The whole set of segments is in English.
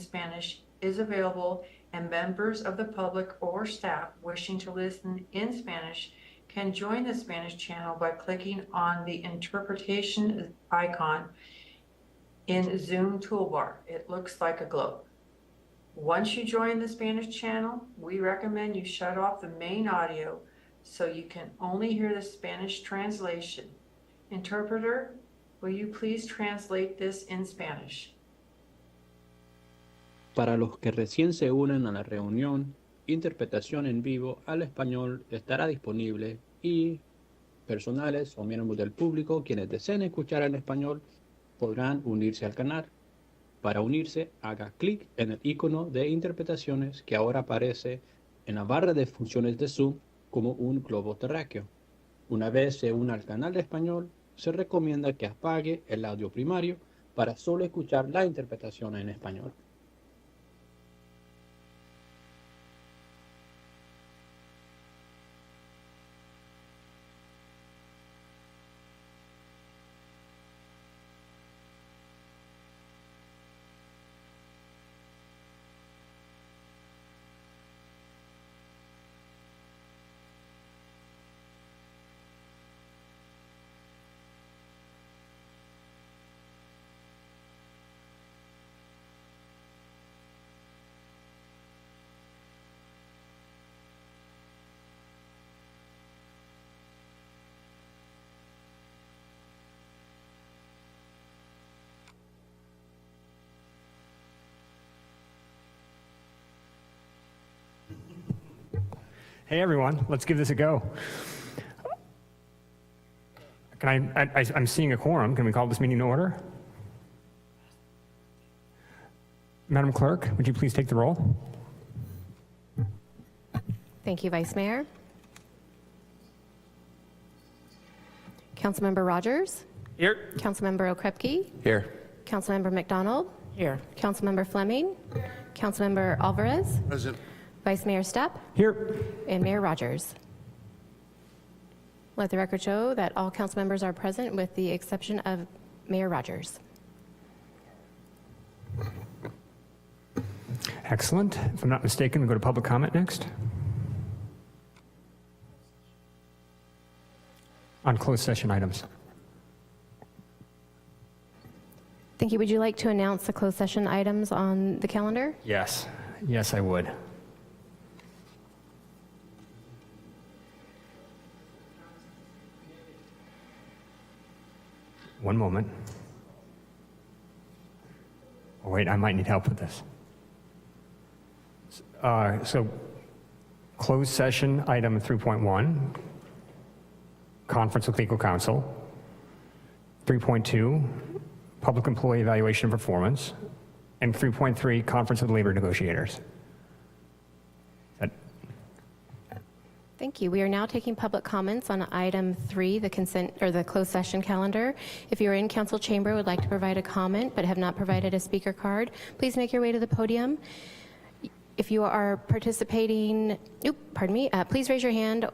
Spanish is available, and members of the public or staff wishing to listen in Spanish can join the Spanish channel by clicking on the interpretation icon in Zoom toolbar. It looks like a globe. Once you join the Spanish channel, we recommend you shut off the main audio so you can only hear the Spanish translation. Interpreter, will you please translate this in Spanish? Para los que recién se unen a la reunión, interpretación en vivo al español estará disponible y personales o miembros del público quienes deseen escuchar en español podrán unirse al canal. Para unirse, haga clic en el icono de interpretaciones que ahora aparece en la barra de funciones de Zoom como un globo terráqueo. Una vez se una al canal de español, se recomienda que apague el audio primario para solo escuchar la interpretación en español. Hey everyone, let's give this a go. I'm seeing a quorum. Can we call this meeting to order? Madam Clerk, would you please take the roll? Thank you, Vice Mayor. Councilmember Rogers? Here. Councilmember Okrepke? Here. Councilmember McDonald? Here. Councilmember Fleming? Councilmember Alvarez? Present. Vice Mayor Stepp? Here. And Mayor Rogers. Let the record show that all council members are present with the exception of Mayor Rogers. Excellent. If I'm not mistaken, we go to public comment next. On closed session items. Thank you. Would you like to announce the closed session items on the calendar? Yes. Yes, I would. One moment. Oh, wait, I might need help with this. So, closed session item 3.1, conference with legal counsel. 3.2, public employee evaluation of performance. And 3.3, conference with labor negotiators. Thank you. We are now taking public comments on item 3, the consent or the closed session calendar. If you're in council chamber and would like to provide a comment but have not provided a speaker card, please make your way to the podium. If you are participating, please raise your hand.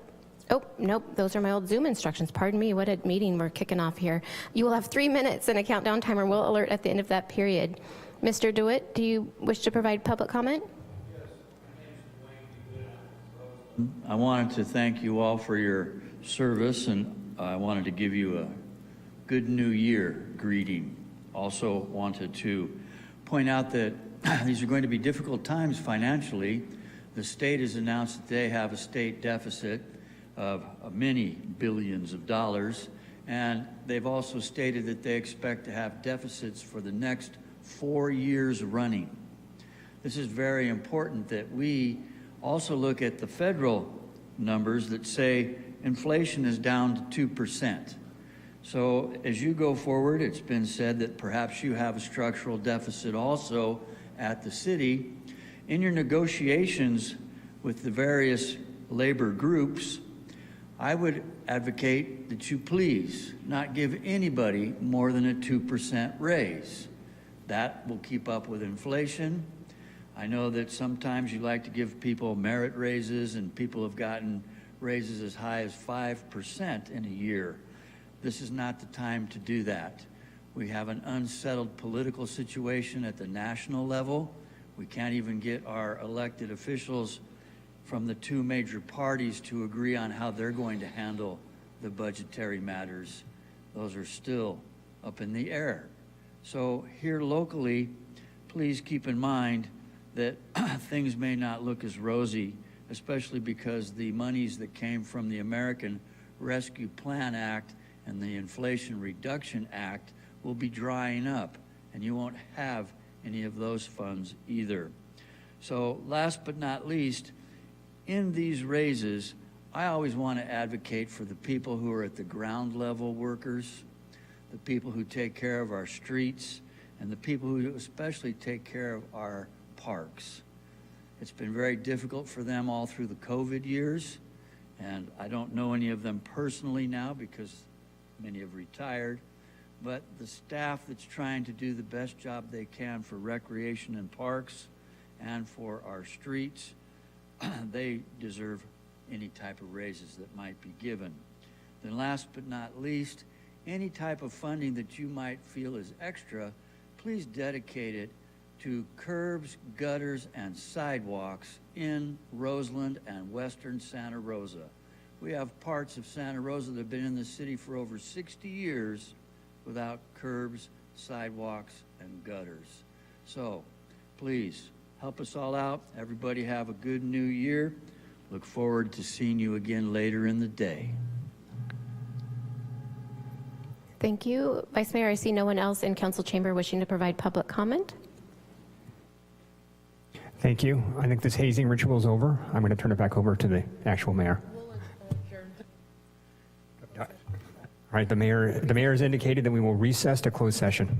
Oh, nope, those are my old Zoom instructions. Pardon me, what a meeting we're kicking off here. You will have 3 minutes and a countdown timer will alert at the end of that period. Mr. DeWitt, do you wish to provide public comment? I wanted to thank you all for your service, and I wanted to give you a good new year greeting. Also wanted to point out that these are going to be difficult times financially. The state has announced that they have a state deficit of many billions of dollars, and they've also stated that they expect to have deficits for the next 4 years running. This is very important that we also look at the federal numbers that say inflation is down to 2%. So as you go forward, it's been said that perhaps you have a structural deficit also at the city. In your negotiations with the various labor groups, I would advocate that you please not give anybody more than a 2% raise. That will keep up with inflation. I know that sometimes you like to give people merit raises, and people have gotten raises as high as 5% in a year. This is not the time to do that. We have an unsettled political situation at the national level. We can't even get our elected officials from the two major parties to agree on how they're going to handle the budgetary matters. Those are still up in the air. So here locally, please keep in mind that things may not look as rosy, especially because the monies that came from the American Rescue Plan Act and the Inflation Reduction Act will be drying up, and you won't have any of those funds either. So last but not least, in these raises, I always want to advocate for the people who are at the ground level workers, the people who take care of our streets, and the people who especially take care of our parks. It's been very difficult for them all through the COVID years, and I don't know any of them personally now because many have retired, but the staff that's trying to do the best job they can for recreation and parks and for our streets, they deserve any type of raises that might be given. Then last but not least, any type of funding that you might feel is extra, please dedicate it to curbs, gutters, and sidewalks in Roseland and western Santa Rosa. We have parts of Santa Rosa that have been in the city for over 60 years without curbs, sidewalks, and gutters. So please help us all out. Everybody have a good new year. Look forward to seeing you again later in the day. Thank you. Vice Mayor, I see no one else in council chamber wishing to provide public comment. Thank you. I think this hazing ritual is over. I'm going to turn it back over to the actual mayor. All right, the mayor has indicated that we will recess to close session.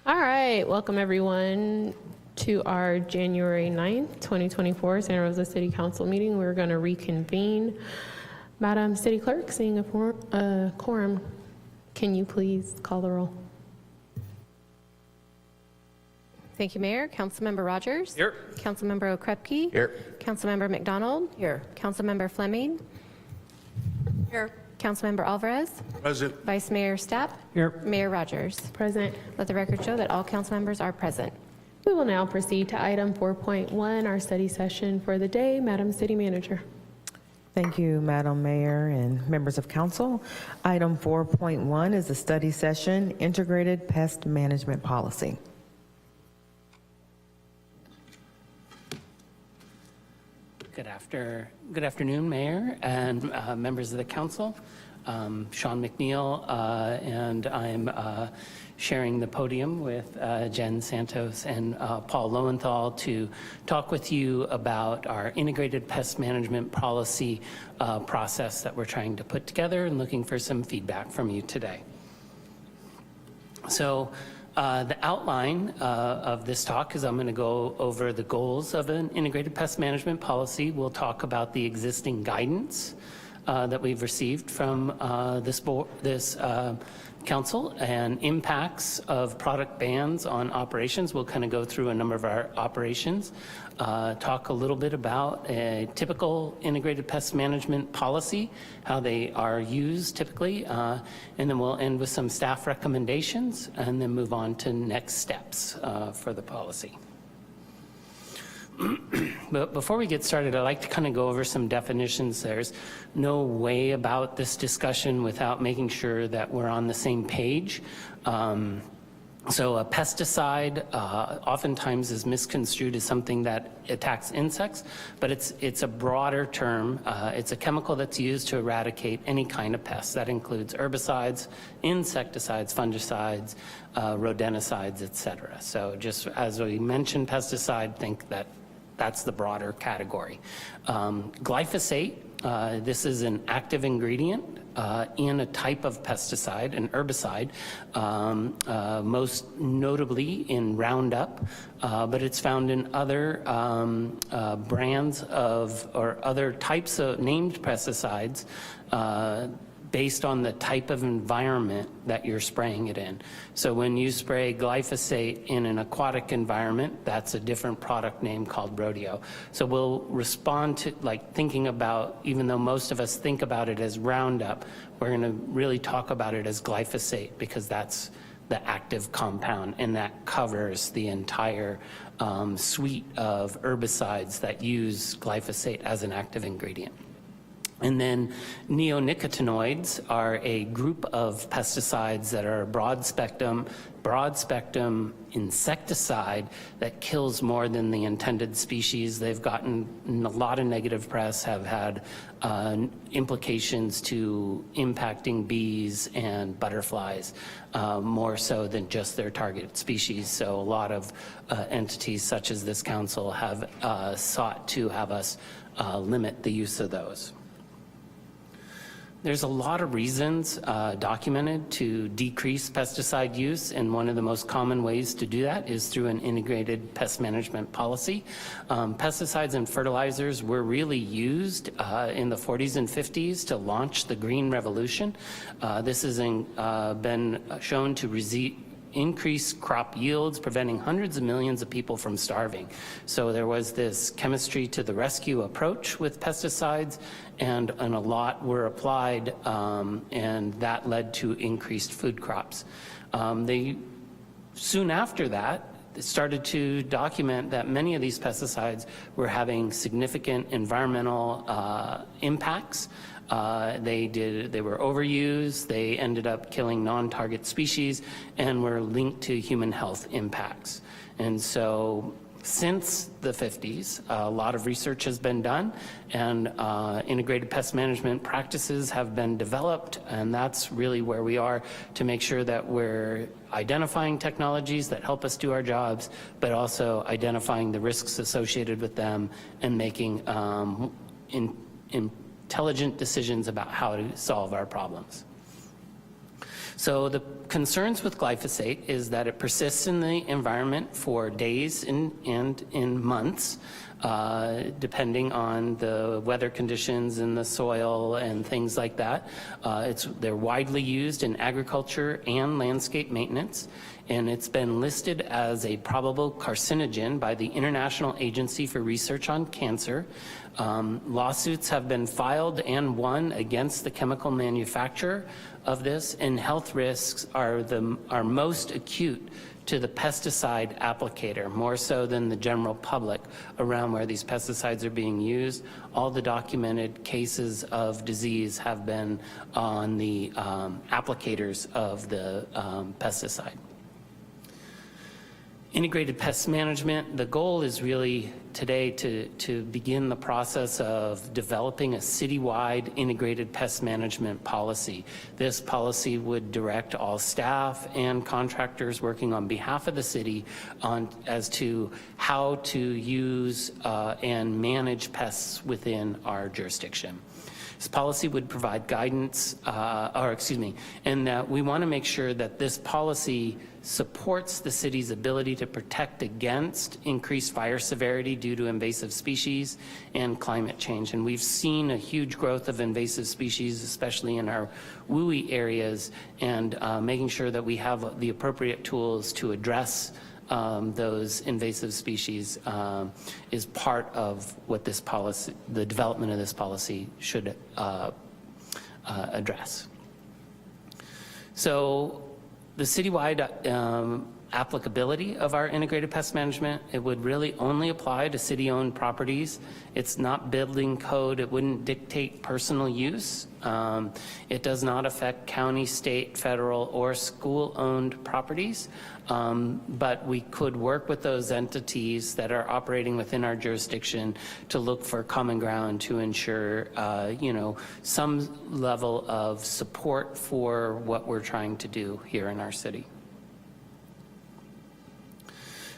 All right, welcome everyone to our January 9th, 2024 Santa Rosa City Council meeting. We're going to reconvene. Madam City Clerk, seeing a quorum, can you please call the roll? Thank you, Mayor. Councilmember Rogers? Here. Councilmember Okrepke? Here. Councilmember McDonald? Here. Councilmember Fleming? Here. Councilmember Alvarez? Present. Vice Mayor Stapp? Here. Mayor Rogers? Present. Let the record show that all council members are present. We will now proceed to item 4.1, our study session for the day. Madam City Manager. Thank you, Madam Mayor and members of council. Item 4.1 is a study session, Integrated Pest Management Policy. Good afternoon, Mayor and members of the council. Sean McNeil, and I'm sharing the podium with Jen Santos and Paul Lowenthal to talk with you about our integrated pest management policy process that we're trying to put together and looking for some feedback from you today. So the outline of this talk is I'm going to go over the goals of an integrated pest management policy. We'll talk about the existing guidance that we've received from this council and impacts of product bans on operations. We'll kind of go through a number of our operations, talk a little bit about a typical integrated pest management policy, how they are used typically, and then we'll end with some staff recommendations and then move on to next steps for the policy. But before we get started, I'd like to kind of go over some definitions. There's no way about this discussion without making sure that we're on the same page. So a pesticide oftentimes is misconstrued as something that attacks insects, but it's a broader term. It's a chemical that's used to eradicate any kind of pest. That includes herbicides, insecticides, fungicides, rodenticides, et cetera. So just as we mentioned pesticide, think that that's the broader category. Glyphosate, this is an active ingredient in a type of pesticide, an herbicide, most notably in Roundup, but it's found in other brands of, or other types of named pesticides based on the type of environment that you're spraying it in. So when you spray glyphosate in an aquatic environment, that's a different product name called rodeo. So we'll respond to, like, thinking about, even though most of us think about it as Roundup, we're gonna really talk about it as glyphosate because that's the active compound and that covers the entire suite of herbicides that use glyphosate as an active ingredient. And then neonicotinoids are a group of pesticides that are a broad spectrum insecticide that kills more than the intended species. They've gotten a lot of negative press, have had implications to impacting bees and butterflies, more so than just their target species. So a lot of entities such as this council have sought to have us limit the use of those. There's a lot of reasons documented to decrease pesticide use, and one of the most common ways to do that is through an integrated pest management policy. Pesticides and fertilizers were really used in the 40s and 50s to launch the Green Revolution. This has been shown to increase crop yields, preventing hundreds of millions of people from starving. So there was this chemistry to the rescue approach with pesticides, and a lot were applied, and that led to increased food crops. They soon after that started to document that many of these pesticides were having significant environmental impacts. They were overused, they ended up killing non-target species, and were linked to human health impacts. And so since the 50s, a lot of research has been done, and integrated pest management practices have been developed, and that's really where we are to make sure that we're identifying technologies that help us do our jobs, but also identifying the risks associated with them and making intelligent decisions about how to solve our problems. So the concerns with glyphosate is that it persists in the environment for days and in months, depending on the weather conditions in the soil and things like that. They're widely used in agriculture and landscape maintenance, and it's been listed as a probable carcinogen by the International Agency for Research on Cancer. Lawsuits have been filed and won against the chemical manufacturer of this, and health risks are most acute to the pesticide applicator, more so than the general public around where these pesticides are being used. All the documented cases of disease have been on the applicators of the pesticide. Integrated pest management, the goal is really today to begin the process of developing a citywide integrated pest management policy. This policy would direct all staff and contractors working on behalf of the city as to how to use and manage pests within our jurisdiction. This policy would provide guidance, and that we want to make sure that this policy supports the city's ability to protect against increased fire severity due to invasive species and climate change. And we've seen a huge growth of invasive species, especially in our WUI areas, and making sure that we have the appropriate tools to address those invasive species is part of what this policy, the development of this policy, should address. So the citywide applicability of our integrated pest management, it would really only apply to city-owned properties. It's not building code. It wouldn't dictate personal use. It does not affect county, state, federal, or school-owned properties. But we could work with those entities that are operating within our jurisdiction to look for common ground to ensure, some level of support for what we're trying to do here in our city.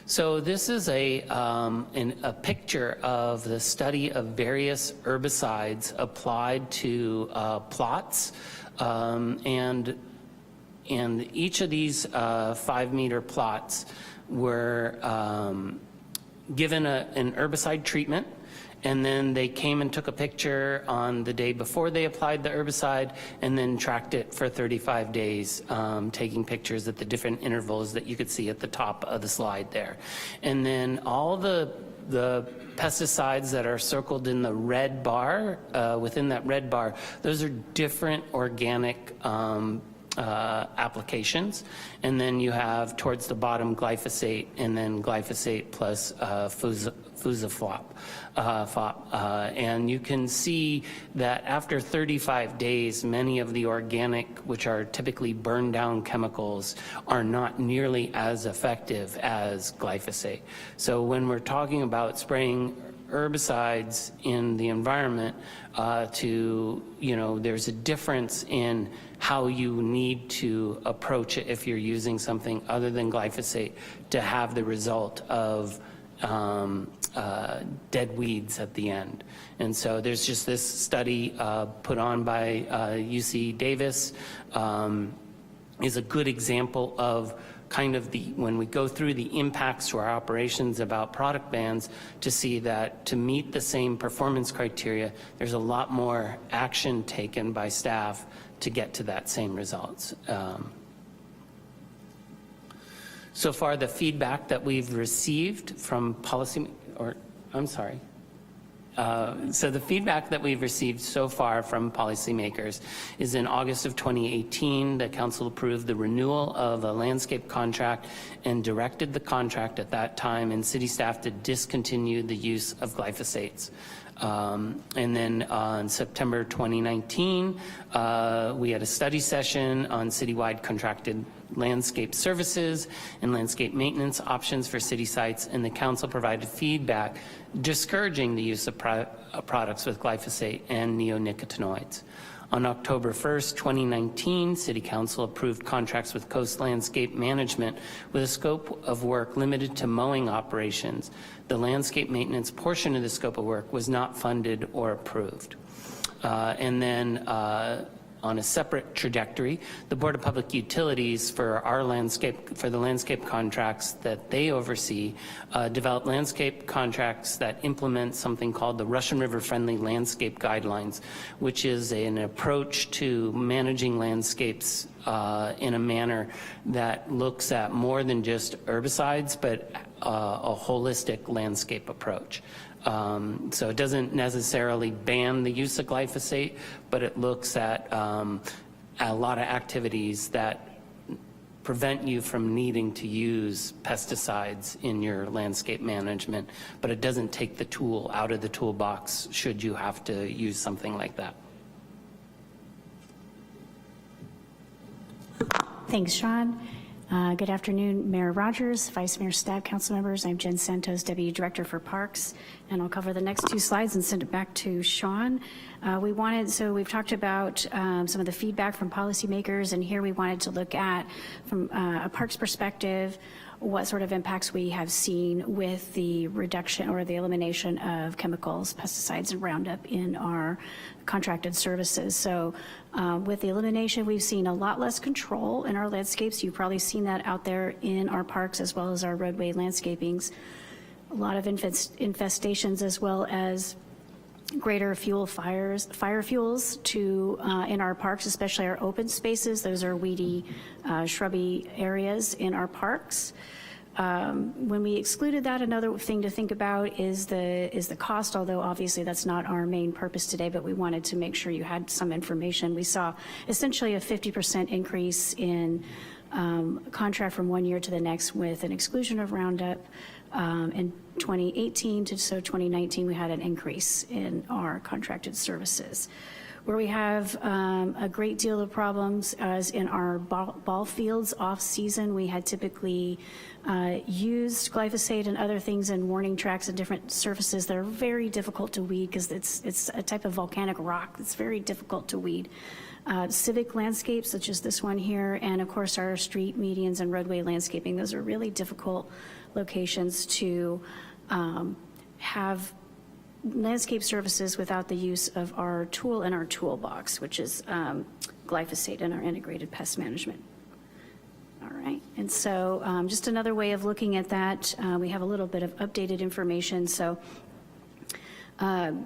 So this is a picture of the study of various herbicides applied to plots, and each of these 5-meter plots were given an herbicide treatment, and then they came and took a picture on the day before they applied the herbicide, and then tracked it for 35 days, taking pictures at the different intervals that you could see at the top of the slide there. And then all the pesticides that are circled in the red bar, within that red bar, those are different organic applications. And then you have towards the bottom glyphosate, and then glyphosate plus fusaflop. And you can see that after 35 days, many of the organic, which are typically burned down chemicals, are not nearly as effective as glyphosate. So when we're talking about spraying herbicides in the environment, there's a difference in how you need to approach it if you're using something other than glyphosate to have the result of dead weeds at the end. And so there's just this study put on by UC Davis is a good example of kind of when we go through the impacts to our operations about product bans, to see that to meet the same performance criteria, there's a lot more action taken by staff to get to that same results. So far, the feedback that we've received from so the feedback that we've received so far from policymakers is in August of 2018, the council approved the renewal of a landscape contract and directed the contract at that time and city staff to discontinue the use of glyphosates. And then on September 2019, we had a study session on citywide contracted landscape services and landscape maintenance options for city sites, and the council provided feedback discouraging the use of products with glyphosate and neonicotinoids. On October 1st, 2019, City Council approved contracts with Coast Landscape Management with a scope of work limited to mowing operations. The landscape maintenance portion of the scope of work was not funded or approved. And then on a separate trajectory. The Board of Public Utilities for the landscape contracts that they oversee, develop landscape contracts that implement something called the Russian River Friendly Landscape Guidelines, which is an approach to managing landscapes in a manner that looks at more than just herbicides, but a holistic landscape approach. So it doesn't necessarily ban the use of glyphosate, but it looks at a lot of activities that prevent you from needing to use pesticides in your landscape management, but it doesn't take the tool out of the toolbox should you have to use something like that. Thanks, Sean. Good afternoon, Mayor Rogers, Vice Mayor, staff, council members. I'm Jen Santos, Deputy Director for Parks, and I'll cover the next 2 slides and send it back to Sean. We've talked about some of the feedback from policymakers, and here we wanted to look at, from a Parks perspective, what sort of impacts we have seen with the reduction or the elimination of chemicals, pesticides, and Roundup in our contracted services. So with the elimination, we've seen a lot less control in our landscapes. You've probably seen that out there in our parks as well as our roadway landscapings. A lot of infestations as well as greater fire fuels in our parks, especially our open spaces. Those are weedy, shrubby areas in our parks. When we excluded that, another thing to think about is the cost, although obviously that's not our main purpose today, but we wanted to make sure you had some information. We saw essentially a 50% increase in contract from one year to the next with an exclusion of Roundup. In 2018 to 2019, we had an increase in our contracted services. Where we have a great deal of problems as in our ball fields off season, we had typically used glyphosate and other things in warning tracks and different surfaces that are very difficult to weed because it's a type of volcanic rock that's very difficult to weed. Civic landscapes such as this one here, and of course our street medians and roadway landscaping, those are really difficult locations to have landscape services without the use of our tool in our toolbox, which is glyphosate in our integrated pest management. All right, and so just another way of looking at that, we have a little bit of updated information. So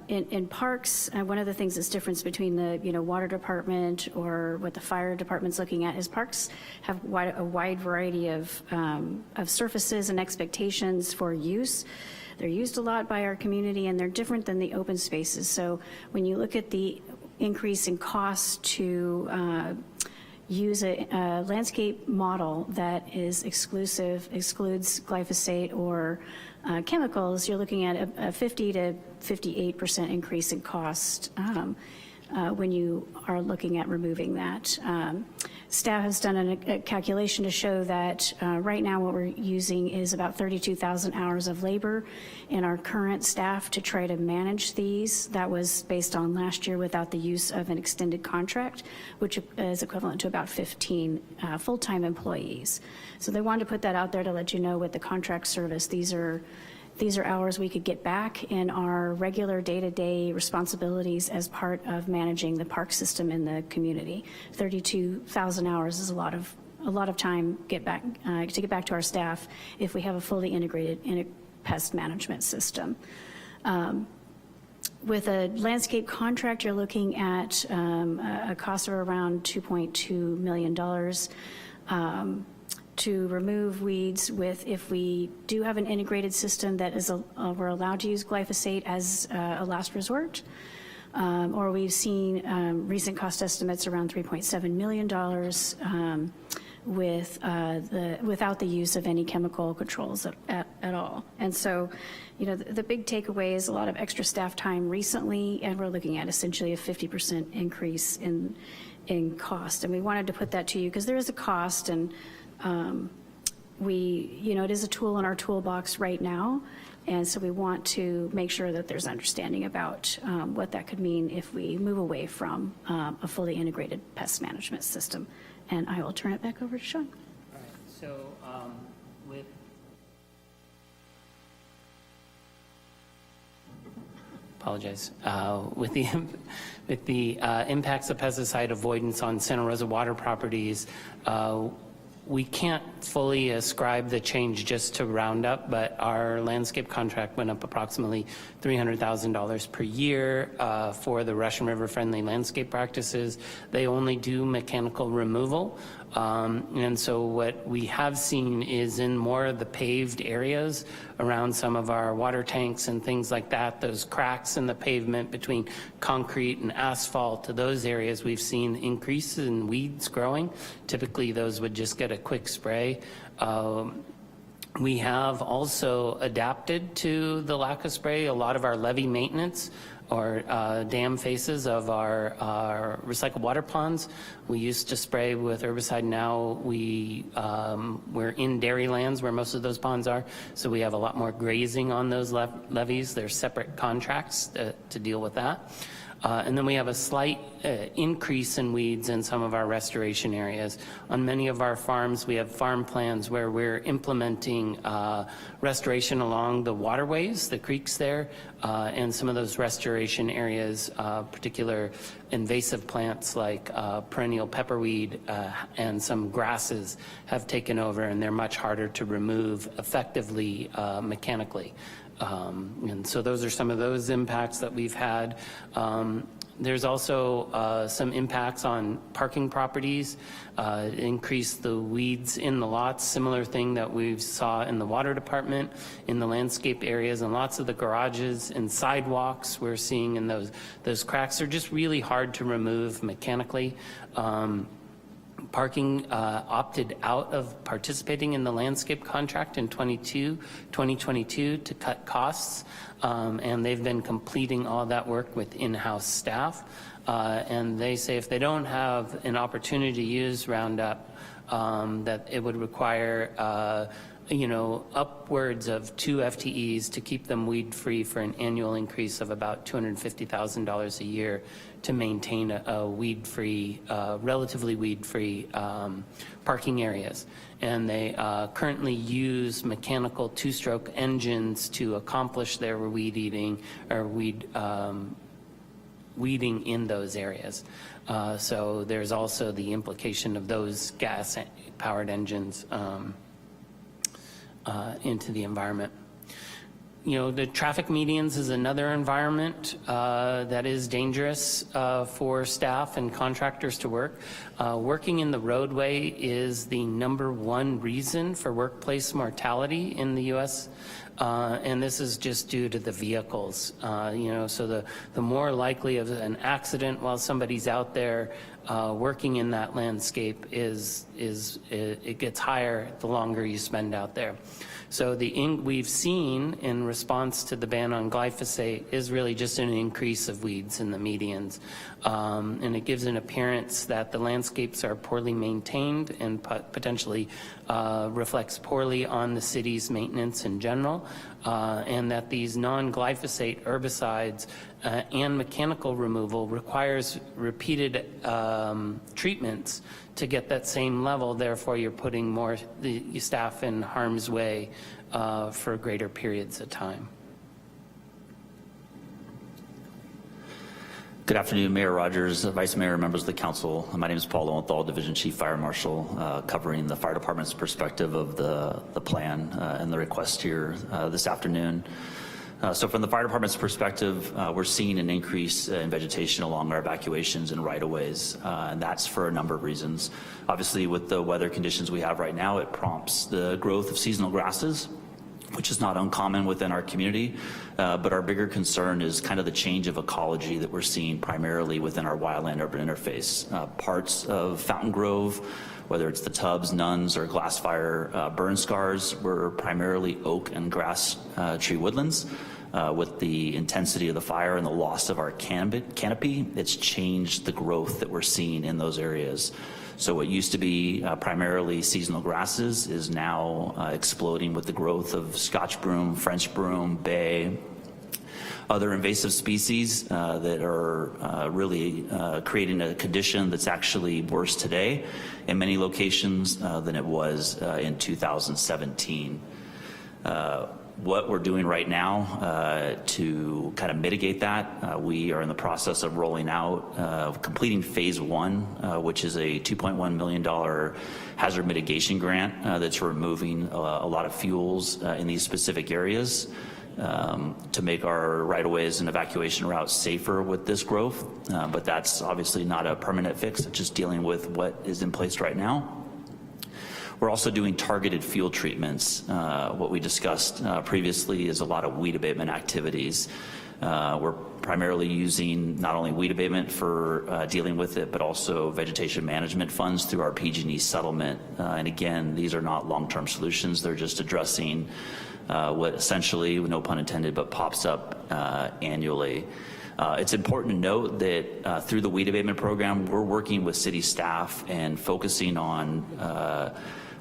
in parks, one of the things that's difference between the water department or what the fire department's looking at is parks have a wide variety of surfaces and expectations for use. They're used a lot by our community, and they're different than the open spaces. So when you look at the increase in cost to use a landscape model that excludes glyphosate or chemicals, you're looking at a 50 to 58% increase in cost when you are looking at removing that. Staff has done a calculation to show that right now what we're using is about 32,000 hours of labor in our current staff to try to manage these. That was based on last year without the use of an extended contract, which is equivalent to about 15 full-time employees. So they wanted to put that out there to let you know with the contract service, these are hours we could get back in our regular day-to-day responsibilities as part of managing the park system in the community. 32,000 hours is a lot of time to get back to our staff if we have a fully integrated pest management system. With a landscape contract, you're looking at a cost of around $2.2 million. To remove weeds if we do have an integrated system that is we're allowed to use glyphosate as a last resort, or we've seen recent cost estimates around $3.7 million without the use of any chemical controls at all. And so, the big takeaway is a lot of extra staff time recently, and we're looking at essentially a 50% increase in cost. And we wanted to put that to you because there is a cost, and it is a tool in our toolbox right now, and so we want to make sure that there's understanding about what that could mean if we move away from a fully integrated pest management system. And I will turn it back over to Sean. All right, so apologize, with the impacts of pesticide avoidance on Santa Rosa water properties, we can't fully ascribe the change just to Roundup, but our landscape contract went up approximately $300,000 per year for the Russian River friendly landscape practices. They only do mechanical removal. And so what we have seen is in more of the paved areas around some of our water tanks and things like that, those cracks in the pavement between concrete and asphalt, to those areas we've seen increases in weeds growing. Typically those would just get a quick spray. We have also adapted to the lack of spray. A lot of our levee maintenance or dam faces of our recycled water ponds, we used to spray with herbicide. Now we're in dairy lands where most of those ponds are, so we have a lot more grazing on those levees. There's separate contracts to deal with that. And then we have a slight increase in weeds in some of our restoration areas. On many of our farms, we have farm plans where we're implementing restoration along the waterways, the creeks there, and some of those restoration areas, particular invasive plants like perennial pepperweed and some grasses have taken over, and they're much harder to remove effectively mechanically. And so those are some of those impacts that we've had. There's also some impacts on parking properties, increase the weeds in the lots, similar thing that we saw in the water department, in the landscape areas, and lots of the garages and sidewalks we're seeing in those cracks are just really hard to remove mechanically. Parking opted out of participating in the landscape contract in 2022 to cut costs, and they've been completing all that work with in-house staff. And they say if they don't have an opportunity to use Roundup, that it would require upwards of 2 FTEs to keep them weed-free for an annual increase of about $250,000 a year to maintain a weed-free, relatively weed-free parking areas. And they currently use mechanical two-stroke engines to accomplish their weed eating or weeding in those areas. So there's also the implication of those gas-powered engines into the environment. The traffic medians is another environment that is dangerous for staff and contractors to work. Working in the roadway is the #1 reason for workplace mortality in the U.S. And this is just due to the vehicles. So the more likely of an accident while somebody's out there working in that landscape it gets higher the longer you spend out there. So we've seen in response to the ban on glyphosate is really just an increase of weeds in the medians. And it gives an appearance that the landscapes are poorly maintained and potentially reflects poorly on the city's maintenance in general, and that these non-glyphosate herbicides and mechanical removal requires repeated treatments to get that same level. Therefore, you're putting more the staff in harm's way for greater periods of time. Good afternoon, Mayor Rogers, Vice Mayor, members of the council. My name is Paul Lowenthal, Division Chief Fire Marshal, covering the fire department's perspective of the plan and the request here this afternoon. So from the fire department's perspective, we're seeing an increase in vegetation along our evacuations and right-of-ways, and that's for a number of reasons. Obviously, with the weather conditions we have right now, it prompts the growth of seasonal grasses, which is not uncommon within our community, but our bigger concern is kind of the change of ecology that we're seeing primarily within our wildland-urban interface. Parts of Fountain Grove, whether it's the Tubbs, Nuns, or Glass Fire burn scars, were primarily oak and grass tree woodlands. With the intensity of the fire and the loss of our canopy, it's changed the growth that we're seeing in those areas. So what used to be primarily seasonal grasses is now exploding with the growth of Scotch broom, French broom, bay, other invasive species that are really creating a condition that's actually worse today in many locations than it was in 2017. what we're doing right now to kind of mitigate that, we are in the process of rolling out, completing phase 1, which is a $2.1 million hazard mitigation grant that's removing a lot of fuels in these specific areas to make our right-of-ways and evacuation routes safer with this growth. But that's obviously not a permanent fix, it's just dealing with what is in place right now. We're also doing targeted field treatments. What we discussed previously is a lot of weed abatement activities. We're primarily using not only weed abatement for dealing with it, but also vegetation management funds through our PG&E settlement. And again, these are not long-term solutions. They're just addressing what essentially, no pun intended, but pops up annually. It's important to note that through the weed abatement program, we're working with city staff and focusing on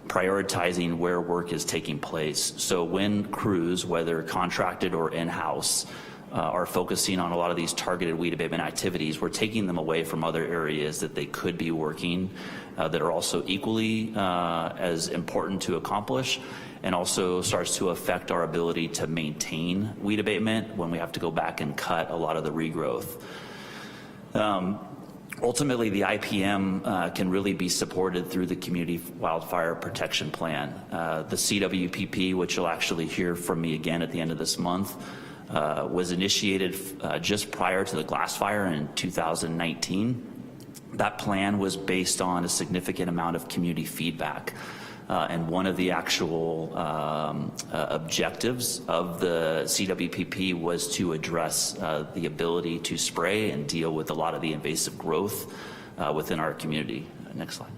prioritizing where work is taking place. So when crews, whether contracted or in-house, are focusing on a lot of these targeted weed abatement activities, we're taking them away from other areas that they could be working that are also equally as important to accomplish, and also starts to affect our ability to maintain weed abatement when we have to go back and cut a lot of the regrowth. Ultimately, the IPM can really be supported through the Community Wildfire Protection Plan. The CWPP, which you'll actually hear from me again at the end of this month, was initiated just prior to the Glass Fire in 2019. That plan was based on a significant amount of community feedback. And one of the actual objectives of the CWPP was to address the ability to spray and deal with a lot of the invasive growth within our community. Next slide.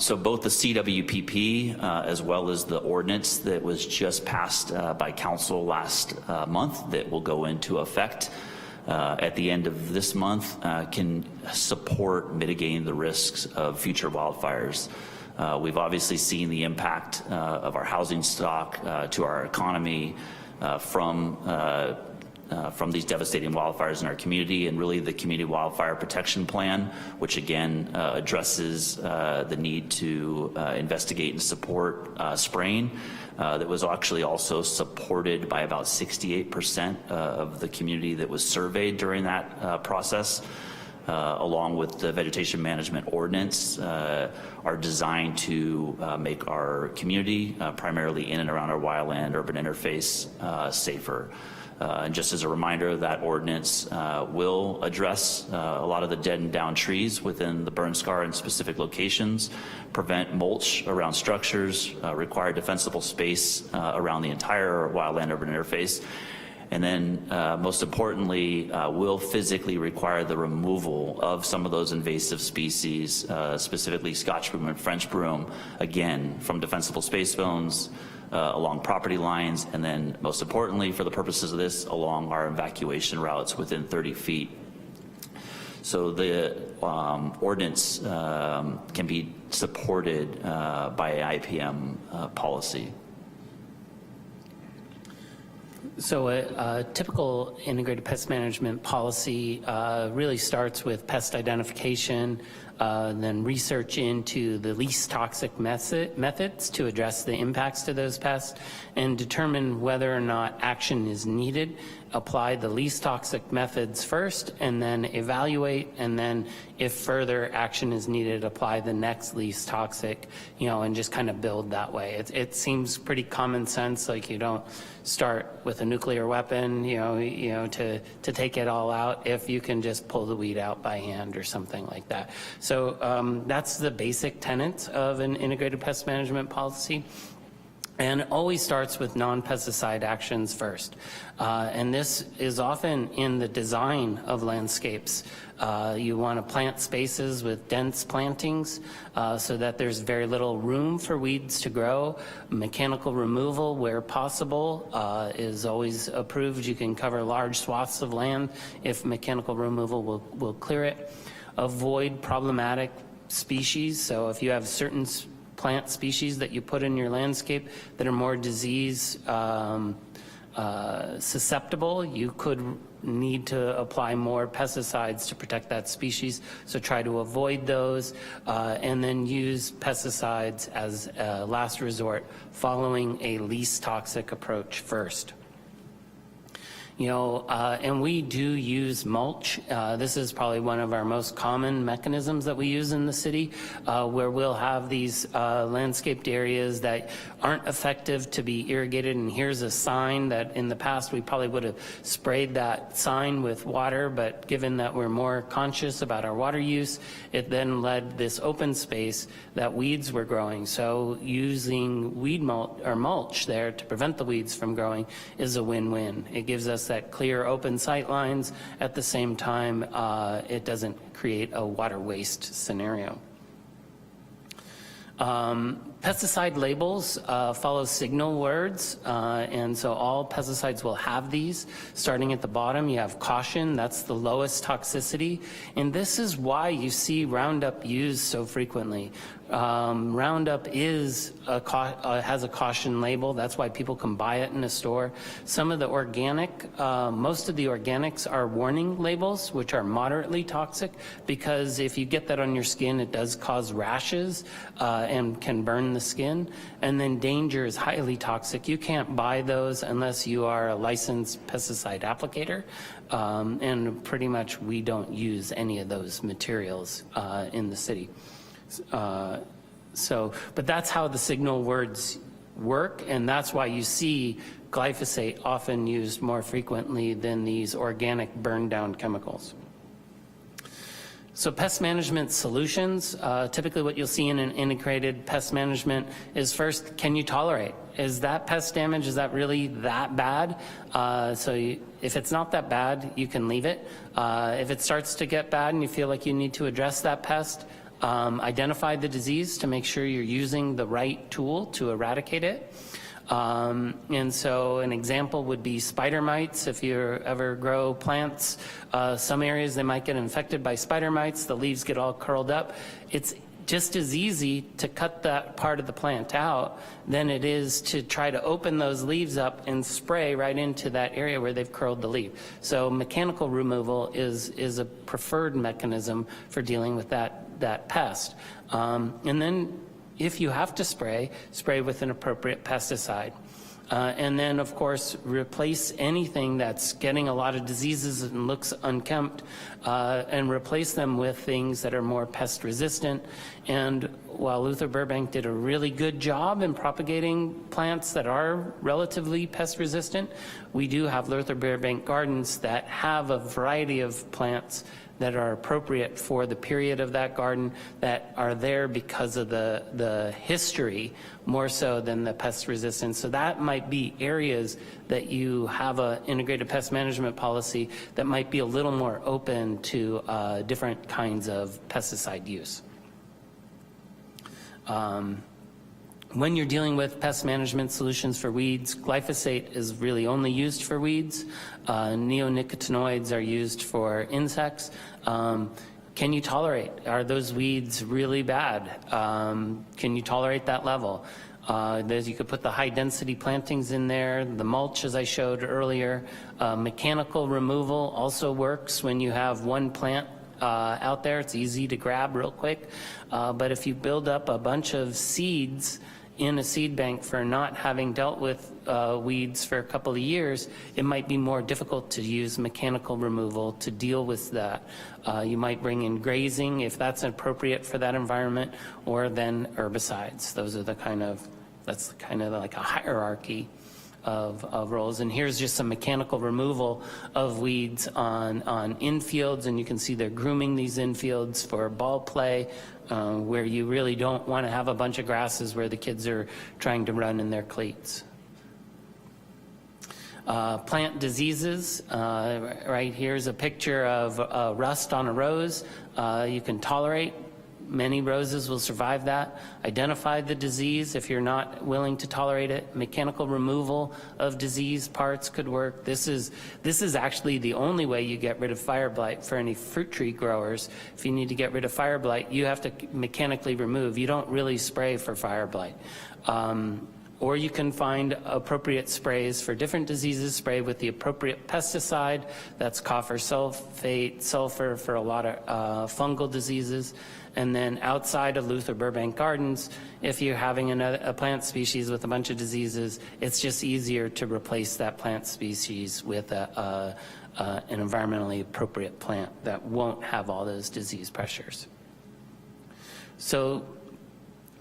So both the CWPP as well as the ordinance that was just passed by council last month that will go into effect at the end of this month can support mitigating the risks of future wildfires. We've obviously seen the impact of our housing stock to our economy from these devastating wildfires in our community, and really the Community Wildfire Protection Plan, which again addresses the need to investigate and support spraying. That was actually also supported by about 68% of the community that was surveyed during that process, along with the vegetation management ordinance, are designed to make our community, primarily in and around our wildland-urban interface, safer. And just as a reminder, that ordinance will address a lot of the dead and down trees within the burn scar in specific locations, prevent mulch around structures, require defensible space around the entire wildland-urban interface, and then most importantly, will physically require the removal of some of those invasive species, specifically Scotch broom and French broom, again, from defensible space zones, along property lines, and then most importantly, for the purposes of this, along our evacuation routes within 30 feet. So the ordinance can be supported by IPM policy. So a typical integrated pest management policy really starts with pest identification, then research into the least toxic methods to address the impacts to those pests, and determine whether or not action is needed. Apply the least toxic methods first, and then evaluate, and then if further action is needed, apply the next least toxic, and just kind of build that way. It seems pretty common sense, like you don't start with a nuclear weapon, to take it all out if you can just pull the weed out by hand or something like that. So that's the basic tenets of an integrated pest management policy. And it always starts with non-pesticide actions first. And this is often in the design of landscapes. You want to plant spaces with dense plantings so that there's very little room for weeds to grow. Mechanical removal, where possible, is always approved. You can cover large swaths of land if mechanical removal will clear it. Avoid problematic species. So if you have certain plant species that you put in your landscape that are more disease susceptible, you could need to apply more pesticides to protect that species. So try to avoid those, and then use pesticides as a last resort, following a least toxic approach first. You know, and we do use mulch. This is probably one of our most common mechanisms that we use in the city, where we'll have these landscaped areas that aren't effective to be irrigated. And here's a sign that in the past we probably would have sprayed that sign with water, but given that we're more conscious about our water use, it then led this open space that weeds were growing. So using weed mulch or mulch there to prevent the weeds from growing is a win-win. It gives us that clear open sight lines. At the same time, it doesn't create a water waste scenario. Pesticide labels follow signal words, and so all pesticides will have these. Starting at the bottom, you have caution, that's the lowest toxicity, and this is why you see Roundup used so frequently. Roundup has a caution label, that's why people can buy it in a store. Some of the most of the organics are warning labels, which are moderately toxic, because if you get that on your skin, it does cause rashes and can burn the skin. And then danger is highly toxic. You can't buy those unless you are a licensed pesticide applicator. And pretty much we don't use any of those materials in the city. But that's how the signal words work, and that's why you see glyphosate often used more frequently than these organic burn down chemicals. So pest management solutions, typically what you'll see in an integrated pest management is first, can you tolerate? Is that pest damage, is that really that bad? If it's not that bad, you can leave it. If it starts to get bad and you feel like you need to address that pest, identify the disease to make sure you're using the right tool to eradicate it. And so an example would be spider mites. If you ever grow plants, some areas they might get infected by spider mites, the leaves get all curled up. It's just as easy to cut that part of the plant out than it is to try to open those leaves up and spray right into that area where they've curled the leaf. So mechanical removal is a preferred mechanism for dealing with that pest. And then if you have to spray with an appropriate pesticide. And then, of course, replace anything that's getting a lot of diseases and looks unkempt, and replace them with things that are more pest resistant. And while Luther Burbank did a really good job in propagating plants that are relatively pest resistant, we do have Luther Burbank gardens that have a variety of plants that are appropriate for the period of that garden, that are there because of the history more so than the pest resistance. So that might be areas that you have an integrated pest management policy that might be a little more open to different kinds of pesticide use. When you're dealing with pest management solutions for weeds, glyphosate is really only used for weeds. Neonicotinoids are used for insects. Can you tolerate? Are those weeds really bad? Can you tolerate that level? You could put the high density plantings in there, the mulch as I showed earlier. Mechanical removal also works when you have one plant out there. It's easy to grab real quick. But if you build up a bunch of seeds in a seed bank for not having dealt with weeds for a couple of years, it might be more difficult to use mechanical removal to deal with that. You might bring in grazing if that's appropriate for that environment, or then herbicides. Those are that's kind of like a hierarchy of roles. And here's just some mechanical removal of weeds on infields, and you can see they're grooming these infields for ball play, where you really don't want to have a bunch of grasses where the kids are trying to run in their cleats. Plant diseases, right here's a picture of rust on a rose. You can tolerate. Many roses will survive that. Identify the disease if you're not willing to tolerate it. Mechanical removal of disease parts could work. This is actually the only way you get rid of fire blight for any fruit tree growers. If you need to get rid of fire blight, you have to mechanically remove. You don't really spray for fire blight. or you can find appropriate sprays for different diseases, spray with the appropriate pesticide. That's copper sulfate, sulfur for a lot of fungal diseases. And then outside of Luther Burbank Gardens, if you're having a plant species with a bunch of diseases, it's just easier to replace that plant species with an environmentally appropriate plant that won't have all those disease pressures. So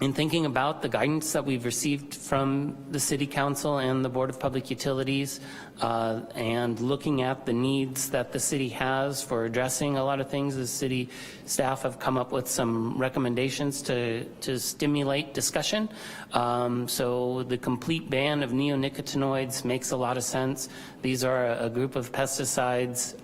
in thinking about the guidance that we've received from the City Council and the Board of Public Utilities, and looking at the needs that the city has for addressing a lot of things, the city staff have come up with some recommendations to stimulate discussion. So the complete ban of neonicotinoids makes a lot of sense. These are a group of pesticides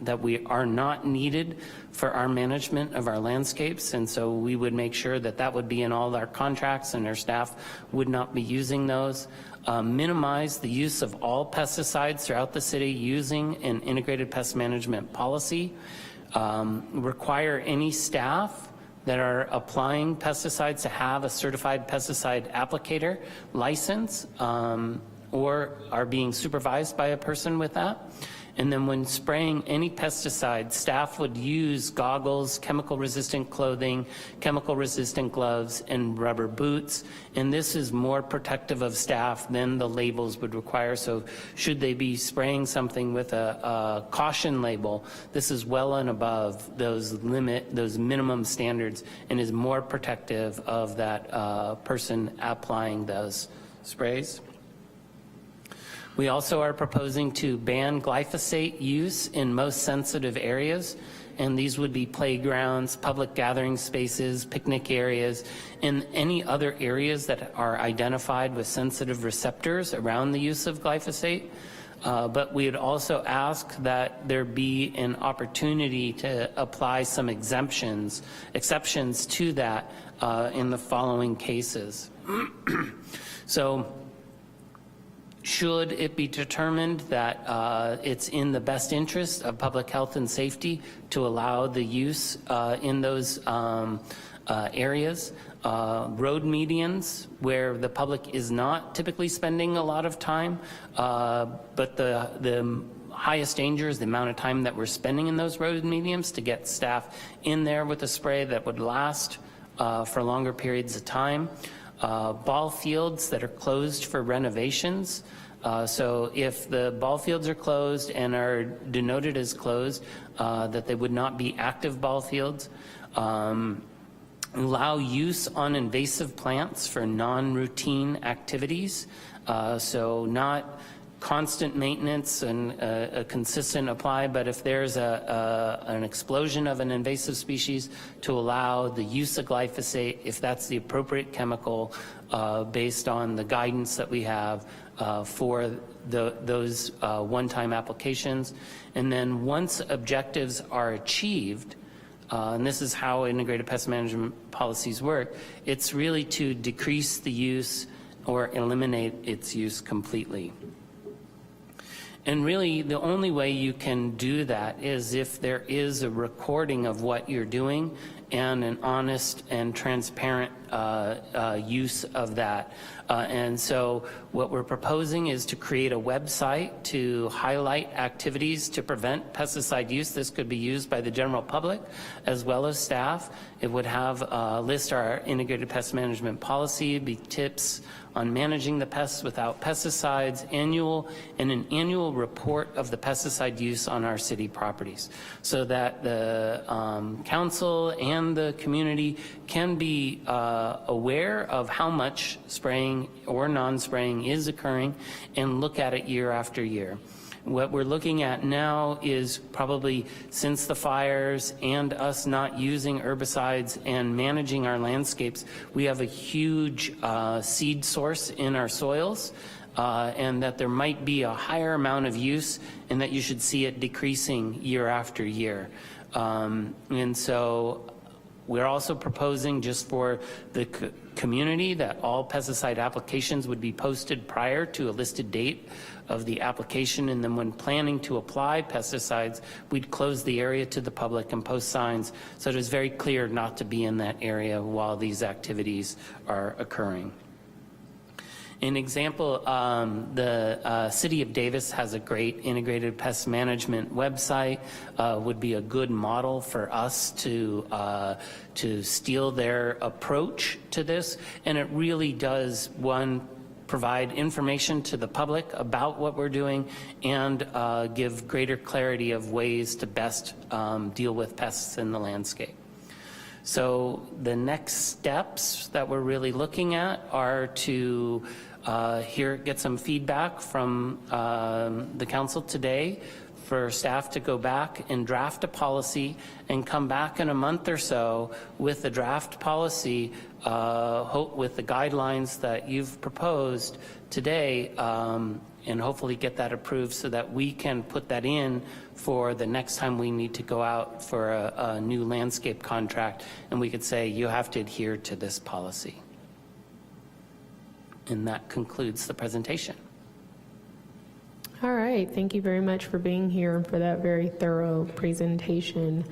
that we are not needed for our management of our landscapes, and so we would make sure that that would be in all our contracts and our staff would not be using those. Minimize the use of all pesticides throughout the city using an integrated pest management policy. Require any staff that are applying pesticides to have a certified pesticide applicator license or are being supervised by a person with that. And then when spraying any pesticide, staff would use goggles, chemical-resistant clothing, chemical-resistant gloves, and rubber boots. And this is more protective of staff than the labels would require. So should they be spraying something with a caution label, this is well and above those minimum standards and is more protective of that person applying those sprays. We also are proposing to ban glyphosate use in most sensitive areas, and these would be playgrounds, public gathering spaces, picnic areas, and any other areas that are identified with sensitive receptors around the use of glyphosate. But we would also ask that there be an opportunity to apply some exceptions to that in the following cases. So, should it be determined that it's in the best interest of public health and safety to allow the use in those areas, road medians where the public is not typically spending a lot of time, but the highest danger is the amount of time that we're spending in those road medians, to get staff in there with a spray that would last for longer periods of time. Ball fields that are closed for renovations. So if the ball fields are closed and are denoted as closed, that they would not be active ball fields. Allow use on invasive plants for non-routine activities. So not constant maintenance and a consistent apply, but if there's an explosion of an invasive species, to allow the use of glyphosate if that's the appropriate chemical based on the guidance that we have for those one-time applications. And then once objectives are achieved, and this is how integrated pest management policies work, it's really to decrease the use or eliminate its use completely. And really, the only way you can do that is if there is a recording of what you're doing and an honest and transparent use of that. And so what we're proposing is to create a website to highlight activities to prevent pesticide use. This could be used by the general public as well as staff. It would have list our integrated pest management policy, be tips on managing the pests without pesticides, and an annual report of the pesticide use on our city properties, so that the council and the community can be aware of how much spraying or non-spraying is occurring and look at it year after year. What we're looking at now is probably since the fires and us not using herbicides and managing our landscapes, we have a huge seed source in our soils, and that there might be a higher amount of use and that you should see it decreasing year after year. And so we're also proposing, just for the community, that all pesticide applications would be posted prior to a listed date of the application, and then when planning to apply pesticides, we'd close the area to the public and post signs so it is very clear not to be in that area while these activities are occurring. An example, the City of Davis has a great integrated pest management website, would be a good model for us to steal their approach to this. And it really does, one, provide information to the public about what we're doing and give greater clarity of ways to best deal with pests in the landscape. So the next steps that we're really looking at are to get some feedback from the council today, for staff to go back and draft a policy and come back in a month or so with the draft policy, with the guidelines that you've proposed today, and hopefully get that approved so that we can put that in for the next time we need to go out for a new landscape contract, and we could say, you have to adhere to this policy. And that concludes the presentation. All right, thank you very much for being here and for that very thorough presentation.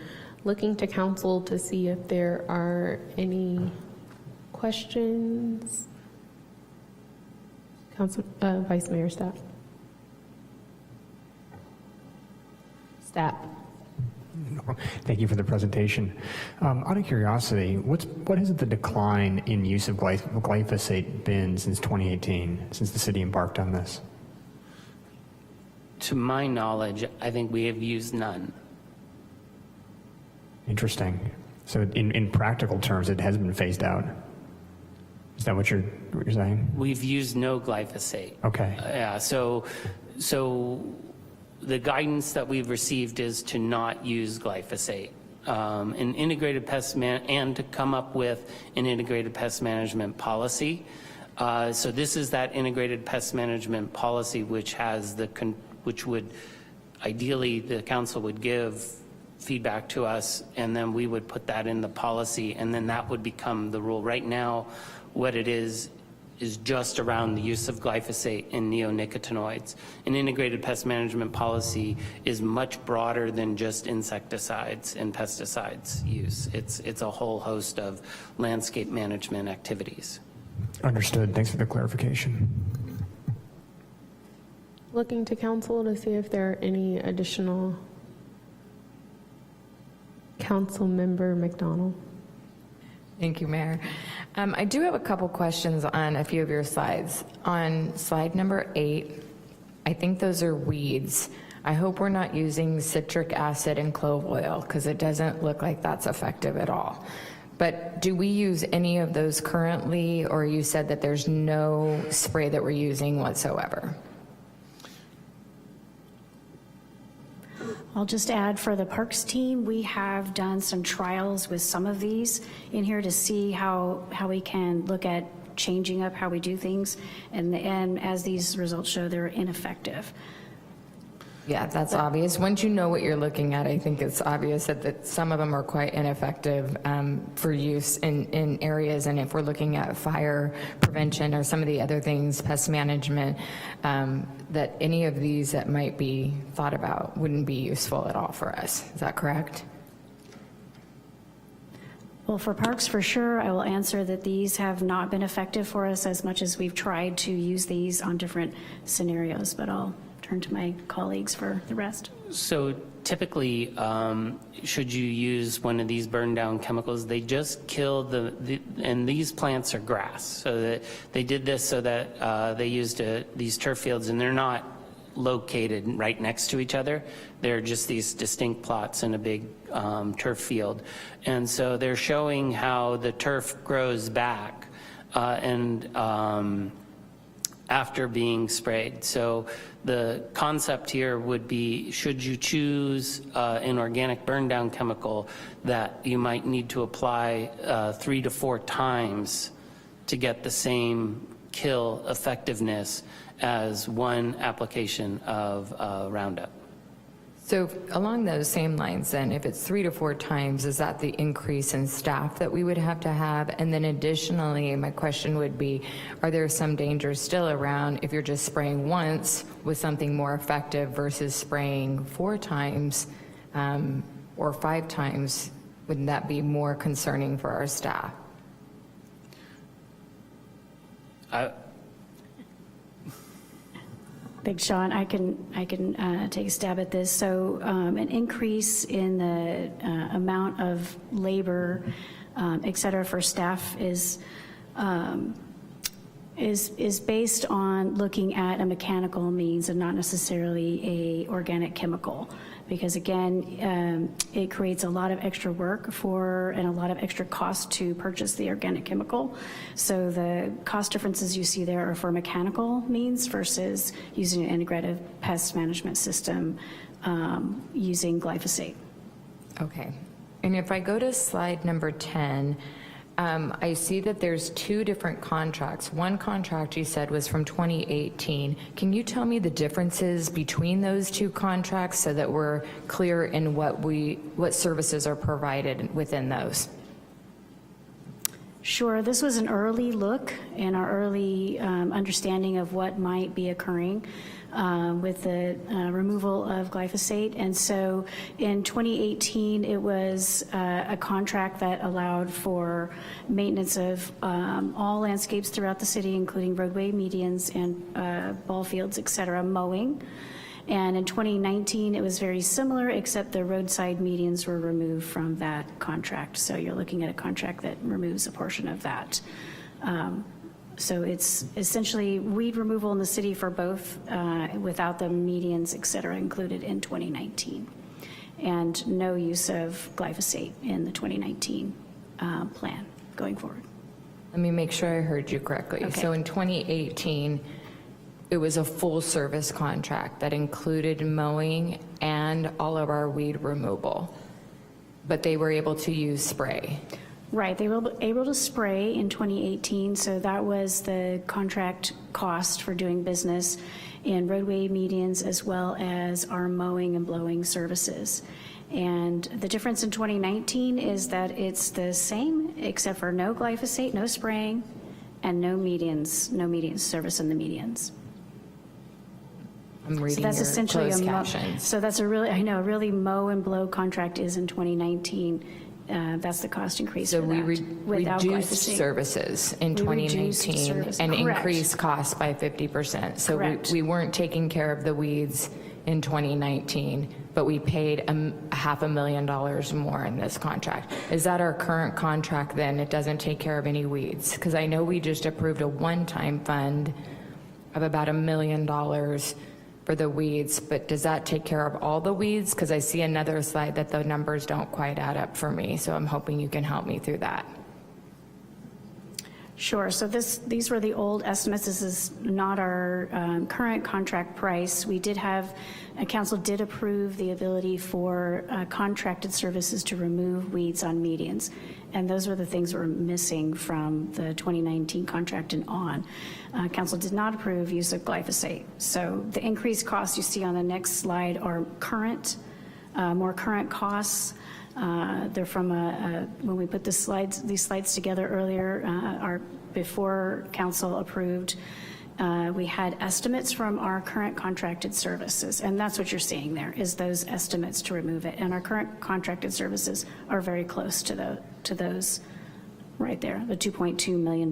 Looking to council to see if there are any questions. Council, Vice Mayor Stapp. Thank you for the presentation. Out of curiosity, what has the decline in use of glyphosate been since 2018, since the city embarked on this? To my knowledge, I think we have used none. Interesting. So in practical terms, it has been phased out. Is that what you're saying? We've used no glyphosate. Okay. Yeah, so the guidance that we've received is to not use glyphosate. An integrated pest and to come up with an integrated pest management policy. So this is that integrated pest management policy which has which would, ideally, the council would give feedback to us, and then we would put that in the policy, and then that would become the rule. Right now, what it is just around the use of glyphosate and neonicotinoids. An integrated pest management policy is much broader than just insecticides and pesticides use. It's a whole host of landscape management activities. Understood. Thanks for the clarification. Looking to council to see if there are any additional. Council Member McDonald. Thank you, Mayor. I do have a couple questions on a few of your slides. On slide number 8, I think those are weeds. I hope we're not using citric acid and clove oil because it doesn't look like that's effective at all. But do we use any of those currently, or you said that there's no spray that we're using whatsoever? I'll just add, for the parks team, we have done some trials with some of these in here to see how we can look at changing up how we do things. And as these results show, they're ineffective. Yeah, that's obvious. Once you know what you're looking at, I think it's obvious that some of them are quite ineffective for use in areas. And if we're looking at fire prevention or some of the other things, pest management, that any of these that might be thought about wouldn't be useful at all for us. Is that correct? Well, for parks, for sure, I will answer that these have not been effective for us as much as we've tried to use these on different scenarios, but I'll turn to my colleagues for the rest. So typically, should you use one of these burn down chemicals, they just kill and these plants are grass. So that they did this so that they used these turf fields, and they're not located right next to each other. They're just these distinct plots in a big turf field. And so they're showing how the turf grows back after being sprayed. So the concept here would be, should you choose an organic burn down chemical, that you might need to apply 3 to 4 times to get the same kill effectiveness as one application of Roundup. So along those same lines then, if it's 3 to 4 times, is that the increase in staff that we would have to have? And then additionally, my question would be, are there some dangers still around if you're just spraying once with something more effective versus spraying 4 times or 5 times? Wouldn't that be more concerning for our staff? Thanks, Sean. I can take a stab at this. So an increase in the amount of labor, et cetera, for staff is based on looking at a mechanical means and not necessarily a organic chemical. Because again, it creates a lot of extra work and a lot of extra cost to purchase the organic chemical. So the cost differences you see there are for mechanical means versus using an integrative pest management system using glyphosate. Okay. And if I go to slide number 10, I see that there's two different contracts. One contract you said was from 2018. Can you tell me the differences between those two contracts so that we're clear in what services are provided within those? Sure. This was an early look and our early understanding of what might be occurring with the removal of glyphosate. And so in 2018, it was a contract that allowed for maintenance of all landscapes throughout the city, including roadway medians and ball fields, et cetera, mowing. And in 2019, it was very similar, except the roadside medians were removed from that contract. So you're looking at a contract that removes a portion of that. So it's essentially weed removal in the city for both without the medians, et cetera, included in 2019. And no use of glyphosate in the 2019 plan going forward. Let me make sure I heard you correctly. Okay. So in 2018, it was a full service contract that included mowing and all of our weed removal, but they were able to use spray. Right, they were able to spray in 2018, so that was the contract cost for doing business in roadway medians as well as our mowing and blowing services. And the difference in 2019 is that it's the same except for no glyphosate, no spraying, and no medians service in the medians. I'm reading So that's your essentially closed a captions. so that's a really mow and blow contract is in 2019. That's the cost increase So for we that, without reduced glyphosate. services in We reduced 2019 service- and correct. increased costs by 50%. So Correct. we weren't taking care of the weeds in 2019, but we paid $500,000 more in this contract. Is that our current contract then? It doesn't take care of any weeds? Because I know we just approved a one-time fund of about $1 million for the weeds, but does that take care of all the weeds? Because I see another slide that the numbers don't quite add up for me, so I'm hoping you can help me through that. Sure, so these were the old estimates. This is not our current contract price. We did have, council did approve the ability for contracted services to remove weeds on medians. And those were the things that were missing from the 2019 contract and on. Council did not approve use of glyphosate. So the increased costs you see on the next slide are current, more current costs. They're from when we put these slides together earlier, before council approved, we had estimates from our current contracted services, and that's what you're seeing there is those estimates to remove it. And our current contracted services are very close to those right there, the $2.2 million.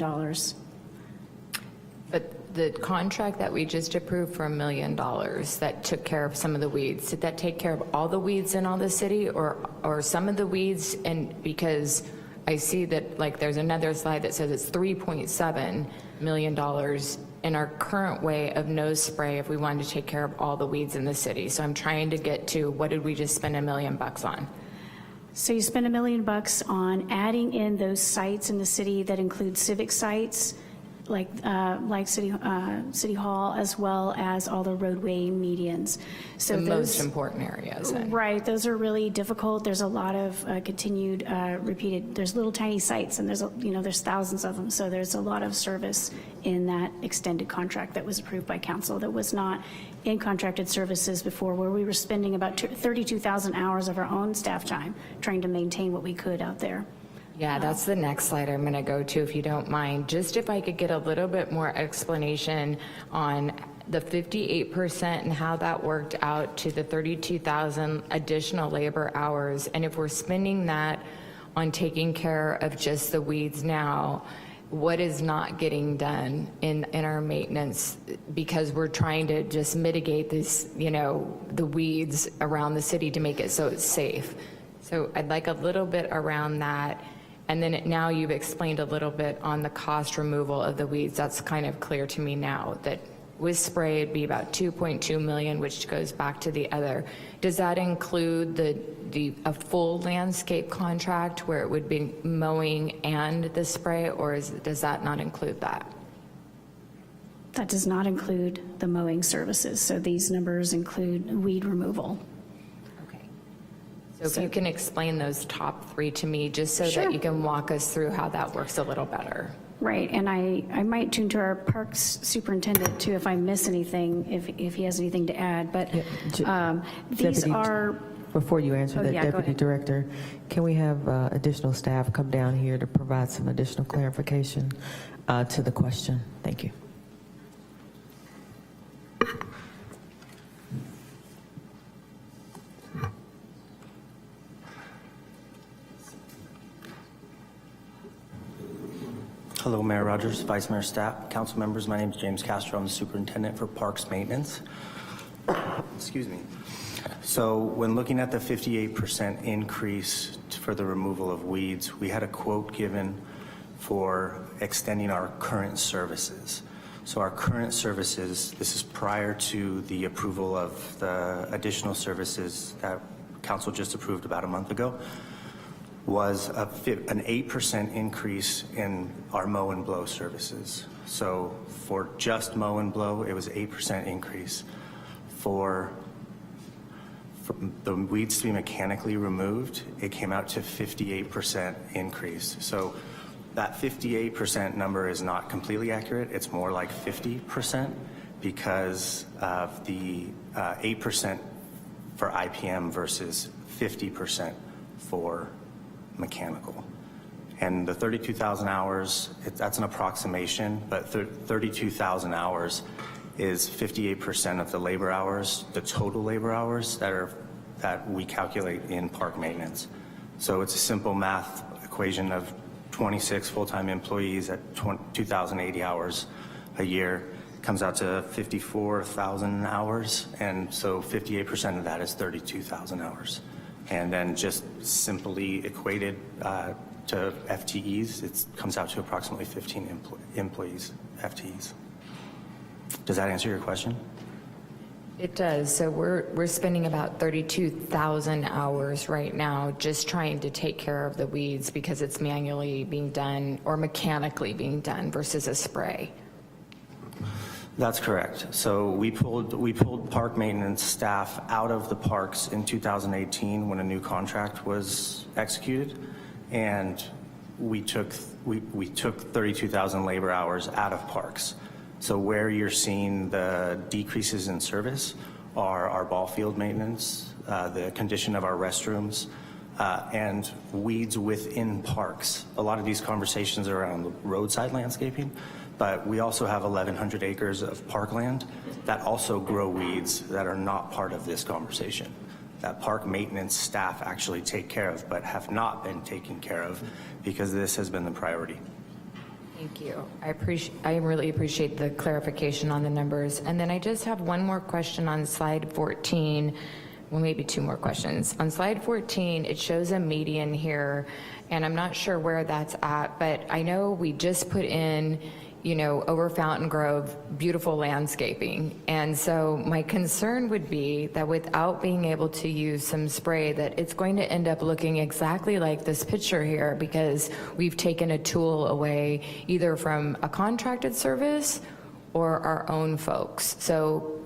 But the contract that we just approved for $1 million that took care of some of the weeds, did that take care of all the weeds in all the city or some of the weeds? And because I see that like there's another slide that says it's $3.7 million in our current way of no spray if we wanted to take care of all the weeds in the city. So I'm trying to get to what did we just spend $1 million on? So you spend $1 million on adding in those sites in the city that include civic sites, like City Hall, as well as all the roadway medians. So The those, most important areas then. right, those are really difficult. There's a lot of continued repeated, there's little tiny sites and there's thousands of them. So there's a lot of service in that extended contract that was approved by council that was not in contracted services before, where we were spending about 32,000 hours of our own staff time trying to maintain what we could out there. Yeah, that's the next slide I'm going to go to, if you don't mind. Just if I could get a little bit more explanation on the 58% and how that worked out to the 32,000 additional labor hours. And if we're spending that on taking care of just the weeds now, what is not getting done in our maintenance because we're trying to just mitigate this, the weeds around the city to make it so it's safe. So I'd like a little bit around that. And then now you've explained a little bit on the cost removal of the weeds. That's kind of clear to me now that with spray it'd be about 2.2 million, which goes back to the other. Does that include a full landscape contract where it would be mowing and the spray, or does that not include that? That does not include the mowing services, so these numbers include weed removal. Okay. So if you can explain those top three to me, just so Sure. that you can walk us through how that works a little better. Right, and I might tune to our parks superintendent too if I miss anything, if he has anything to add, but these Deputy- are, Before you answer Oh, that, yeah, go Deputy ahead. Director, can we have additional staff come down here to provide some additional clarification to the question? Thank you. Hello, Mayor Rogers, Vice Mayor Stapp, council members. My name is James Castro. I'm the superintendent for Parks Maintenance. Excuse me. So when looking at the 58% increase for the removal of weeds, we had a quote given for extending our current services. So our current services, this is prior to the approval of the additional services that council just approved about a month ago, was an 8% increase in our mow and blow services. So for just mow and blow, it was 8% increase. For the weeds to be mechanically removed, it came out to 58% increase. So that 58% number is not completely accurate. It's more like 50% because of the 8% for IPM versus 50% for mechanical. And the 32,000 hours, that's an approximation, but 32,000 hours is 58% of the labor hours, the total labor hours that we calculate in park maintenance. So it's a simple math equation of 26 full-time employees at 2,080 hours a year comes out to 54,000 hours, and so 58% of that is 32,000 hours. And then just simply equated to FTEs, it comes out to approximately 15 employees, FTEs. Does that answer your question? It does. So we're spending about 32,000 hours right now just trying to take care of the weeds because it's manually being done or mechanically being done versus a spray. That's correct. So we pulled park maintenance staff out of the parks in 2018 when a new contract was executed, and we took 32,000 labor hours out of parks. So where you're seeing the decreases in service are our ball field maintenance, the condition of our restrooms, and weeds within parks. A lot of these conversations are around roadside landscaping, but we also have 1,100 acres of parkland that also grow weeds that are not part of this conversation, that park maintenance staff actually take care of, but have not been taken care of because this has been the priority. Thank you. I really appreciate the clarification on the numbers. And then I just have one more question on slide 14. Well, maybe two more questions. On slide 14, it shows a median here, and I'm not sure where that's at, but I know we just put in, over Fountain Grove, beautiful landscaping. And so my concern would be that without being able to use some spray, that it's going to end up looking exactly like this picture here because we've taken a tool away either from a contracted service or our own folks. So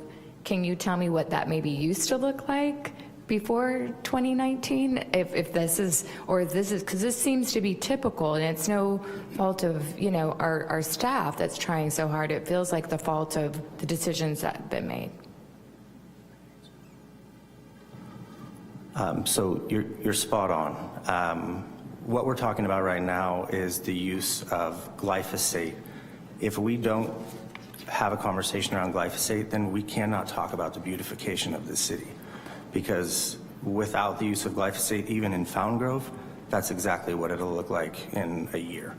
can you tell me what that maybe used to look like before 2019? If this is, or if this is, because this seems to be typical, and it's no fault of, our staff that's trying so hard. It feels like the fault of the decisions that have been made. So you're spot on. What we're talking about right now is the use of glyphosate. If we don't have a conversation around glyphosate, then we cannot talk about the beautification of the city. Because without the use of glyphosate, even in Fountain Grove, that's exactly what it'll look like in a year.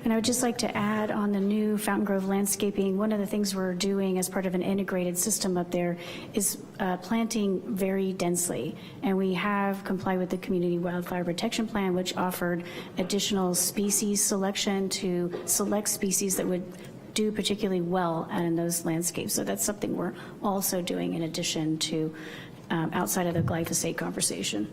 And I would just like to add on the new Fountain Grove landscaping, one of the things we're doing as part of an integrated system up there is planting very densely. And we have complied with the Community Wildfire Protection Plan, which offered additional species selection to select species that would do particularly well out in those landscapes. So that's something we're also doing in addition to outside of the glyphosate conversation.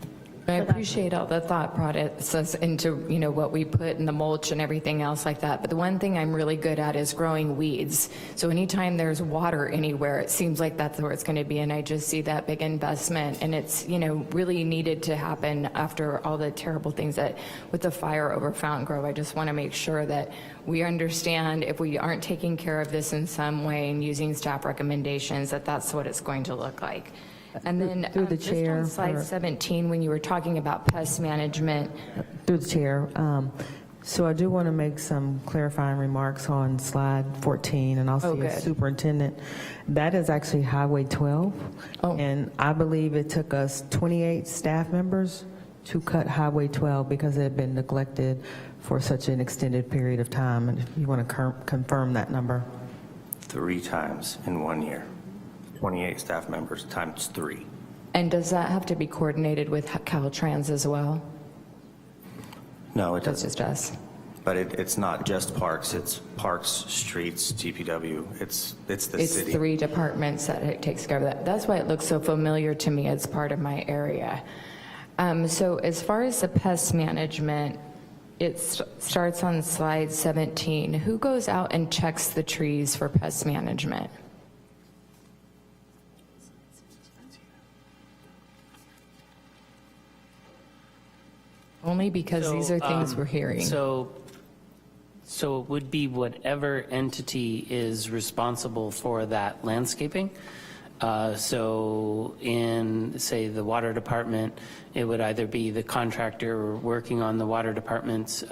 I appreciate all the thought process into, you know, what we put in the mulch and everything else like that. But the one thing I'm really good at is growing weeds. So anytime there's water anywhere, it seems like that's where it's going to be. And I just see that big investment, and it's, you know, really needed to happen after all the terrible things that with the fire over Fountain Grove. I just want to make sure that we understand if we aren't taking care of this in some way and using staff recommendations, that that's what it's going to look like. And then Through the just chair, on slide 17, when you were talking about pest management, through the chair, so I do want to make some clarifying remarks on slide 14, and I'll see good. a superintendent. That is actually Highway 12, and I believe it took us 28 staff members to cut Highway 12 because it had been neglected for such an extended period of time. And if you want to confirm that number. 3 times in 1 year. 28 staff members times 3. and does that have to be coordinated with Caltrans as well? No, it That's doesn't. just us. But it's not just parks, it's parks, streets, DPW, it's the It's city. 3 departments that it takes care of that. That's why it looks so familiar to me as part of my area. So as far as the pest management, it starts on slide 17. Who goes out and checks the trees for pest management? Only because these are things we're hearing. So it would be whatever entity is responsible for that landscaping. So in, say, the water department, it would either be the contractor working on the water department's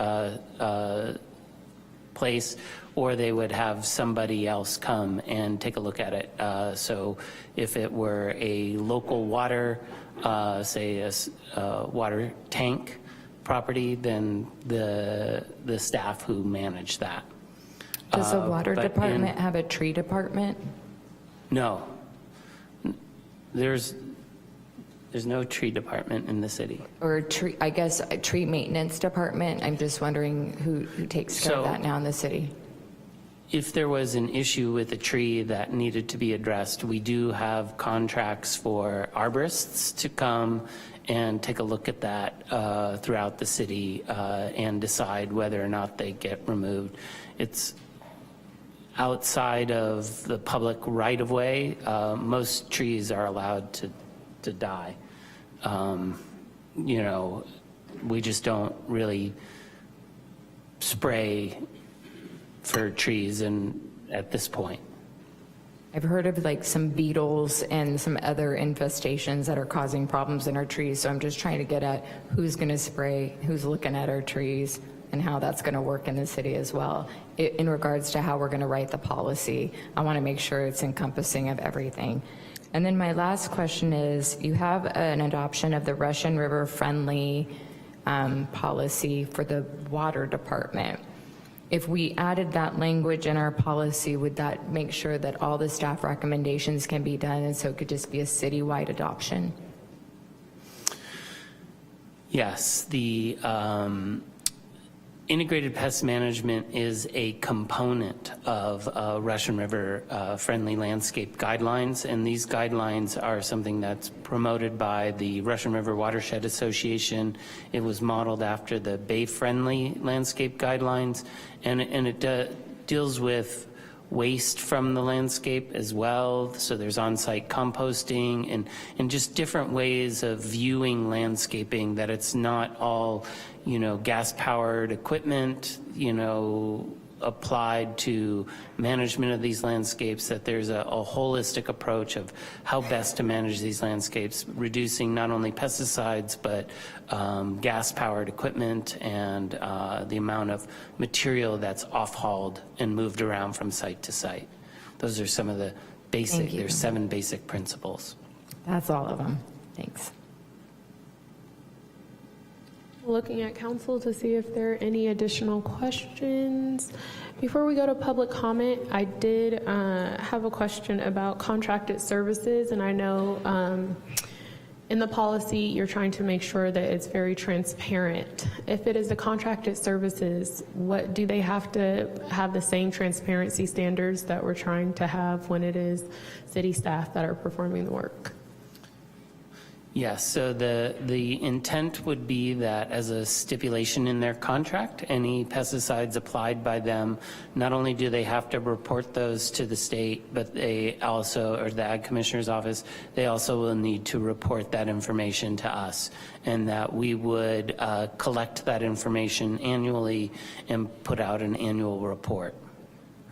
place, or they would have somebody else come and take a look at it. So if it were a local water, say a water tank property, then the staff who manage that. Does the water but department have a tree department? No. There's no tree department in the city. Or tree, I guess, a tree maintenance department? I'm just wondering who takes care of that now in the city? If there was an issue with a tree that needed to be addressed, we do have contracts for arborists to come and take a look at that throughout the city and decide whether or not they get removed. It's outside of the public right-of-way. Most trees are allowed to die. You know, we just don't really spray for trees at this point. I've heard of like some beetles and some other infestations that are causing problems in our trees, so I'm just trying to get at who's going to spray, who's looking at our trees, and how that's going to work in the city as well. In regards to how we're going to write the policy, I want to make sure it's encompassing of everything. And then my last question is, you have an adoption of the Russian River friendly policy for the water department. If we added that language in our policy, would that make sure that all the staff recommendations can be done, and so it could just be a citywide adoption? Yes, the integrated pest management is a component of Russian River friendly landscape guidelines, and these guidelines are something that's promoted by the Russian River Watershed Association. It was modeled after the Bay Friendly landscape guidelines, and it deals with waste from the landscape as well. So there's on-site composting and just different ways of viewing landscaping, that it's not all, you know, gas-powered equipment, you know, applied to management of these landscapes, that there's a holistic approach of how best to manage these landscapes, reducing not only pesticides, but gas-powered equipment and the amount of material that's off-hauled and moved around from site to site. Those are some of the basic, there's 7 basic principles. That's all of them. Thanks. Looking at council to see if there are any additional questions. Before we go to public comment, I did have a question about contracted services, and I know in the policy you're trying to make sure that it's very transparent. If it is the contracted services, what do they have to have the same transparency standards that we're trying to have when it is city staff that are performing the work? Yes, so the intent would be that as a stipulation in their contract, any pesticides applied by them, not only do they have to report those to the state, but they also, or the Ag Commissioner's Office, they also will need to report that information to us, and that we would collect that information annually and put out an annual report.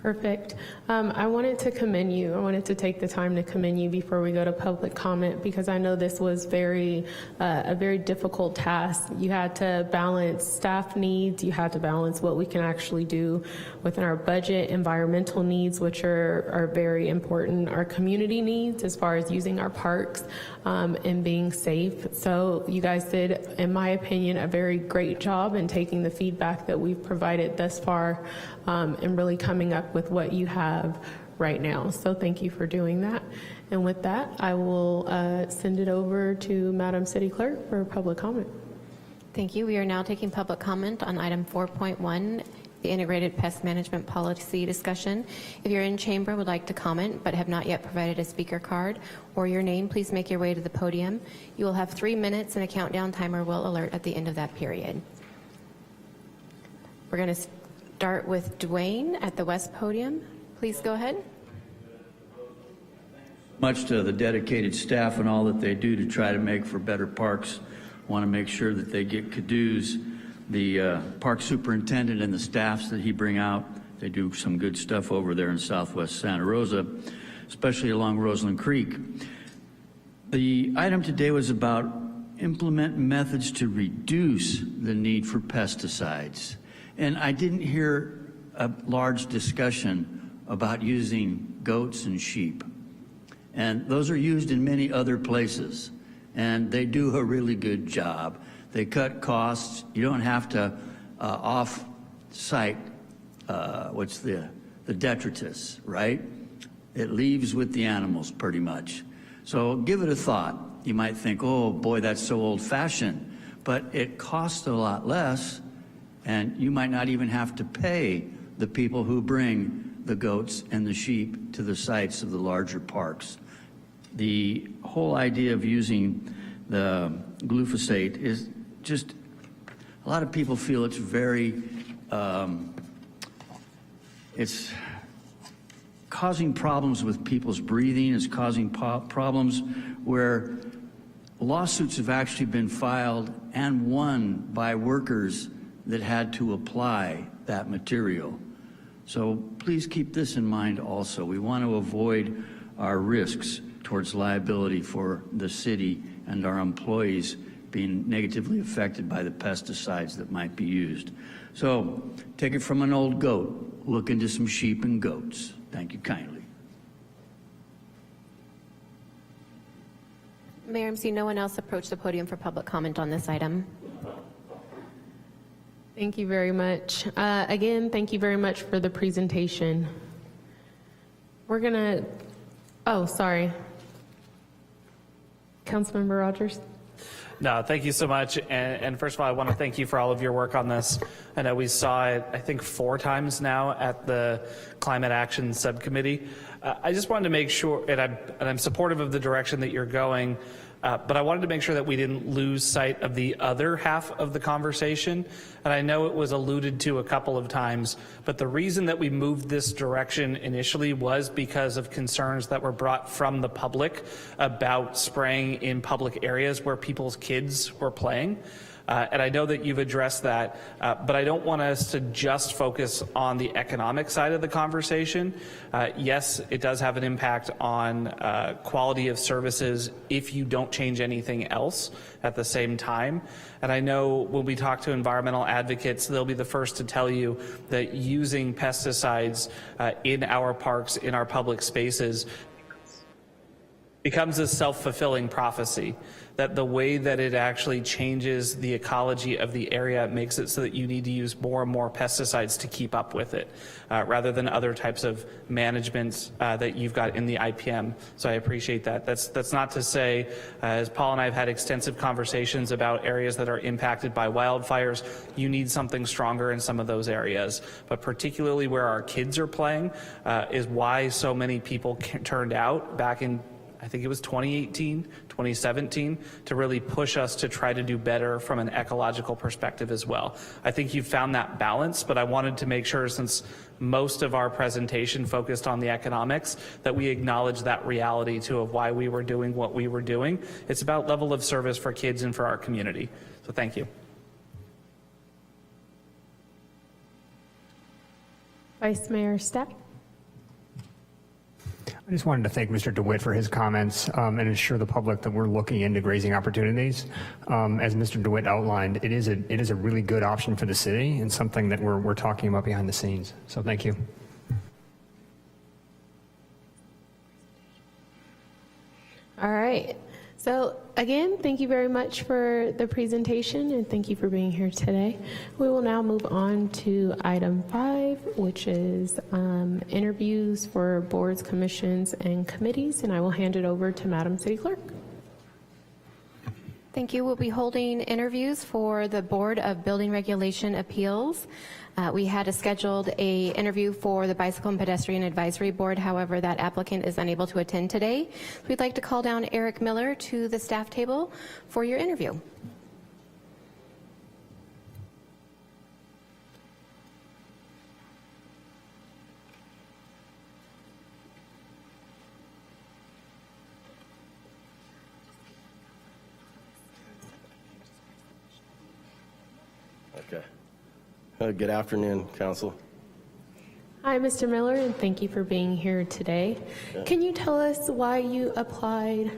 Perfect. I wanted to commend you. I wanted to take the time to commend you before we go to public comment, because I know this was a very difficult task. You had to balance staff needs. You had to balance what we can actually do within our budget, environmental needs, which are very important, our community needs as far as using our parks and being safe. So you guys did, in my opinion, a very great job in taking the feedback that we've provided thus far and really coming up with what you have right now. So thank you for doing that. And with that, I will send it over to Madam City Clerk for public comment. Thank you. We are now taking public comment on item 4.1, the Integrated Pest Management Policy discussion. If you're in chamber and would like to comment but have not yet provided a speaker card or your name, please make your way to the podium. You will have 3 minutes and a countdown timer will alert at the end of that period. We're going to start with Dwayne at the west podium. Please go ahead. Much to the dedicated staff and all that they do to try to make for better parks. Want to make sure that they get kudos. The park superintendent and the staffs that he bring out, they do some good stuff over there in southwest Santa Rosa, especially along Roseland Creek. The item today was about implement methods to reduce the need for pesticides. And I didn't hear a large discussion about using goats and sheep. And those are used in many other places, and they do a really good job. They cut costs. You don't have to off-site, what's the detritus, right? It leaves with the animals pretty much. So give it a thought. You might think, oh boy, that's so old-fashioned, but it costs a lot less, and you might not even have to pay the people who bring the goats and the sheep to the sites of the larger parks. The whole idea of using the glyphosate is just, a lot of people feel it's very, it's causing problems with people's breathing. It's causing problems where lawsuits have actually been filed and won by workers that had to apply that material. So please keep this in mind also. We want to avoid our risks towards liability for the city and our employees being negatively affected by the pesticides that might be used. So take it from an old goat, look into some sheep and goats. Thank you kindly. Mayor MC, no one else approached the podium for public comment on this item. Thank you very much. Again, thank you very much for the presentation. We're gonna, oh, sorry. Councilmember Rogers. No, thank you so much. And first of all, I want to thank you for all of your work on this. I know we saw it, I think, 4 times now at the Climate Action Subcommittee. I just wanted to make sure, and I'm supportive of the direction that you're going, but I wanted to make sure that we didn't lose sight of the other half of the conversation. And I know it was alluded to a couple of times, but the reason that we moved this direction initially was because of concerns that were brought from the public about spraying in public areas where people's kids were playing. And I know that you've addressed that, but I don't want us to just focus on the economic side of the conversation. Yes, it does have an impact on quality of services if you don't change anything else at the same time. And I know when we talk to environmental advocates, they'll be the first to tell you that using pesticides in our parks, in our public spaces, becomes a self-fulfilling prophecy, that the way that it actually changes the ecology of the area makes it so that you need to use more and more pesticides to keep up with it, rather than other types of management that you've got in the IPM. So I appreciate that. That's not to say, as Paul and I have had extensive conversations about areas that are impacted by wildfires, you need something stronger in some of those areas. But particularly where our kids are playing is why so many people turned out back in, I think it was 2018, 2017, to really push us to try to do better from an ecological perspective as well. I think you've found that balance, but I wanted to make sure, since most of our presentation focused on the economics, that we acknowledge that reality too of why we were doing what we were doing. It's about level of service for kids and for our community. So thank you. Vice Mayor Stepp. I just wanted to thank Mr. DeWitt for his comments and assure the public that we're looking into grazing opportunities. As Mr. DeWitt outlined, it is a really good option for the city and something that we're talking about behind the scenes. So thank you. All right. So again, thank you very much for the presentation and thank you for being here today. We will now move on to item 5, which is interviews for boards, commissions, and committees, and I will hand it over to Madam City Clerk. Thank you. We'll be holding interviews for the Board of Building Regulation Appeals. We had scheduled an interview for the Bicycle and Pedestrian Advisory Board. However, that applicant is unable to attend today. We'd like to call down Eric Miller to the staff table for your interview. Okay. Good afternoon, Council. Hi, Mr. Miller, and thank you for being here today. Can you tell us why you applied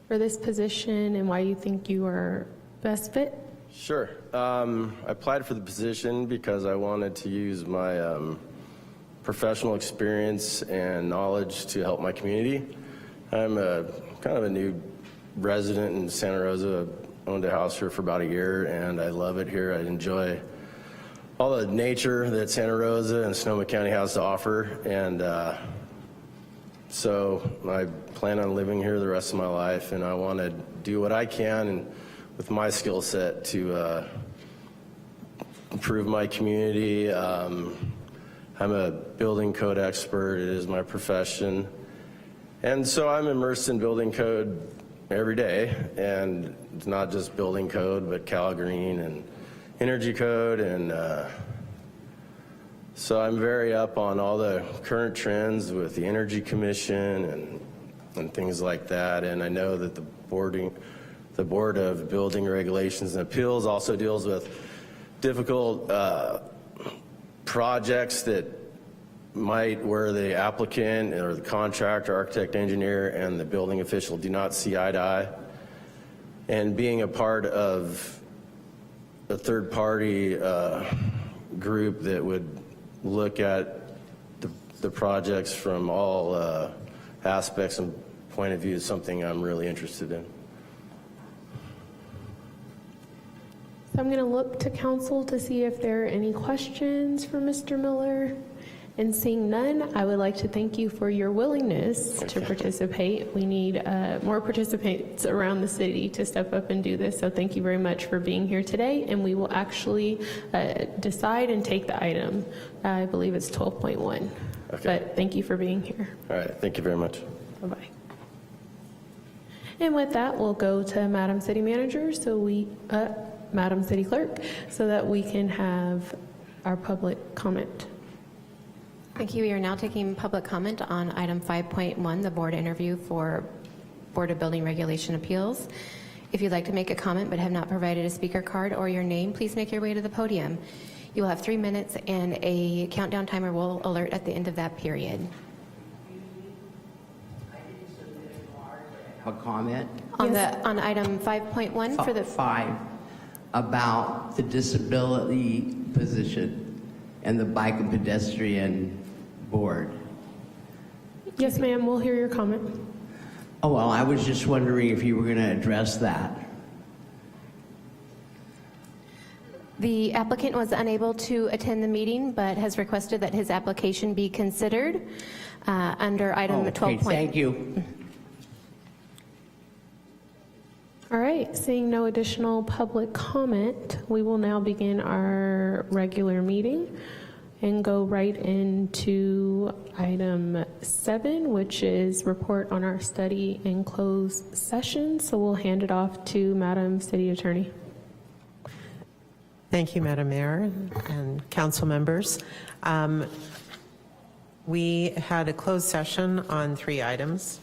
for this position and why you think you are best fit? Sure. I applied for the position because I wanted to use my professional experience and knowledge to help my community. I'm kind of a new resident in Santa Rosa. I owned a house here for about a year, and I love it here. I enjoy all the nature that Santa Rosa and Sonoma County has to offer, and so I plan on living here the rest of my life, and I want to do what I can and with my skill set to improve my community. I'm a building code expert. It is my profession, and so I'm immersed in building code every day, and it's not just building code, but Cal Green and energy code, and so I'm very up on all the current trends with the Energy Commission and things like that. And I know that the Board of Building Regulations and Appeals also deals with difficult projects that where the applicant or the contractor, architect, engineer, and the building official do not see eye to eye. And being a part of a third-party group that would look at the projects from all aspects and point of view is something I'm really interested in. So I'm going to look to council to see if there are any questions for Mr. Miller. And seeing none, I would like to thank you for your willingness to participate. We need more participants around the city to step up and do this. So thank you very much for being here today. And we will actually decide and take the item. I believe it's 12.1. Okay. But thank you for being here. All right. Thank you very much. Bye-bye. And with that, we'll go to Madam City Manager, Madam City Clerk, so that we can have our public comment. Thank you. We are now taking public comment on item 5.1, the board interview for Board of Building Regulation Appeals. If you'd like to make a comment but have not provided a speaker card or your name, please make your way to the podium. You will have 3 minutes and a countdown timer will alert at the end of that period. A comment? On item 5.1 for the 5, about the disability position and the bike and pedestrian board. Yes, ma'am, we'll hear your comment. Oh, well, I was just wondering if you were going to address that. The applicant was unable to attend the meeting, but has requested that his application be considered under item 12. Okay, thank you. All right, seeing no additional public comment, we will now begin our regular meeting and go right into item 7, which is report on our study in closed session. So we'll hand it off to Madam City Attorney. Thank you, Madam Mayor and council members. We had a closed session on 3 items,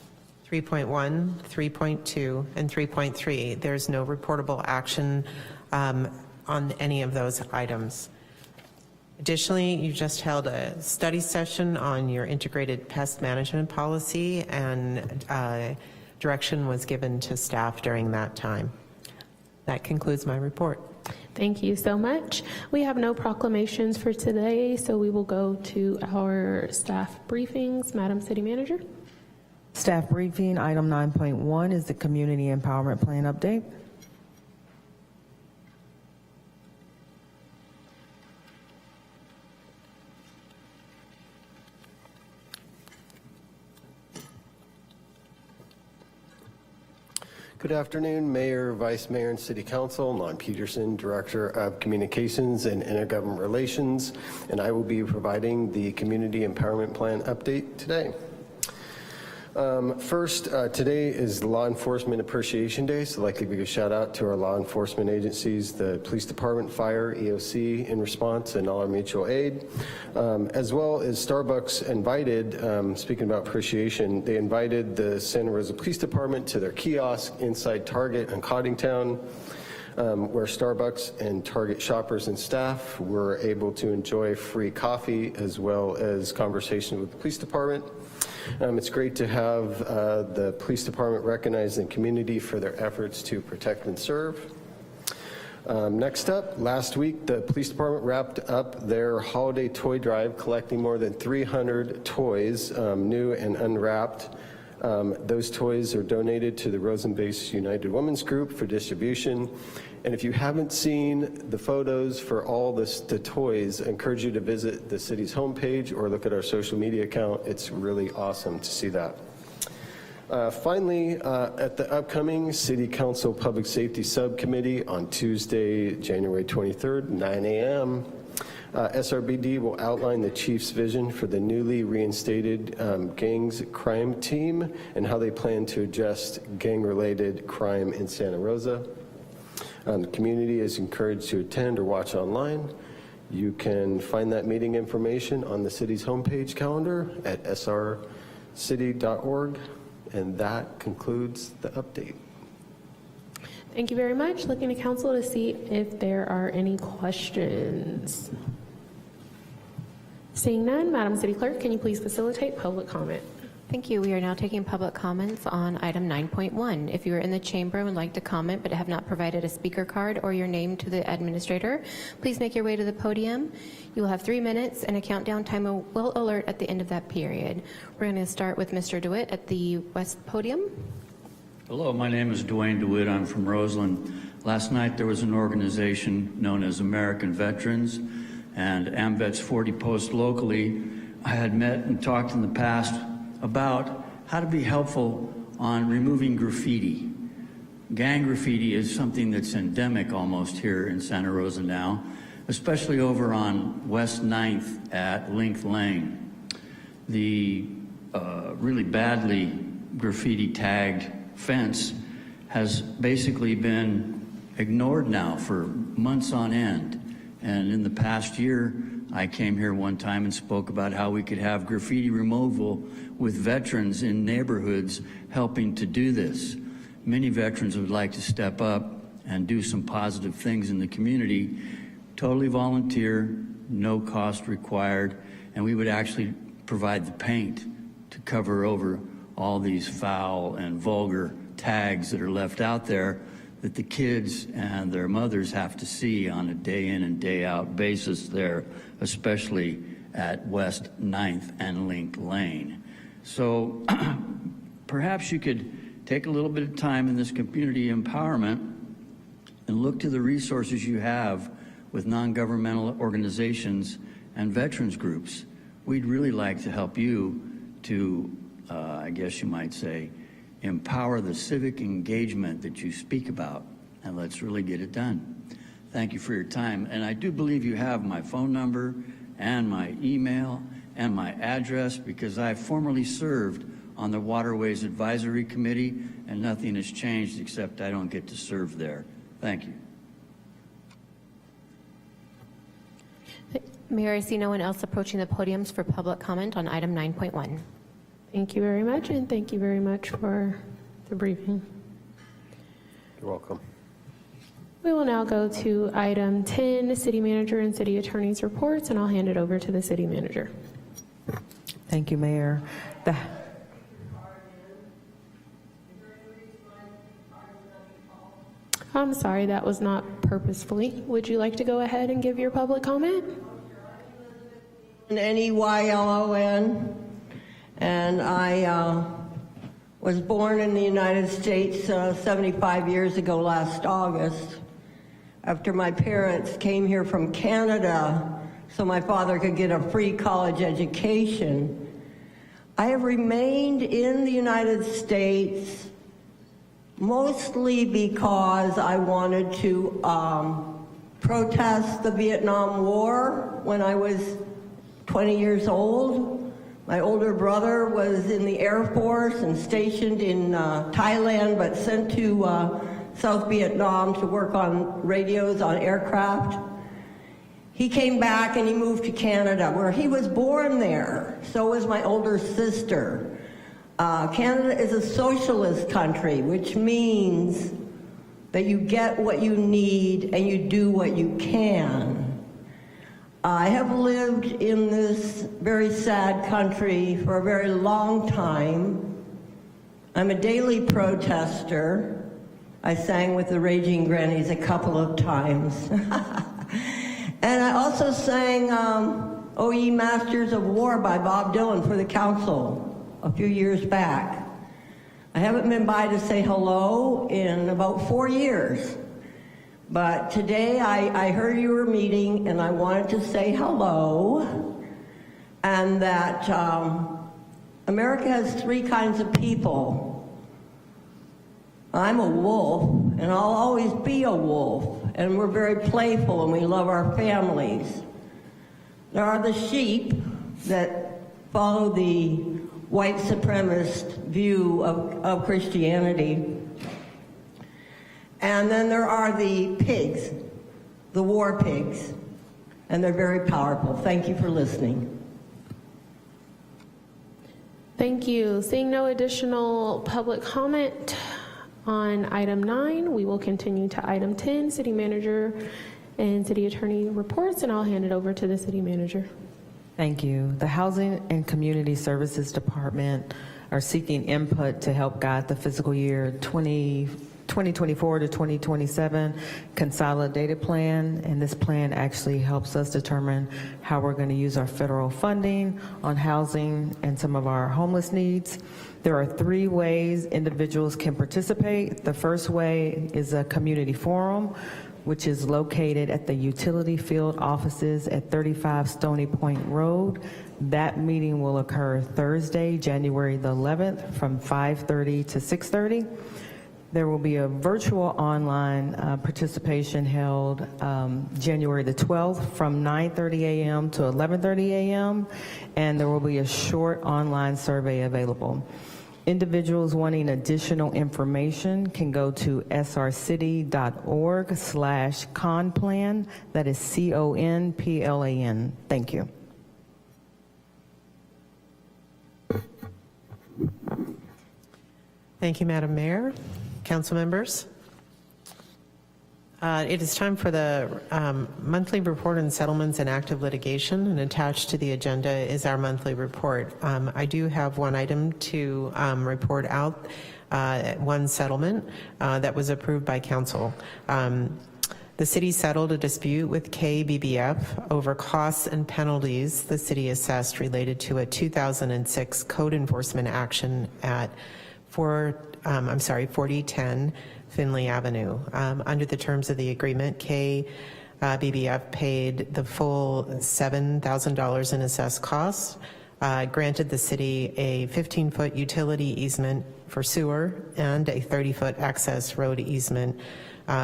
3.1, 3.2, and 3.3. There's no reportable action on any of those items. Additionally, you just held a study session on your integrated pest management policy, and direction was given to staff during that time. That concludes my report. Thank you so much. We have no proclamations for today, so we will go to our staff briefings. Madam City Manager. Staff briefing, item 9.1 is the Community Empowerment Plan update. Good afternoon, Mayor, Vice Mayor, and City Council. Lon Peterson, Director of Communications and Intergovernment Relations, and I will be providing the Community Empowerment Plan update today. First, today is Law Enforcement Appreciation Day, so I'd like to give a shout out to our law enforcement agencies, the Police Department, Fire, EOC, In Response, and all our mutual aid, as well as Starbucks invited, speaking about appreciation, they invited the Santa Rosa Police Department to their kiosk inside Target in Coddingtown, where Starbucks and Target shoppers and staff were able to enjoy free coffee as well as conversation with the police department. It's great to have the police department recognize the community for their efforts to protect and serve. Next up, last week, the police department wrapped up their holiday toy drive, collecting more than 300 toys, new and unwrapped. Those toys are donated to the Rosen-based United Women's Group for distribution. And if you haven't seen the photos for all the toys, I encourage you to visit the city's homepage or look at our social media account. It's really awesome to see that. Finally, at the upcoming City Council Public Safety Subcommittee on Tuesday, January 23rd, 9 a.m., SRBD will outline the chief's vision for the newly reinstated gangs crime team and how they plan to address gang-related crime in Santa Rosa. The community is encouraged to attend or watch online. You can find that meeting information on the city's homepage calendar at srcity.org, and that concludes the update. Thank you very much. Looking to council to see if there are any questions. Seeing none, Madam City Clerk, can you please facilitate public comment? Thank you. We are now taking public comments on item 9.1. If you are in the chamber and would like to comment but have not provided a speaker card or your name to the administrator, please make your way to the podium. You will have 3 minutes, and a countdown timer will alert at the end of that period. We're going to start with Mr. DeWitt at the west podium. Hello, my name is Dwayne DeWitt. I'm from Roseland. Last night there was an organization known as American Veterans and AMVETS 40 Post locally. I had met and talked in the past about how to be helpful on removing graffiti. Gang graffiti is something that's endemic almost here in Santa Rosa now, especially over on West 9th at Link Lane. The really badly graffiti tagged fence has basically been ignored now for months on end. And in the past year, I came here one time and spoke about how we could have graffiti removal with veterans in neighborhoods helping to do this. Many veterans would like to step up and do some positive things in the community, totally volunteer, no cost required, and we would actually provide the paint to cover over all these foul and vulgar tags that are left out there that the kids and their mothers have to see on a day in and day out basis there, especially at West 9th and Link Lane. So perhaps you could take a little bit of time in this community empowerment and look to the resources you have with non-governmental organizations and veterans groups. We'd really like to help you to, I guess you might say, empower the civic engagement that you speak about, and let's really get it done. Thank you for your time, and I do believe you have my phone number and my email and my address, because I formerly served on the Waterways Advisory Committee, and nothing has changed except I don't get to serve there. Thank you. Mayor, I see no one else approaching the podiums for public comment on item 9.1. Thank you very much, and thank you very much for the briefing. You're welcome. We will now go to item 10, City Manager and City Attorney's reports, and I'll hand it over to the City Manager. Thank you, Mayor. I'm sorry, that was not purposefully. Would you like to go ahead and give your public comment? Neylon, and I was born in the United States 75 years ago last August, after my parents came here from Canada so my father could get a free college education. I have remained in the United States mostly because I wanted to protest the Vietnam War when I was 20 years old. My older brother was in the Air Force and stationed in Thailand, but sent to South Vietnam to work on radios on aircraft. He came back and he moved to Canada, where he was born there. So was my older sister. Canada is a socialist country, which means that you get what you need and you do what you can. I have lived in this very sad country for a very long time. I'm a daily protester. I sang with the Raging Grannies a couple of times. And I also sang O Ye Masters of War by Bob Dylan for the council a few years back. I haven't been by to say hello in about 4 years. But today I heard you were meeting and I wanted to say hello, and that America has three kinds of people. I'm a wolf, and I'll always be a wolf, and we're very playful and we love our families. There are the sheep that follow the white supremacist view of Christianity. And then there are the pigs, the war pigs, and they're very powerful. Thank you for listening. Thank you. Seeing no additional public comment on item 9, we will continue to item 10, City Manager and City Attorney reports, and I'll hand it over to the City Manager. Thank you. The Housing and Community Services Department are seeking input to help guide the fiscal year 2024 to 2027 consolidated plan, and this plan actually helps us determine how we're going to use our federal funding on housing and some of our homeless needs. There are 3 ways individuals can participate. The first way is a community forum, which is located at the utility field offices at 35 Stony Point Road. That meeting will occur Thursday, January the 11th from 5:30 to 6:30. There will be a virtual online participation held January the 12th from 9:30 a.m. to 11:30 a.m., and there will be a short online survey available. Individuals wanting additional information can go to srcity.org/conplan. That is CONPLAN. Thank you. Thank you, Madam Mayor. Council members. It is time for the monthly report on settlements and active litigation, and attached to the agenda is our monthly report. I do have one item to report out, one settlement that was approved by council. The city settled a dispute with KBBF over costs and penalties the city assessed related to a 2006 code enforcement action at 4010 Finley Avenue. Under the terms of the agreement, KBBF paid the full $7,000 in assessed costs, granted the city a 15-foot utility easement for sewer and a 30-foot access road easement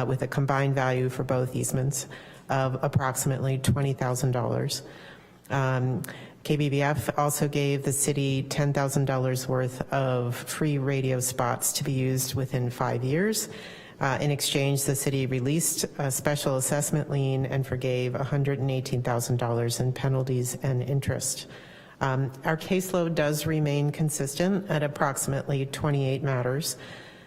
with a combined value for both easements of approximately $20,000. KBBF also gave the city $10,000 worth of free radio spots to be used within 5 years. In exchange, the city released a special assessment lien and forgave $118,000 in penalties and interest. Our caseload does remain consistent at approximately 28 matters.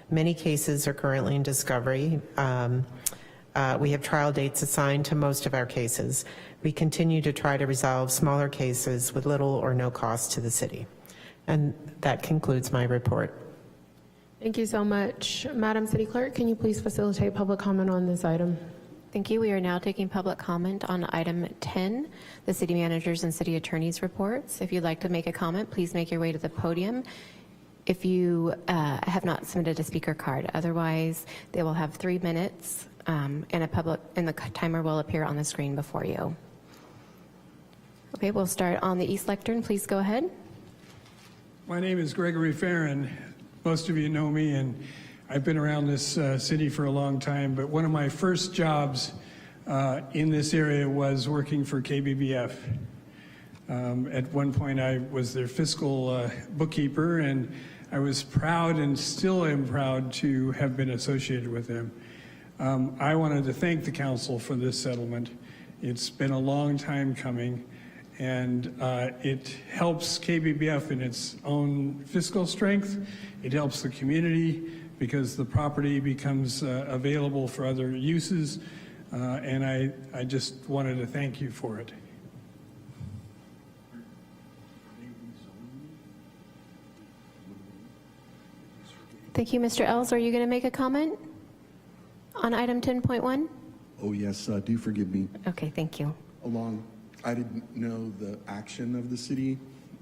Many cases are currently in discovery. We have trial dates assigned to most of our cases. We continue to try to resolve smaller cases with little or no cost to the city. And that concludes my report. Thank you so much. Madam City Clerk, can you please facilitate public comment on this item? Thank you. We are now taking public comment on item 10, the city managers and city attorneys reports. If you'd like to make a comment, please make your way to the podium. If you have not submitted a speaker card, otherwise they will have 3 minutes and the timer will appear on the screen before you. Okay, we'll start on the east lectern. Please go ahead. My name is Gregory Farron. Most of you know me, and I've been around this city for a long time, but one of my first jobs in this area was working for KBBF. At one point, I was their fiscal bookkeeper, and I was proud and still am proud to have been associated with them. I wanted to thank the council for this settlement. It's been a long time coming, and it helps KBBF in its own fiscal strength. It helps the community because the property becomes available for other uses, and I just wanted to thank you for it. Thank you, Mr. Els. Are you going to make a comment on item 10.1? Oh, yes, do forgive me. Okay, thank you. I didn't know the action of the city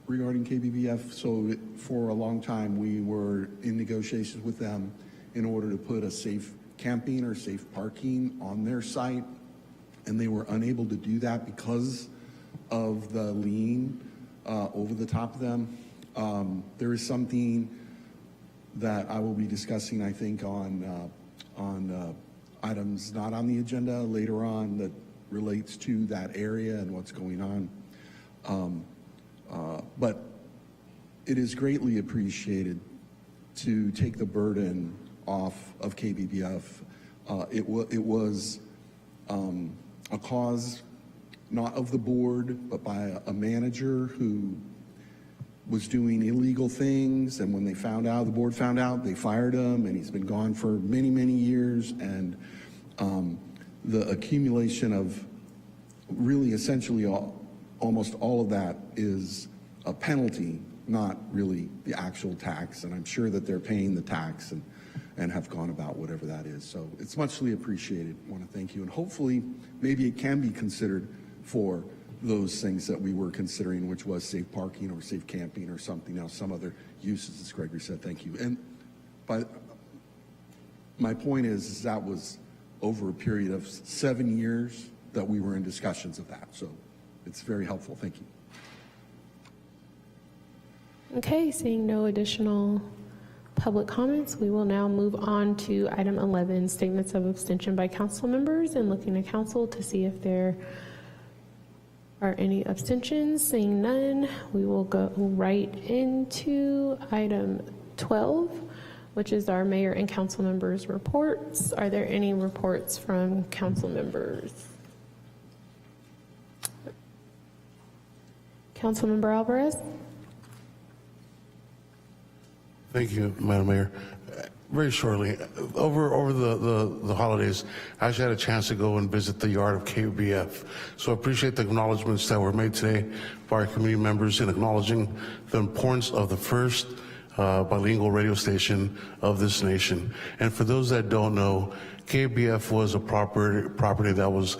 regarding KBBF, so for a long time we were in negotiations with them in order to put a safe camping or safe parking on their site, and they were unable to do that because of the lien over the top of them. There is something that I will be discussing, I think, on items not on the agenda later on that relates to that area and what's going on. But it is greatly appreciated to take the burden off of KBBF. It was a cause not of the board, but by a manager who was doing illegal things, and when they found out, the board found out, they fired him, and he's been gone for many, many years, and the accumulation of really essentially almost all of that is a penalty, not really the actual tax, and I'm sure that they're paying the tax and have gone about whatever that is. So it's muchly appreciated. I want to thank you, and hopefully maybe it can be considered for those things that we were considering, which was safe parking or safe camping or something else, some other uses, as Gregory said. Thank you. And my point is that was over a period of 7 years that we were in discussions of that. So it's very helpful. Thank you. Okay, seeing no additional public comments, we will now move on to item 11, statements of abstention by council members, and looking to council to see if there are any abstentions. Seeing none, we will go right into item 12, which is our mayor and council members reports. Are there any reports from council members? Councilmember Alvarez. Thank you, Madam Mayor. Very shortly, over the holidays, I actually had a chance to go and visit the yard of KBF. So I appreciate the acknowledgments that were made today by our community members in acknowledging the importance of the first bilingual radio station of this nation. And for those that don't know, KBF was a property that was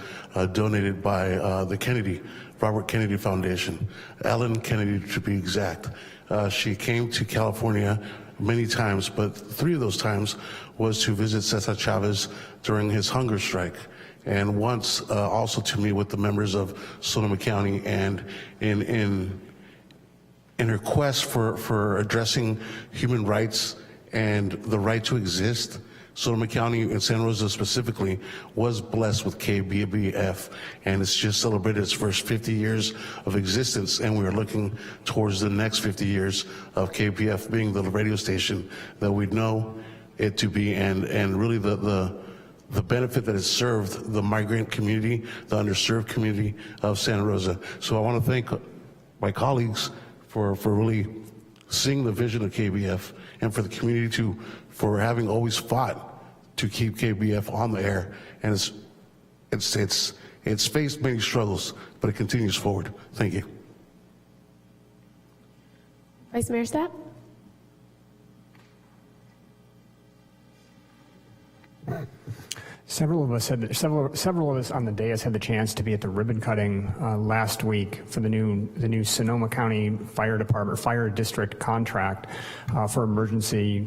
donated by the Robert Kennedy Foundation, Ellen Kennedy to be exact. She came to California many times, but 3 of those times was to visit Cesar Chavez during his hunger strike, and once also to meet with the members of Sonoma County, and in her quest for addressing human rights and the right to exist. Sonoma County and Santa Rosa specifically was blessed with KBBF, and it's just celebrated its first 50 years of existence, and we are looking towards the next 50 years of KBF being the radio station that we know it to be, and really the benefit that it served the migrant community, the underserved community of Santa Rosa. So I want to thank my colleagues for really seeing the vision of KBF, and for the community for having always fought to keep KBF on the air. And it's faced many struggles, but it continues forward. Thank you. Vice Mayor Stapp? Several of us on the dais had the chance to be at the ribbon cutting last week for the new Sonoma County Fire Department Fire District contract for emergency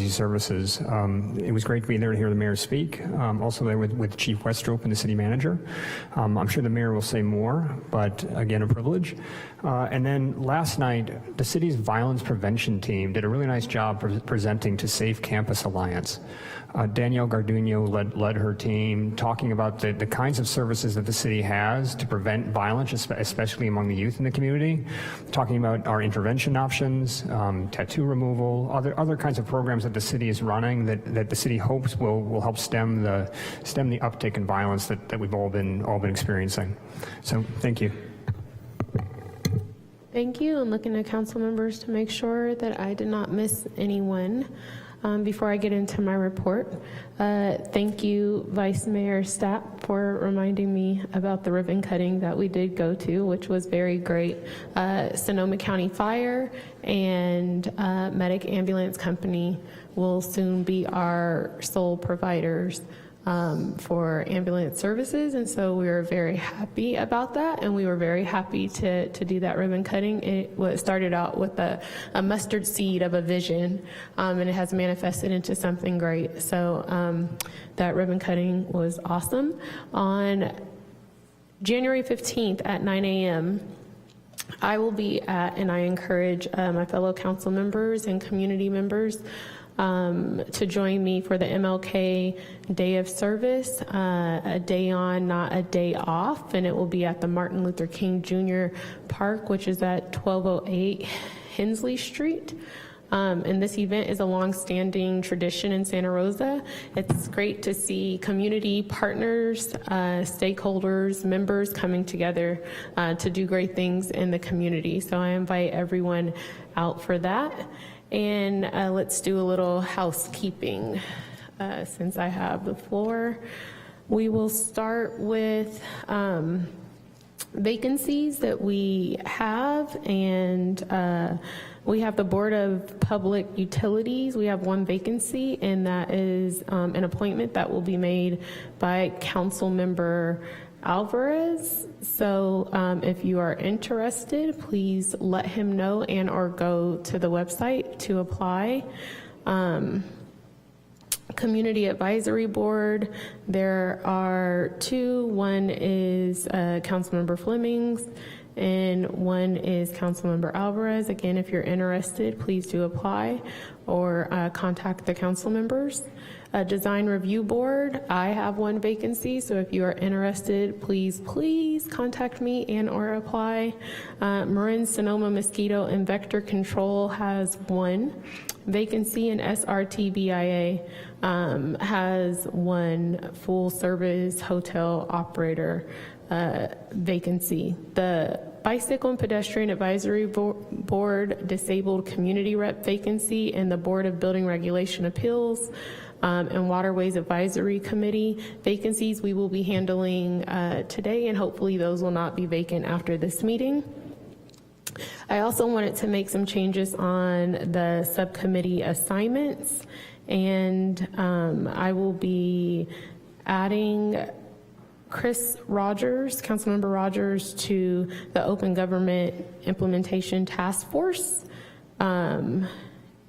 services. It was great to be there to hear the mayor speak. Also there with Chief Westrope and the city manager. I'm sure the mayor will say more, but again, a privilege. And then last night, the city's violence prevention team did a really nice job presenting to Safe Campus Alliance. Danielle Garduno led her team, talking about the kinds of services that the city has to prevent violence, especially among the youth in the community, talking about our intervention options, tattoo removal, other kinds of programs that the city is running that the city hopes will help stem the uptick in violence that we've all been experiencing. So thank you. Thank you. I'm looking at council members to make sure that I did not miss anyone. Before I get into my report, thank you, Vice Mayor Stapp, for reminding me about the ribbon cutting that we did go to, which was very great. Sonoma County Fire and Medic Ambulance Company will soon be our sole providers for ambulance services, and so we were very happy about that, and we were very happy to do that ribbon cutting. It started out with a mustard seed of a vision, and it has manifested into something great. So that ribbon cutting was awesome. On January 15th at 9 a.m., I will be at, and I encourage my fellow council members and community members to join me for the MLK Day of Service, a day on, not a day off, and it will be at the Martin Luther King Jr. Park, which is at 1208 Hensley Street. And this event is a long-standing tradition in Santa Rosa. It's great to see community partners, stakeholders, members coming together to do great things in the community. So I invite everyone out for that. And let's do a little housekeeping since I have the floor. We will start with vacancies that we have, and we have the Board of Public Utilities. We have one vacancy, and that is an appointment that will be made by Council Member Alvarez. So if you are interested, please let him know and or go to the website to apply. Community Advisory Board, there are two. One is Councilmember Fleming's and one is Councilmember Alvarez. Again, if you're interested, please do apply or contact the council members. Design Review Board, I have one vacancy, so if you are interested, please contact me and or apply. Marin Sonoma Mosquito and Vector Control has one vacancy, and SRTBIA has one full service hotel operator vacancy. The Bicycle and Pedestrian Advisory Board Disabled Community Rep vacancy, and the Board of Building Regulation Appeals and Waterways Advisory Committee vacancies we will be handling today, and hopefully those will not be vacant after this meeting. I also wanted to make some changes on the subcommittee assignments, and I will be adding Chris Rogers, Councilmember Rogers, to the Open Government Implementation Task Force.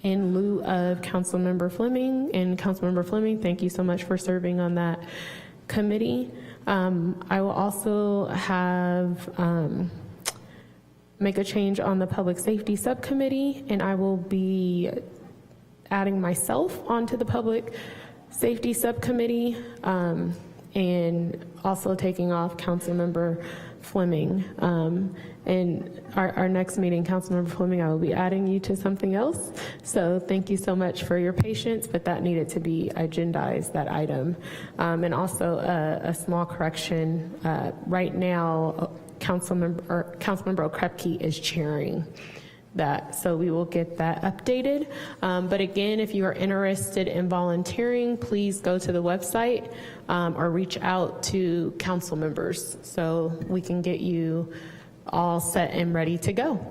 in lieu of Councilmember Fleming. And Councilmember Fleming, thank you so much for serving on that committee. I will also have make a change on the Public Safety Subcommittee, and I will be adding myself onto the Public Safety Subcommittee, and also taking off Councilmember Fleming. And our next meeting, Councilmember Fleming, I will be adding you to something else. So thank you so much for your patience, but that needed to be agendized, that item. And also a small correction. Right now, Councilmember Okrepke is chairing that, so we will get that updated. But again, if you are interested in volunteering, please go to the website or reach out to council members so we can get you all set and ready to go.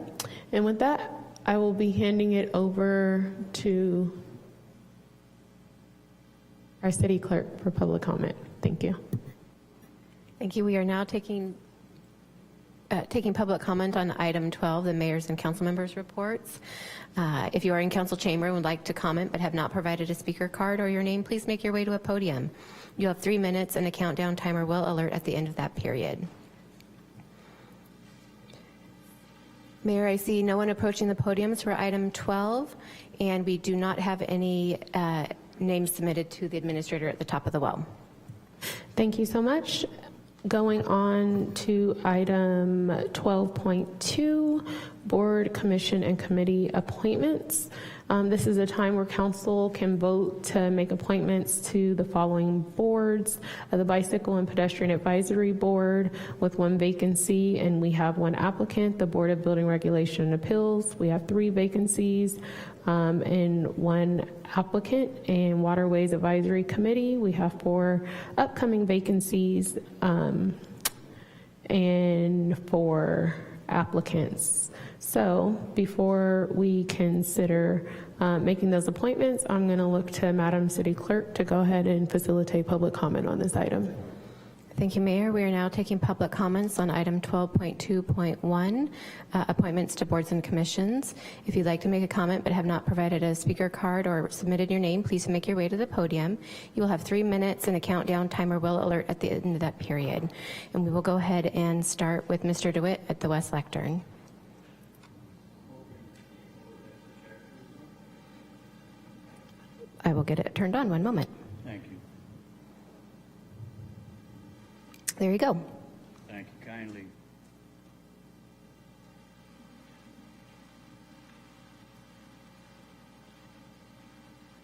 And with that, I will be handing it over to our city clerk for public comment. Thank you. Thank you. We are now taking public comment on item 12, the mayor's and council members' reports. If you are in council chamber and would like to comment but have not provided a speaker card or your name, please make your way to a podium. You have 3 minutes and a countdown timer will alert at the end of that period. Mayor, I see no one approaching the podiums for item 12, and we do not have any names submitted to the administrator at the top of the well. Thank you so much. Going on to item 12.2, board, commission, and committee appointments. This is a time where council can vote to make appointments to the following boards: the Bicycle and Pedestrian Advisory Board with 1 vacancy, and we have 1 applicant. The Board of Building Regulation and Appeals, we have 3 vacancies and 1 applicant. And Waterways Advisory Committee, we have 4 upcoming vacancies and 4 applicants. So before we consider making those appointments, I'm going to look to Madam City Clerk to go ahead and facilitate public comment on this item. Thank you, Mayor. We are now taking public comments on item 12.2.1, appointments to boards and commissions. If you'd like to make a comment but have not provided a speaker card or submitted your name, please make your way to the podium. You will have 3 minutes and a countdown timer will alert at the end of that period. And we will go ahead and start with Mr. DeWitt at the West Lectern. I will get it turned on. 1 moment. Thank you. There you go. Thank you kindly.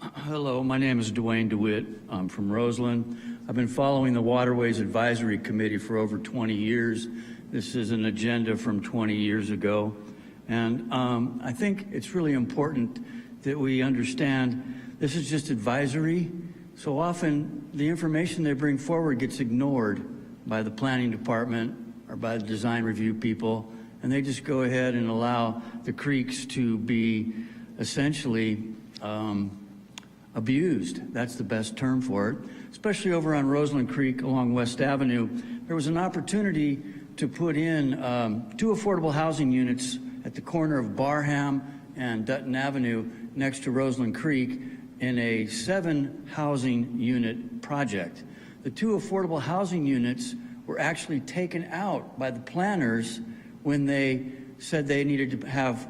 Hello, my name is Dwayne DeWitt. I'm from Roseland. I've been following the Waterways Advisory Committee for over 20 years. This is an agenda from 20 years ago. And I think it's really important that we understand this is just advisory. So often the information they bring forward gets ignored by the planning department or by the design review people, and they just go ahead and allow the creeks to be essentially abused. That's the best term for it. Especially over on Roseland Creek along West Avenue, there was an opportunity to put in 2 affordable housing units at the corner of Barham and Dutton Avenue next to Roseland Creek in a 7 housing unit project. The 2 affordable housing units were actually taken out by the planners when they said they needed to have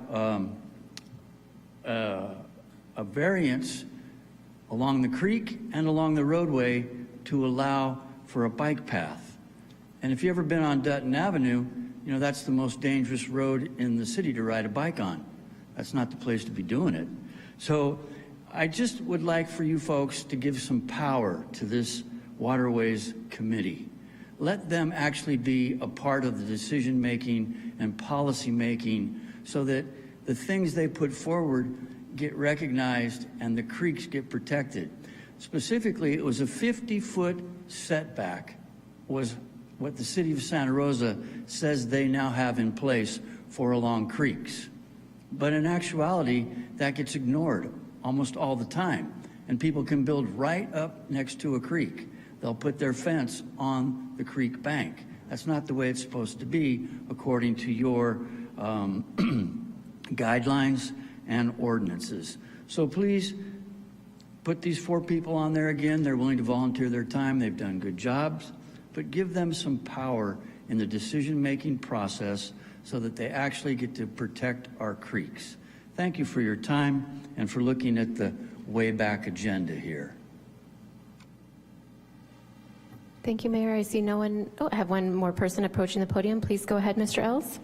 a variance along the creek and along the roadway to allow for a bike path. And if you've ever been on Dutton Avenue, you know that's the most dangerous road in the city to ride a bike on. That's not the place to be doing it. So I just would like for you folks to give some power to this Waterways Committee. Let them actually be a part of the decision-making and policy-making so that the things they put forward get recognized and the creeks get protected. Specifically, it was a 50-foot setback was what the city of Santa Rosa says they now have in place for along creeks. But in actuality, that gets ignored almost all the time. And people can build right up next to a creek. They'll put their fence on the creek bank. That's not the way it's supposed to be according to your guidelines and ordinances. So please put these 4 people on there again. They're willing to volunteer their time. They've done good jobs, but give them some power in the decision-making process so that they actually get to protect our creeks. Thank you for your time and for looking at the way back agenda here. Thank you, Mayor. I see no one. Oh, I have one more person approaching the podium. Please go ahead, Mr. Els.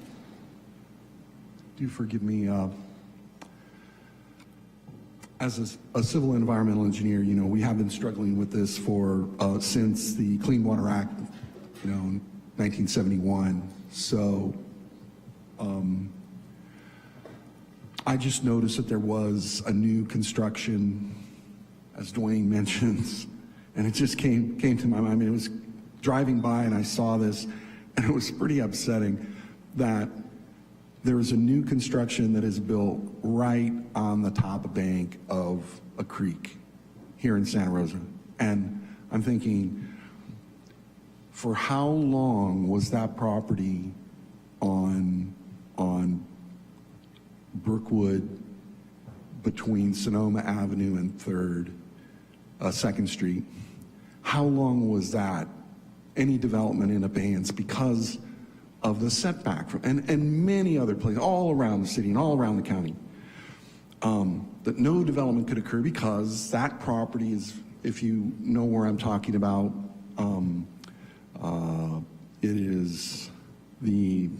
Do forgive me. As a civil environmental engineer, you know, we have been struggling with this for since the Clean Water Act, you know, 1971. So I just noticed that there was a new construction, as Dwayne mentions, and it just came to my mind. I mean, it was driving by and I saw this, and it was pretty upsetting that there is a new construction that is built right on the top bank of a creek here in Santa Rosa. And I'm thinking, for how long was that property on Brookwood between Sonoma Avenue and 2nd Street? How long was that any development in abeyance because of the setback from, and many other places all around the city and all around the county, that no development could occur because that property is, if you know where I'm talking about, it is the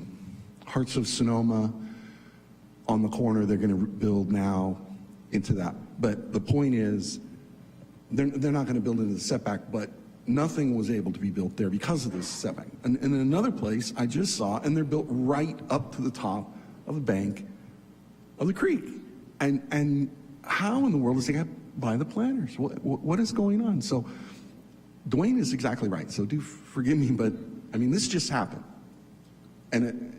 Hearts of Sonoma on the corner. They're going to build now into that. But the point is, they're not going to build into the setback, but nothing was able to be built there because of this setback. And in another place I just saw, and they're built right up to the top of the bank of the creek. And how in the world is they got by the planners? What is going on? So Dwayne is exactly right. So do forgive me, but I mean, this just happened. And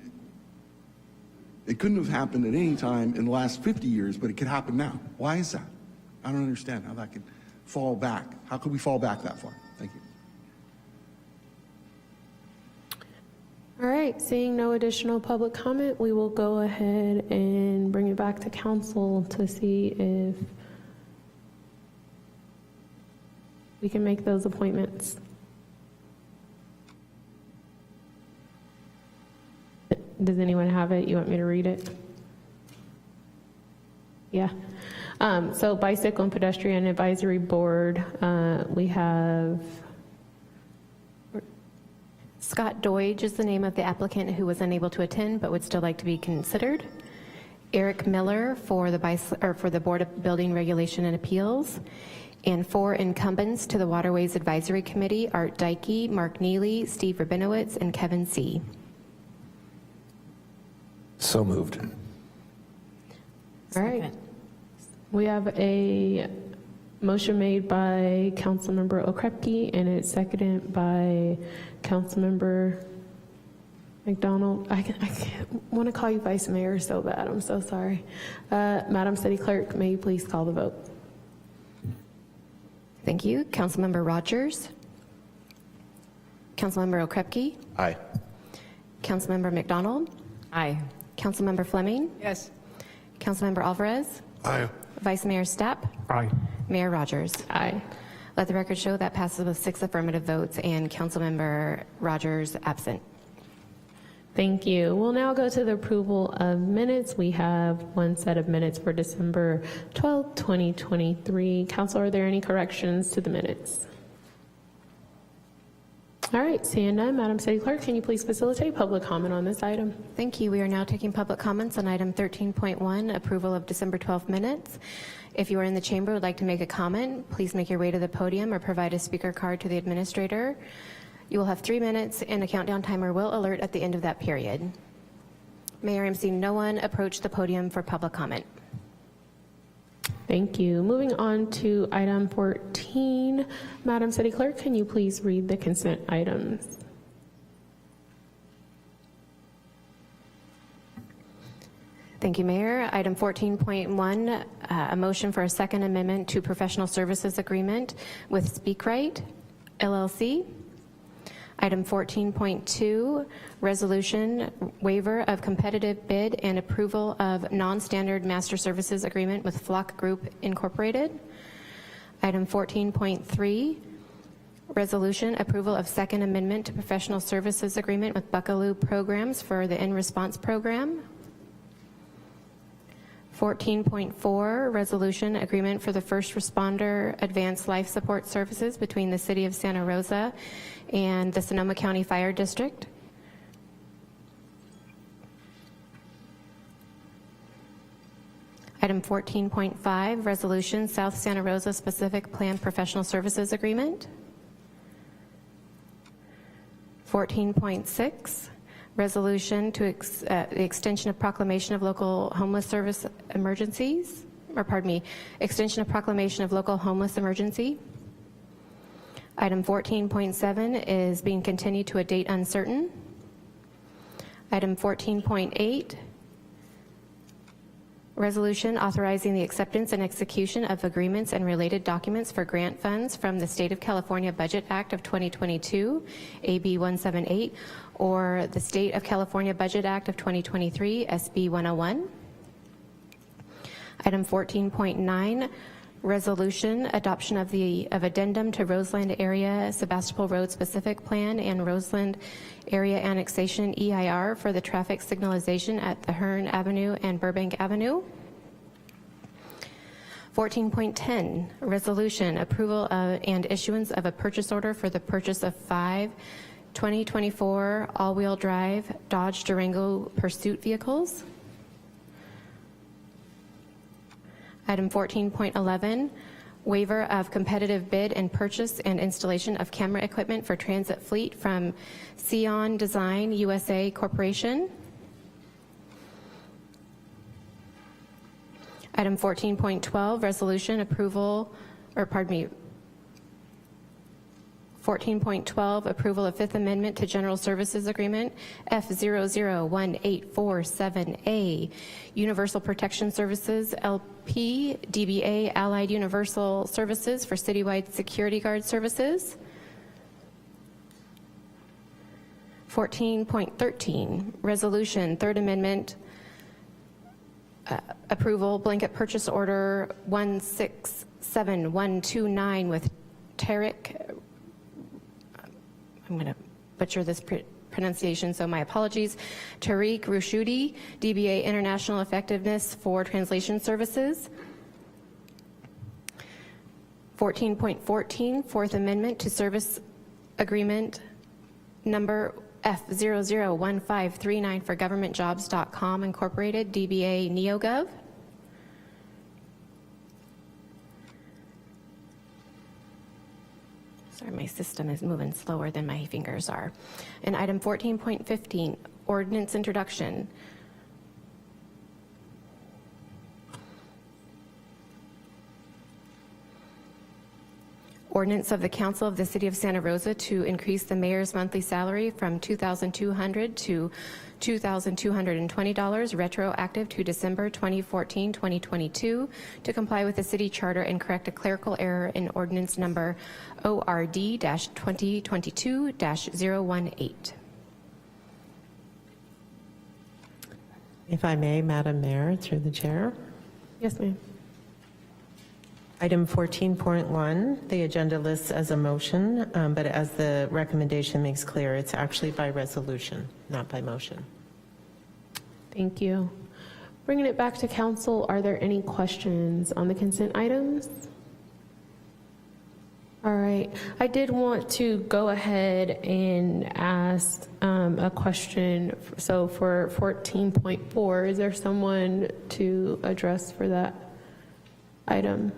it couldn't have happened at any time in the last 50 years, but it could happen now. Why is that? I don't understand how that could fall back. How could we fall back that far? Thank you. All right, seeing no additional public comment, we will go ahead and bring it back to council to see if we can make those appointments. Does anyone have it? You want me to read it? Yeah. So Bicycle and Pedestrian Advisory Board, we have Scott Doige is the name of the applicant who was unable to attend but would still like to be considered. Eric Miller for the Board of Building Regulation and Appeals. And 4 incumbents to the Waterways Advisory Committee: Art Dykey, Mark Neely, Steve Rabinowitz, and Kevin C. So moved. All right. We have a motion made by Councilmember Okrepke and it's seconded by Councilmember McDonald. I want to call you Vice Mayor so bad. I'm so sorry. Madam City Clerk, may you please call the vote? Thank you. Councilmember Rogers. Councilmember Okrepke. Aye. Councilmember McDonald. Aye. Councilmember Fleming. Yes. Councilmember Alvarez. Aye. Vice Mayor Stapp. Aye. Mayor Rogers. Aye. Let the record show that passes with 6 affirmative votes and Councilmember Rogers absent. Thank you. We'll now go to the approval of minutes. We have one set of minutes for December 12th, 2023. Council, are there any corrections to the minutes? All right, seeing none, Madam City Clerk, can you please facilitate public comment on this item? Thank you. We are now taking public comments on item 13.1, approval of December 12th minutes. If you are in the chamber and would like to make a comment, please make your way to the podium or provide a speaker card to the administrator. You will have 3 minutes and a countdown timer will alert at the end of that period. Mayor, I'm seeing no one approach the podium for public comment. Thank you. Moving on to item 14. Madam City Clerk, can you please read the consent items? Thank you, Mayor. Item 14.1, a motion for a second amendment to professional services agreement with SpeakRight, LLC. Item 14.2, resolution waiver of competitive bid and approval of non-standard master services agreement with Flock Group Incorporated. Item 14.3, resolution approval of second amendment to professional services agreement with Buckaloo Programs for the In Response program. 14.4, resolution agreement for the first responder advanced life support services between the City of Santa Rosa and the Sonoma County Fire District. Item 14.5, resolution South Santa Rosa Specific Plan Professional Services Agreement. 14.6, resolution to the extension of proclamation of local homeless service emergencies, or pardon me, extension of proclamation of local homeless emergency. Item 14.7 is being continued to a date uncertain. Item 14.8, resolution authorizing the acceptance and execution of agreements and related documents for grant funds from the State of California Budget Act of 2022, AB 178, or the State of California Budget Act of 2023, SB 101. Item 14.9, resolution adoption of addendum to Roseland Area Sebastopol Road Specific Plan and Roseland Area Annexation EIR for the traffic signalization at the Hearn Avenue and Burbank Avenue. 14.10, resolution approval and issuance of a purchase order for the purchase of 5 2024 all-wheel drive Dodge Durango Pursuit vehicles. Item 14.11, waiver of competitive bid and purchase and installation of camera equipment for transit fleet from Sion Design USA Corporation. Item 14.12, resolution approval, or pardon me, 14.12, approval of Fifth Amendment to General Services Agreement, F001847A, Universal Protection Services, LP, DBA, Allied Universal Services for citywide security guard services. 14.13, resolution, Third Amendment, approval, blanket purchase order 167129 with Tarek, I'm going to butcher this pronunciation, so my apologies, Tariq Rushudi, DBA International Effectiveness for Translation Services. 14.14, Fourth Amendment to Service Agreement number F001539 for governmentjobs.com Incorporated, DBA NeoGov. Sorry, my system is moving slower than my fingers are. And item 14.15, ordinance introduction. Ordinance of the Council of the City of Santa Rosa to increase the mayor's monthly salary from $2,200 to $2,220 retroactive to December 2014-2022 to comply with the city charter and correct a clerical error in ordinance number ORD-2022-018. If I may, Madam Mayor, through the chair. Yes, ma'am. Item 14.1, the agenda lists as a motion, but as the recommendation makes clear, it's actually by resolution, not by motion. Thank you. Bringing it back to council, are there any questions on the consent items? All right, I did want to go ahead and ask a question. So for 14.4, is there someone to address for that item?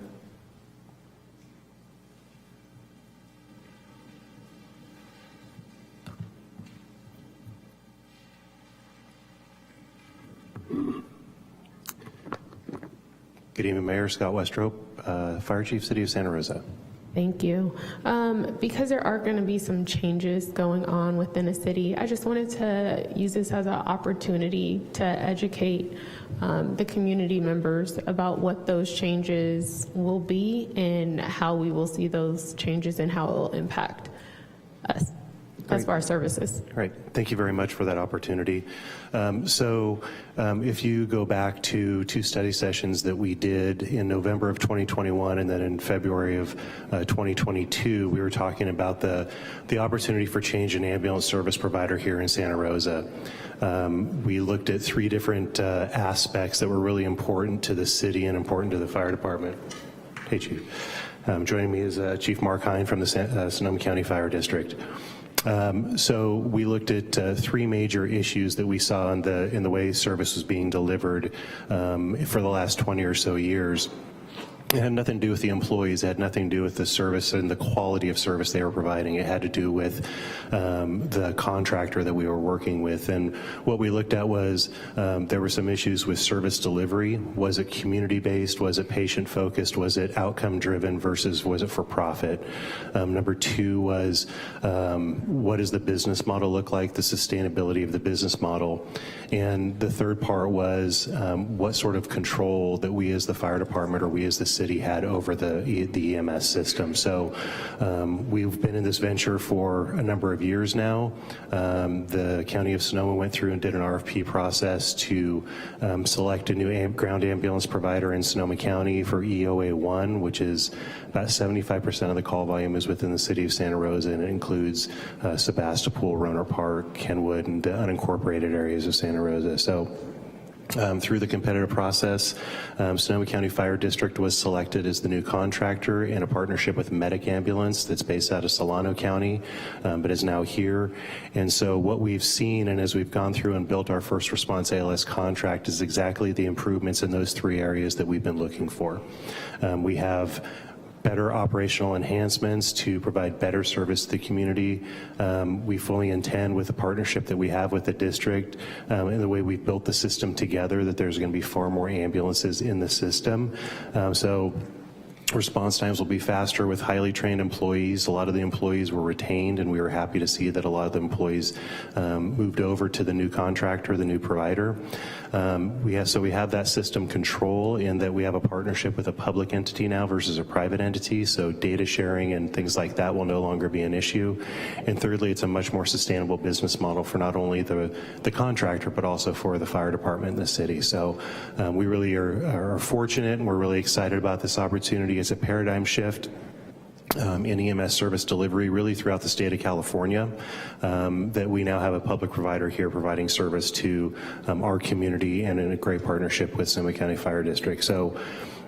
Good evening, Mayor. Scott Westrop, Fire Chief, City of Santa Rosa. Thank you. Because there are going to be some changes going on within a city, I just wanted to use this as an opportunity to educate the community members about what those changes will be and how we will see those changes and how it will impact us. as far as services. Right. Thank you very much for that opportunity. If you go back to 2 study sessions that we did in November of 2021 and then in February of 2022, we were talking about the opportunity for change in ambulance service provider here in Santa Rosa. We looked at 3 different aspects that were really important to the city and important to the fire department. Hey, Chief. Joining me is Chief Mark Hine from the Sonoma County Fire District. So we looked at 3 major issues that we saw in the way service was being delivered for the last 20 or so years. It had nothing to do with the employees. It had nothing to do with the service and the quality of service they were providing. It had to do with the contractor that we were working with. And what we looked at was there were some issues with service delivery. Was it community-based? Was it patient-focused? Was it outcome-driven versus was it for profit? Number 2 was what does the business model look like, the sustainability of the business model? And the third part was what sort of control that we as the fire department or we as the city had over the EMS system. So we've been in this venture for a number of years now. The County of Sonoma went through and did an RFP process to select a new ground ambulance provider in Sonoma County for EOA 1, which is about 75% of the call volume is within the city of Santa Rosa, and it includes Sebastopol, Rohnert Park, Kenwood, and the unincorporated areas of Santa Rosa. So through the competitive process, Sonoma County Fire District was selected as the new contractor in a partnership with Medic Ambulance that's based out of Solano County, but is now here. And so what we've seen, and as we've gone through and built our first response ALS contract, is exactly the improvements in those 3 areas that we've been looking for. We have better operational enhancements to provide better service to the community. We fully intend, with the partnership that we have with the district and the way we've built the system together, that there's going to be far more ambulances in the system. So response times will be faster with highly trained employees. A lot of the employees were retained, and we were happy to see that a lot of the employees moved over to the new contractor, the new provider. We have that system control in that we have a partnership with a public entity now versus a private entity, so data sharing and things like that will no longer be an issue. And thirdly, it's a much more sustainable business model for not only the contractor, but also for the fire department in the city. So we really are fortunate, and we're really excited about this opportunity. It's a paradigm shift in EMS service delivery really throughout the state of California, that we now have a public provider here providing service to our community and in a great partnership with Sonoma County Fire District. So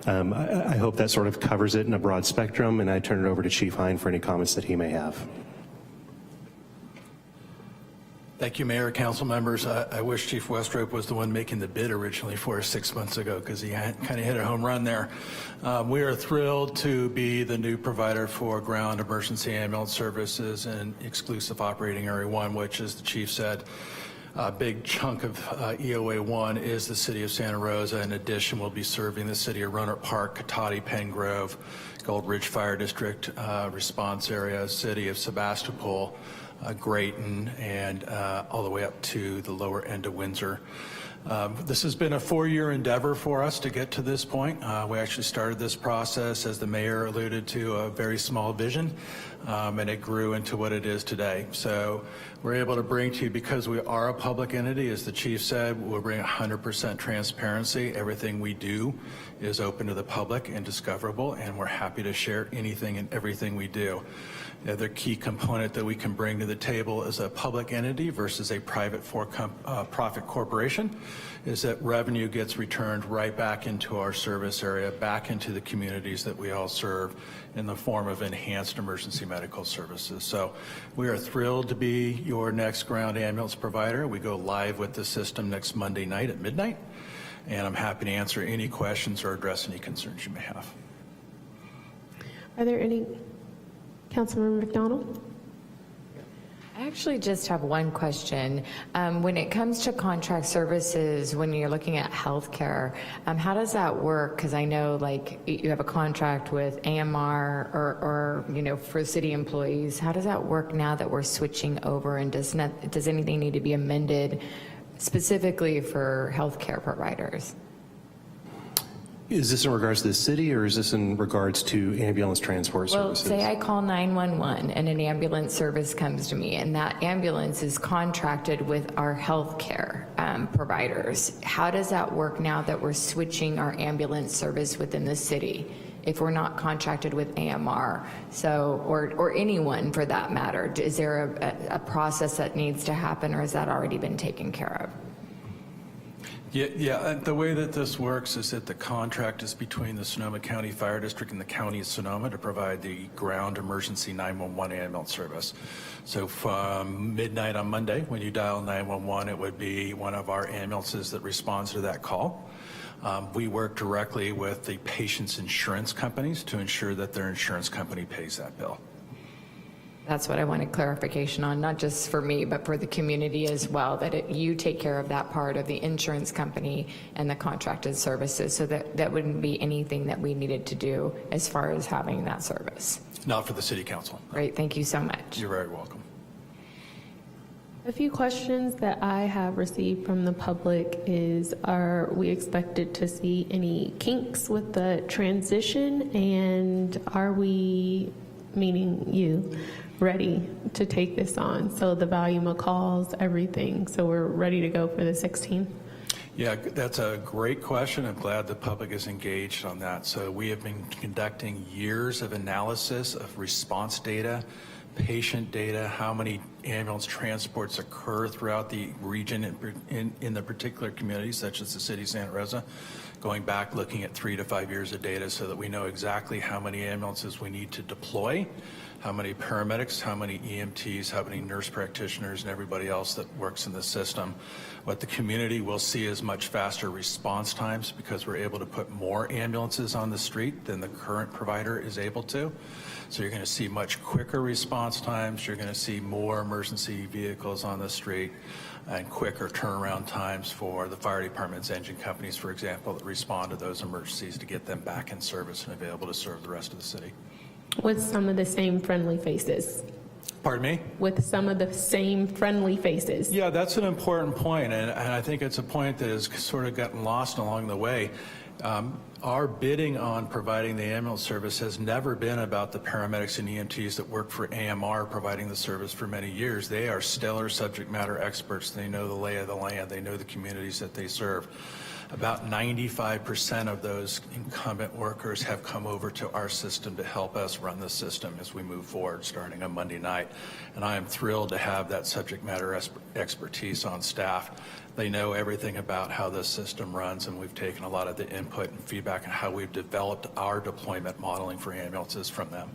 I hope that sort of covers it in a broad spectrum, and I turn it over to Chief Hine for any comments that he may have. Thank you, Mayor, council members. I wish Chief Westrope was the one making the bid originally for us 6 months ago, because he kind of hit a home run there. We are thrilled to be the new provider for ground emergency ambulance services in exclusive operating area 1, which, as the chief said, a big chunk of EOA 1 is the city of Santa Rosa. In addition, we'll be serving the city of Rohnert Park, Cotati, Pen Grove, Gold Ridge Fire District response area, city of Sebastopol, Grayton, and all the way up to the lower end of Windsor. This has been a 4-year endeavor for us to get to this point. We actually started this process, as the mayor alluded to, a very small vision, and it grew into what it is today. So we're able to bring to you, because we are a public entity, as the chief said, we'll bring 100% transparency. Everything we do is open to the public and discoverable, and we're happy to share anything and everything we do. The other key component that we can bring to the table as a public entity versus a private for-profit corporation is that revenue gets returned right back into our service area, back into the communities that we all serve in the form of enhanced emergency medical services. So we are thrilled to be your next ground ambulance provider. We go live with the system next Monday night at midnight, and I'm happy to answer any questions or address any concerns you may have. Are there any? Councilmember McDonald? I actually just have one question. When it comes to contract services, when you're looking at healthcare, how does that work? Because I know, like, you have a contract with AMR or for city employees. How does that work now that we're switching over, and does anything need to be amended specifically for healthcare providers? Is this in regards to the city, or is this in regards to ambulance transport Well, services? say I call 911 and an ambulance service comes to me, and that ambulance is contracted with our healthcare providers. How does that work now that we're switching our ambulance service within the city if we're not contracted with AMR? So, or anyone for that matter, is there a process that needs to happen, or has that already been taken care of? Yeah, the way that this works is that the contract is between the Sonoma County Fire District and the County of Sonoma to provide the ground emergency 911 ambulance service. So from midnight on Monday, when you dial 911, it would be one of our ambulances that responds to that call. We work directly with the patient's insurance companies to ensure that their insurance company pays that bill. That's what I wanted clarification on, not just for me, but for the community as well, that you take care of that part of the insurance company and the contracted services, so that wouldn't be anything that we needed to do as far as having that service. Not for the City Council. Great, thank you so much. You're very welcome. A few questions that I have received from the public is, are we expected to see any kinks with the transition, and are we, meaning you, ready to take this on? So the volume of calls, everything, so we're ready to go for the 16th? Yeah, that's a great question. I'm glad the public is engaged on that. So we have been conducting years of analysis of response data, patient data, how many ambulance transports occur throughout the region in the particular communities, such as the city of Santa Rosa, going back looking at 3 to 5 years of data so that we know exactly how many ambulances we need to deploy, how many paramedics, how many EMTs, how many nurse practitioners, and everybody else that works in the system. What the community will see is much faster response times because we're able to put more ambulances on the street than the current provider is able to. So you're going to see much quicker response times. You're going to see more emergency vehicles on the street and quicker turnaround times for the fire department's engine companies, for example, that respond to those emergencies to get them back in service and available to serve the rest of the city. With some of the same friendly faces. Pardon me? With some of the same friendly faces. Yeah, that's an important point, and I think it's a point that has sort of gotten lost along the way. Our bidding on providing the ambulance service has never been about the paramedics and EMTs that work for AMR providing the service for many years. They are stellar subject matter experts. They know the lay of the land. They know the communities that they serve. About 95% of those incumbent workers have come over to our system to help us run the system as we move forward starting on Monday night. And I am thrilled to have that subject matter expertise on staff. They know everything about how this system runs, and we've taken a lot of the input and feedback on how we've developed our deployment modeling for ambulances from them.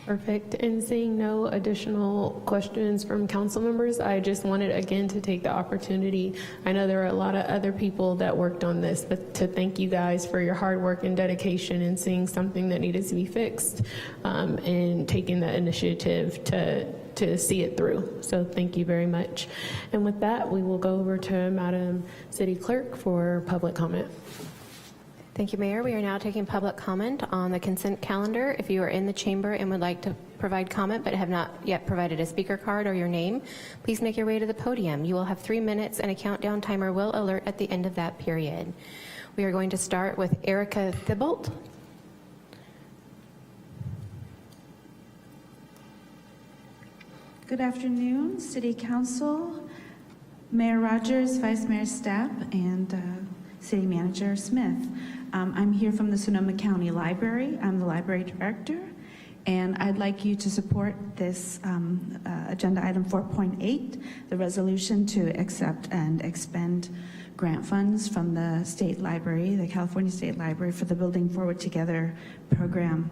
Perfect. And seeing no additional questions from council members, I just wanted again to take the opportunity. I know there are a lot of other people that worked on this, but to thank you guys for your hard work and dedication and seeing something that needed to be fixed and taking the initiative to see it through. So thank you very much. And with that, we will go over to Madam City Clerk for public comment. Thank you, Mayor. We are now taking public comment on the consent calendar. If you are in the chamber and would like to provide comment but have not yet provided a speaker card or your name, please make your way to the podium. You will have 3 minutes and a countdown timer will alert at the end of that period. We are going to start with Erica Thibault. Good afternoon, City Council, Mayor Rogers, Vice Mayor Stapp, and City Manager Smith. I'm here from the Sonoma County Library. I'm the library director, and I'd like you to support this agenda item 4.8, the resolution to accept and expend grant funds from the state library, the California State Library, for the Building Forward Together program.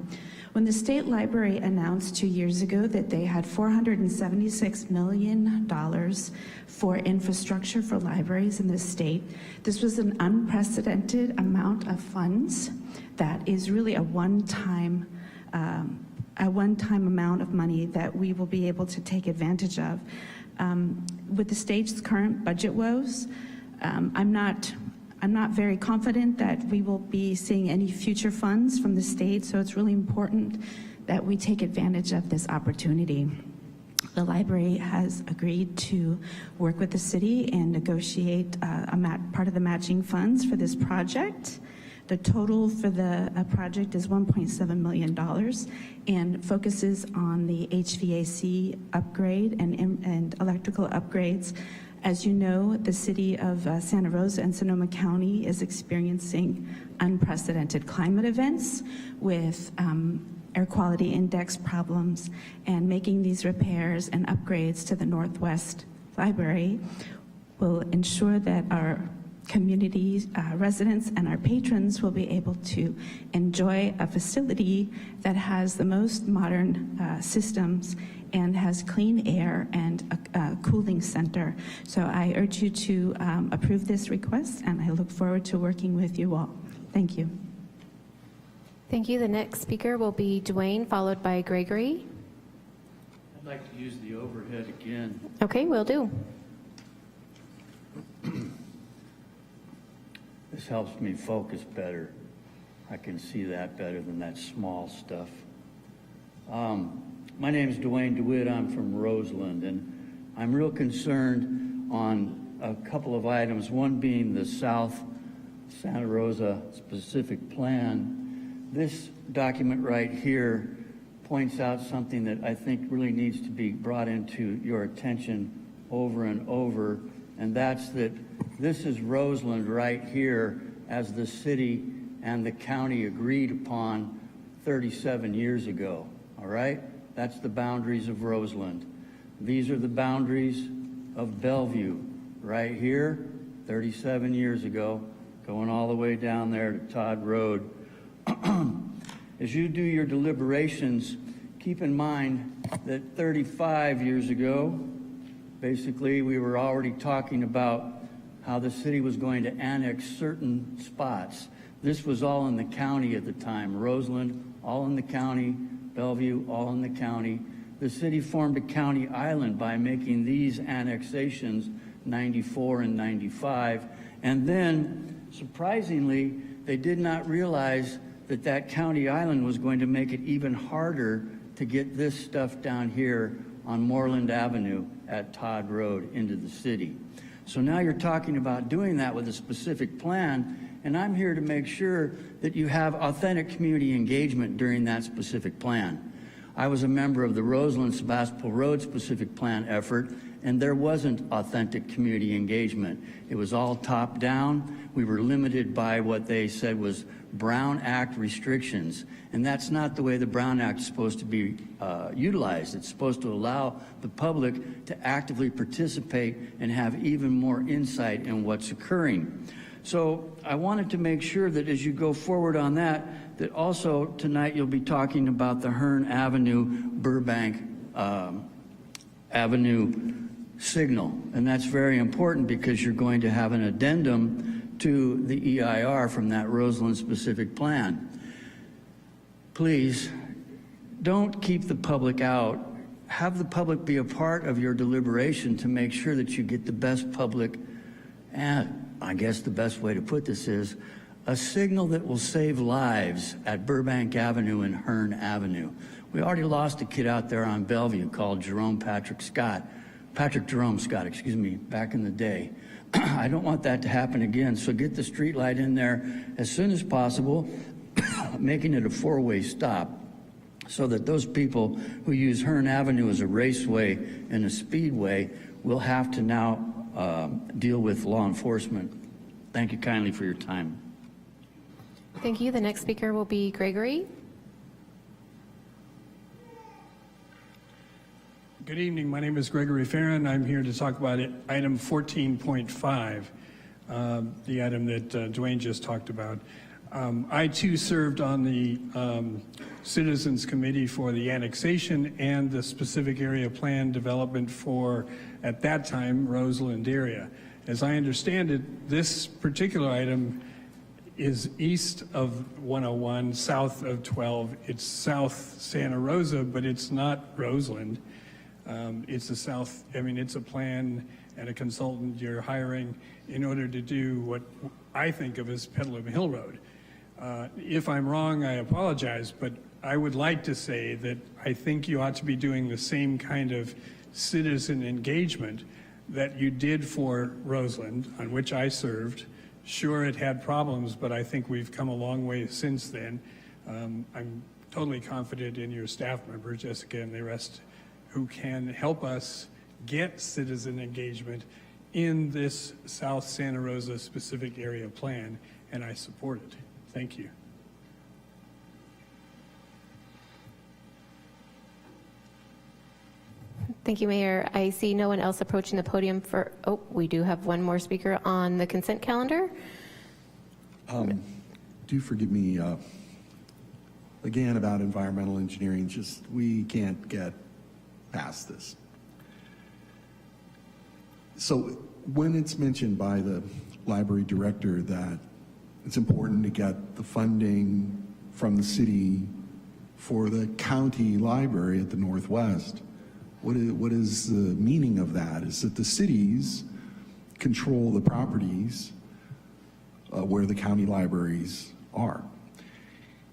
When the state library announced 2 years ago that they had $476 million for infrastructure for libraries in the state, this was an unprecedented amount of funds that is really a one-time amount of money that we will be able to take advantage of. With the state's current budget woes, I'm not very confident that we will be seeing any future funds from the state, so it's really important that we take advantage of this opportunity. The library has agreed to work with the city and negotiate part of the matching funds for this project. The total for the project is $1.7 million and focuses on the HVAC upgrade and electrical upgrades. As you know, the city of Santa Rosa and Sonoma County is experiencing unprecedented climate events with air quality index problems, and making these repairs and upgrades to the Northwest Library will ensure that our community residents and our patrons will be able to enjoy a facility that has the most modern systems and has clean air and a cooling center. So I urge you to approve this request, and I look forward to working with you all. Thank you. Thank you. The next speaker will be Dwayne, followed by Gregory. I'd like to use the overhead again. Okay, will do. This helps me focus better. I can see that better than that small stuff. My name is Dwayne DeWitt. I'm from Roseland, and I'm real concerned on a couple of items, one being the South Santa Rosa specific plan. This document right here points out something that I think really needs to be brought into your attention over and over, and that's that this is Roseland right here as the city and the county agreed upon 37 years ago, all right? That's the boundaries of Roseland. These are the boundaries of Bellevue right here, 37 years ago, going all the way down there to Todd Road. As you do your deliberations, keep in mind that 35 years ago, basically, we were already talking about how the city was going to annex certain spots. This was all in the county at the time. Roseland, all in the county. Bellevue, all in the county. The city formed a county island by making these annexations 94 and 95. And then, surprisingly, they did not realize that that county island was going to make it even harder to get this stuff down here on Moreland Avenue at Todd Road into the city. So now you're talking about doing that with a specific plan, and I'm here to make sure that you have authentic community engagement during that specific plan. I was a member of the Roseland-Sebastopol Road specific plan effort, and there wasn't authentic community engagement. It was all top-down. We were limited by what they said was Brown Act restrictions, and that's not the way the Brown Act is supposed to be utilized. It's supposed to allow the public to actively participate and have even more insight in what's occurring. So I wanted to make sure that as you go forward on that also tonight you'll be talking about the Hearn Avenue, Burbank Avenue signal. And that's very important because you're going to have an addendum to the EIR from that Roseland specific plan. Please don't keep the public out. Have the public be a part of your deliberation to make sure that you get the best public, and I guess the best way to put this is a signal that will save lives at Burbank Avenue and Hearn Avenue. We already lost a kid out there on Bellevue called Patrick Jerome Scott, excuse me, back in the day. I don't want that to happen again, so get the street light in there as soon as possible, making it a four-way stop so that those people who use Hearn Avenue as a raceway and a speedway will have to now deal with law enforcement. Thank you kindly for your time. Thank you. The next speaker will be Gregory. Good evening. My name is Gregory Farron. I'm here to talk about item 14.5, the item that Dwayne just talked about. I too served on the Citizens Committee for the annexation and the specific area plan development for, at that time, Roseland area. As I understand it, this particular item is east of 101, south of 12. It's South Santa Rosa, but it's not Roseland. It's the south, it's a plan and a consultant you're hiring in order to do what I think of as Petaluma Hill Road. If I'm wrong, I apologize, but I would like to say that I think you ought to be doing the same kind of citizen engagement that you did for Roseland, on which I served. Sure, it had problems, but I think we've come a long way since then. I'm totally confident in your staff members, Jessica and the rest, who can help us get citizen engagement in this South Santa Rosa specific area plan, and I support it. Thank you. Thank you, Mayor. I see no one else approaching the podium for, oh, we do have one more speaker on the consent calendar. Do forgive me, again, about environmental engineering, just we can't get past this. So when it's mentioned by the library director that it's important to get the funding from the city for the county library at the Northwest, what is the meaning of that? Is that the cities control the properties where the county libraries are.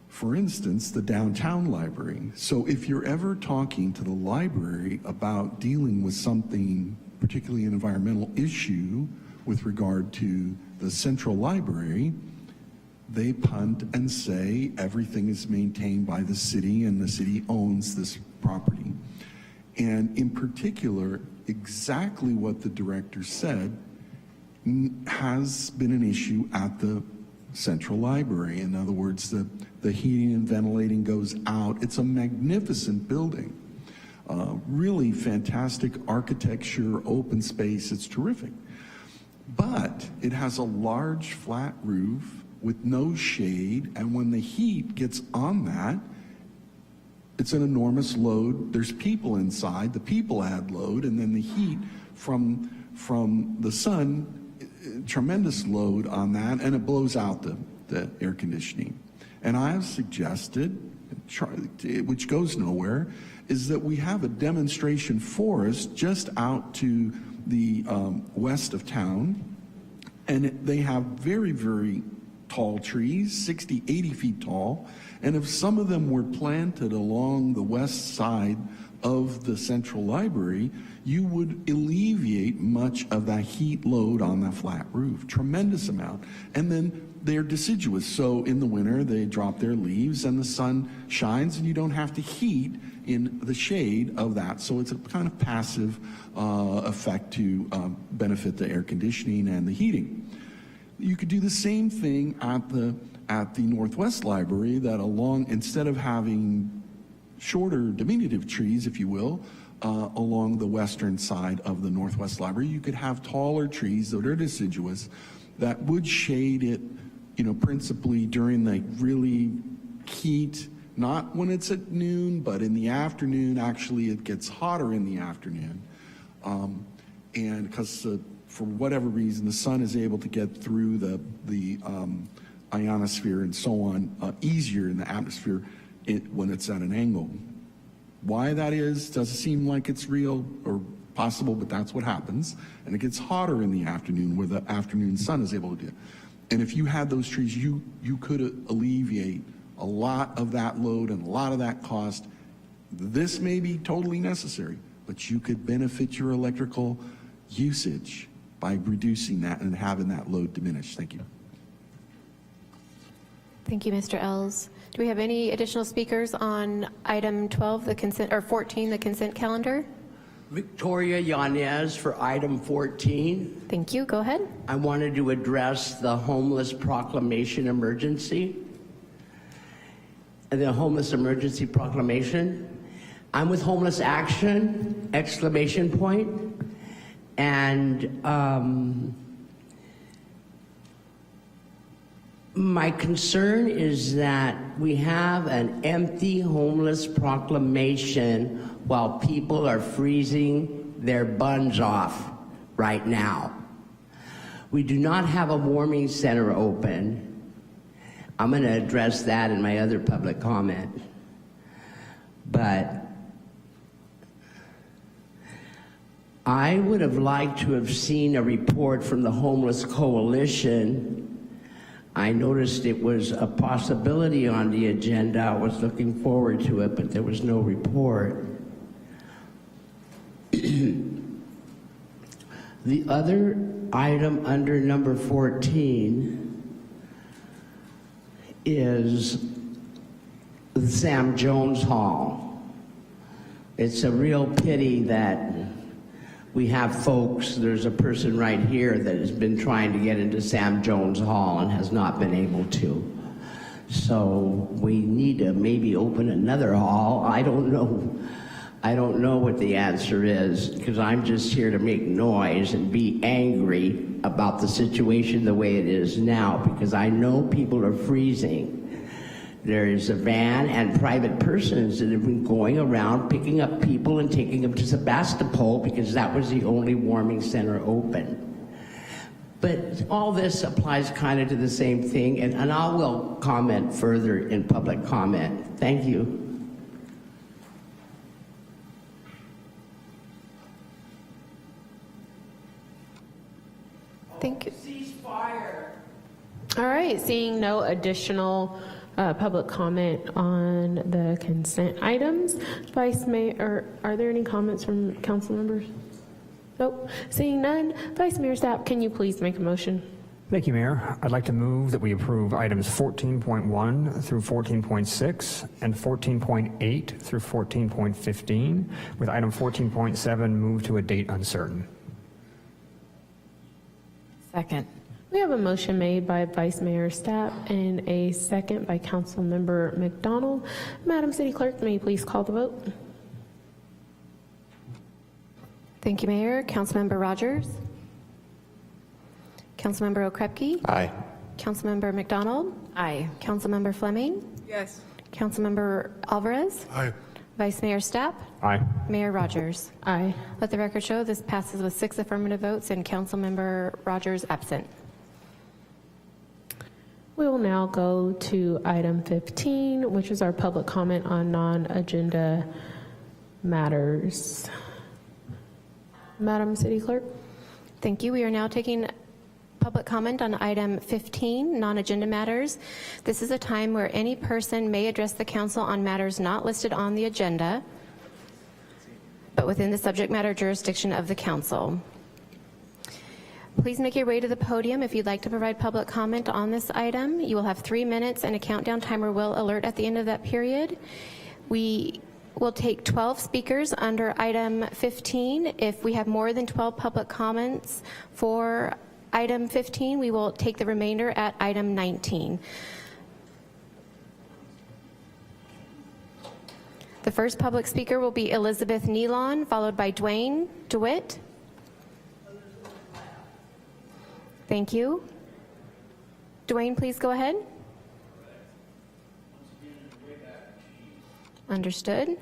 For instance, the downtown library. So if you're ever talking to the library about dealing with something, particularly an environmental issue with regard to the central library, they punt and say everything is maintained by the city and the city owns this property. And in particular, exactly what the director said has been an issue at the central library. In other words, the heating and ventilating goes out. It's a magnificent building. Really fantastic architecture, open space, it's terrific. But it has a large flat roof with no shade, and when the heat gets on that, it's an enormous load. There's people inside, the people add load, and then the heat from the sun, tremendous load on that, and it blows out the air conditioning. And I have suggested, which goes nowhere, is that we have a demonstration forest just out to the west of town, and they have very, very tall trees, 60, 80 feet tall, and if some of them were planted along the west side of the central library, you would alleviate much of that heat load on that flat roof, tremendous amount. And then they're deciduous, so in the winter they drop their leaves and the sun shines and you don't have to heat in the shade of that. So it's a kind of passive effect to benefit the air conditioning and the heating. You could do the same thing at the Northwest Library, that instead of having shorter diminutive trees, if you will, along the western side of the Northwest Library, you could have taller trees that are deciduous that would shade it, principally during the really heat, not when it's at noon, but in the afternoon. Actually, it gets hotter in the afternoon. And because for whatever reason, the sun is able to get through the ionosphere and so on easier in the atmosphere when it's at an angle. Why that is doesn't seem like it's real or possible, but that's what happens. And it gets hotter in the afternoon where the afternoon sun is able to do it. And if you had those trees, you could alleviate a lot of that load and a lot of that cost. This may be totally necessary, but you could benefit your electrical usage by reducing that and having that load diminish. Thank you. Thank you, Mr. Ells. Do we have any additional speakers on item 12, the consent, or 14, the consent calendar? Victoria Yanez for item 14. Thank you. Go ahead. I wanted to address the homeless proclamation emergency. The homeless emergency proclamation. I'm with Homeless Action, ! And my concern is that we have an empty homeless proclamation while people are freezing their buns off right now. We do not have a warming center open. I'm going to address that in my other public comment. But I would have liked to have seen a report from the Homeless Coalition. I noticed it was a possibility on the agenda. I was looking forward to it, but there was no report. The other item under number 14 is the Sam Jones Hall. It's a real pity that we have folks, there's a person right here that has been trying to get into Sam Jones Hall and has not been able to. So we need to maybe open another hall. I don't know what the answer is, because I'm just here to make noise and be angry about the situation the way it is now, because I know people are freezing. There is a van and private persons that have been going around picking up people and taking them to Sebastopol because that was the only warming center open. But all this applies kind of to the same thing, and I will comment further in public comment. Thank you. Thank you. Ceasefire. All right, seeing no additional public comment on the consent items. Vice Mayor, are there any comments from council members? Nope. Seeing none, Vice Mayor Stapp, can you please make a motion? Thank you, Mayor. I'd like to move that we approve items 14.1 through 14.6 and 14.8 through 14.15, with item 14.7 moved to a date uncertain. Second. We have a motion made by Vice Mayor Stapp and a second by Council Member McDonald. Madam City Clerk, may you please call the vote? Thank you, Mayor. Councilmember Rogers? Councilmember Okrepke? Aye. Councilmember McDonald? Aye. Councilmember Fleming? Yes. Councilmember Alvarez? Aye. Vice Mayor Stapp? Aye. Mayor Rogers? Aye. Let the record show this passes with 6 affirmative votes and Councilmember Rogers absent. We will now go to item 15, which is our public comment on non-agenda matters. Madam City Clerk? Thank you. We are now taking public comment on item 15, non-agenda matters. This is a time where any person may address the council on matters not listed on the agenda, but within the subject matter jurisdiction of the council. Please make your way to the podium if you'd like to provide public comment on this item. You will have 3 minutes and a countdown timer will alert at the end of that period. We will take 12 speakers under item 15. If we have more than 12 public comments for item 15, we will take the remainder at item 19. The first public speaker will be Elizabeth Nealon, followed by Dwayne DeWitt. Thank you. Dwayne, please go ahead. Understood.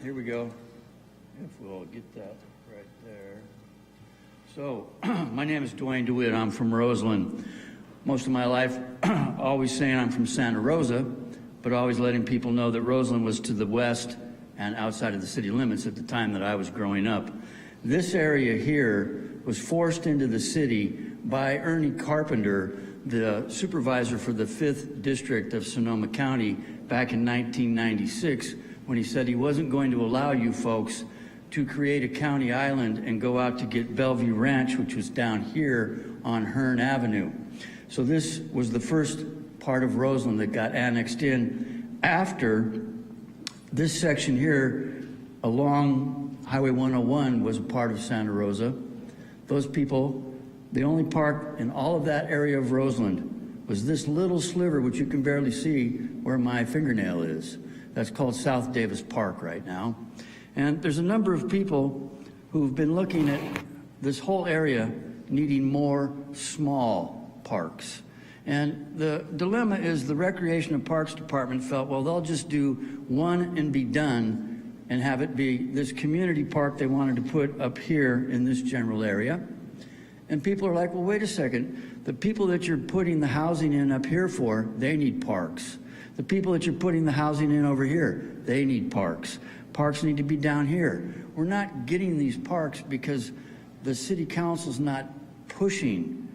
Here we go. If we'll get that right there. So, my name is Dwayne DeWitt. I'm from Roseland. Most of my life, always saying I'm from Santa Rosa, but always letting people know that Roseland was to the west and outside of the city limits at the time that I was growing up. This area here was forced into the city by Ernie Carpenter, the supervisor for the 5th District of Sonoma County back in 1996, when he said he wasn't going to allow you folks to create a county island and go out to get Bellevue Ranch, which was down here on Hearn Avenue. So this was the first part of Roseland that got annexed in after this section here along Highway 101 was a part of Santa Rosa. Those people, the only park in all of that area of Roseland was this little sliver, which you can barely see where my fingernail is. That's called South Davis Park right now. And there's a number of people who've been looking at this whole area needing more small parks. And the dilemma is the Recreation and Parks Department felt, well, they'll just do one and be done and have it be this community park they wanted to put up here in this general area. And people are like, well, wait a second. The people that you're putting the housing in up here for, they need parks. The people that you're putting the housing in over here, they need parks. Parks need to be down here. We're not getting these parks because the city council's not pushing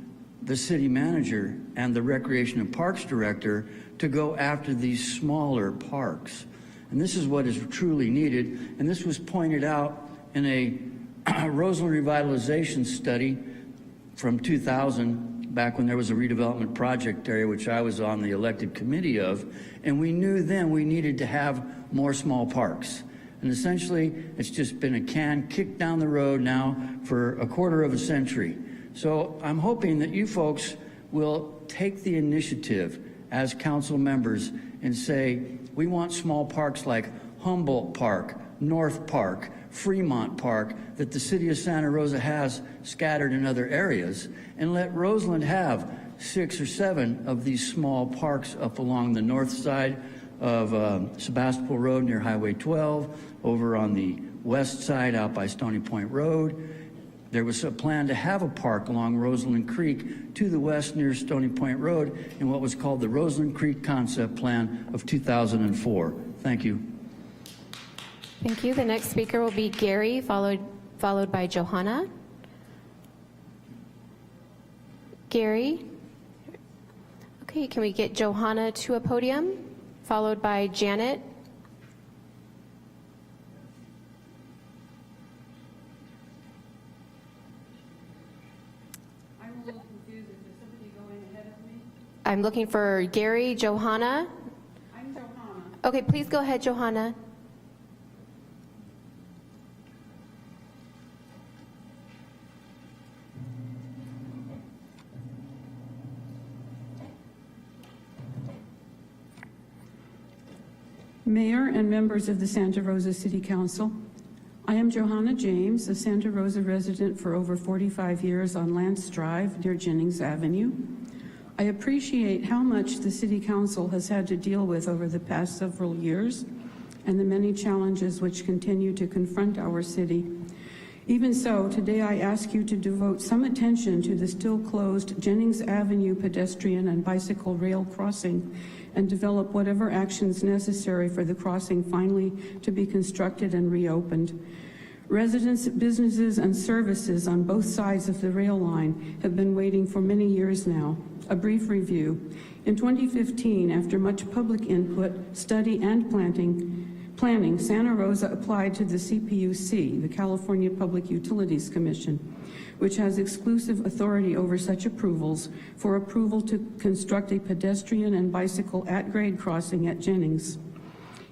the city manager and the Recreation and Parks director to go after these smaller parks. And this is what is truly needed. And this was pointed out in a Roseland revitalization study from 2000, back when there was a redevelopment project area, which I was on the elected committee of. And we knew then we needed to have more small parks. And essentially, it's just been a can kicked down the road now for a quarter of a century. So I'm hoping that you folks will take the initiative as council members and say, we want small parks like Humboldt Park, North Park, Fremont Park, that the city of Santa Rosa has scattered in other areas, and let Roseland have 6 or 7 of these small parks up along the north side of Sebastopol Road near Highway 12, over on the west side out by Stony Point Road. There was a plan to have a park along Roseland Creek to the west near Stony Point Road in what was called the Roseland Creek Concept Plan of 2004. Thank you. Thank you. The next speaker will be Gary, followed by Johanna. Gary. Okay, can we get Johanna to a podium, followed by Janet? I'm a little confused. Is there somebody going ahead of me? I'm looking for Gary, Johanna. I'm Johanna. Okay, please go ahead, Johanna. Mayor and members of the Santa Rosa City Council, I am Johanna James, a Santa Rosa resident for over 45 years on Lance Drive near Jennings Avenue. I appreciate how much the City Council has had to deal with over the past several years and the many challenges which continue to confront our city. Even so, today I ask you to devote some attention to the still closed Jennings Avenue pedestrian and bicycle rail crossing and develop whatever actions necessary for the crossing finally to be constructed and reopened. Residents, businesses, and services on both sides of the rail line have been waiting for many years now. A brief review. In 2015, after much public input, study, and planning, Santa Rosa applied to the CPUC, the California Public Utilities Commission, which has exclusive authority over such approvals, for approval to construct a pedestrian and bicycle at-grade crossing at Jennings.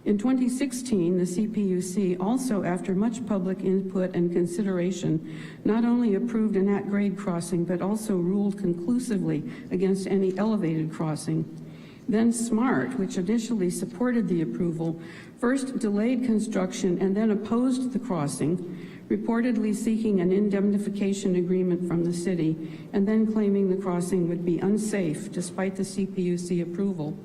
In 2016, the CPUC also, after much public input and consideration, not only approved an at-grade crossing, but also ruled conclusively against any elevated crossing. Then SMART, which initially supported the approval, first delayed construction and then opposed the crossing, reportedly seeking an indemnification agreement from the city, and then claiming the crossing would be unsafe despite the CPUC approval.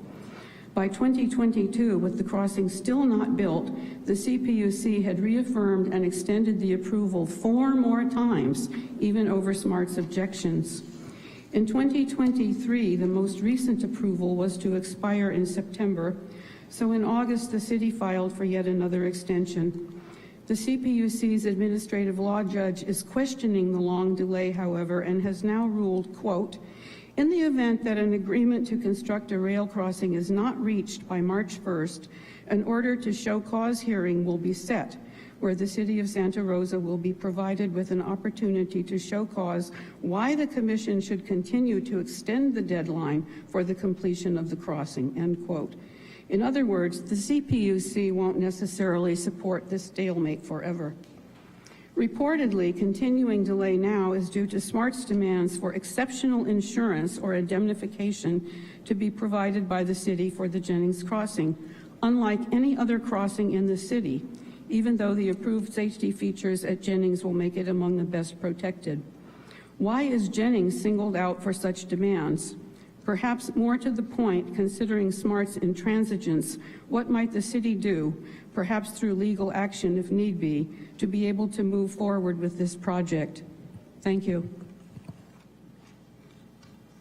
By 2022, with the crossing still not built, the CPUC had reaffirmed and extended the approval 4 more times, even over SMART's objections. In 2023, the most recent approval was to expire in September, so in August, the city filed for yet another extension. The CPUC's administrative law judge is questioning the long delay, however, and has now ruled, quote, in the event that an agreement to construct a rail crossing is not reached by March 1st, an order to show cause hearing will be set, where the city of Santa Rosa will be provided with an opportunity to show cause why the commission should continue to extend the deadline for the completion of the crossing, end quote. In other words, the CPUC won't necessarily support this stalemate forever. Reportedly, continuing delay now is due to SMART's demands for exceptional insurance or indemnification to be provided by the city for the Jennings crossing, unlike any other crossing in the city, even though the approved safety features at Jennings will make it among the best protected. Why is Jennings singled out for such demands? Perhaps more to the point, considering SMART's intransigence, what might the city do, perhaps through legal action if need be, to be able to move forward with this project? Thank you.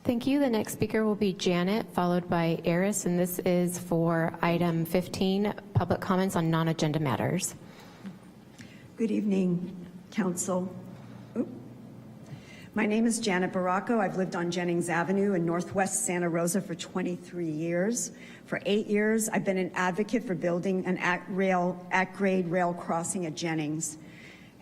Thank you. The next speaker will be Janet, followed by Eris, and this is for item 15, public comments on non-agenda matters. Good evening, Council. My name is Janet Baracco. I've lived on Jennings Avenue in Northwest Santa Rosa for 23 years. For 8 years, I've been an advocate for building an at-grade rail crossing at Jennings.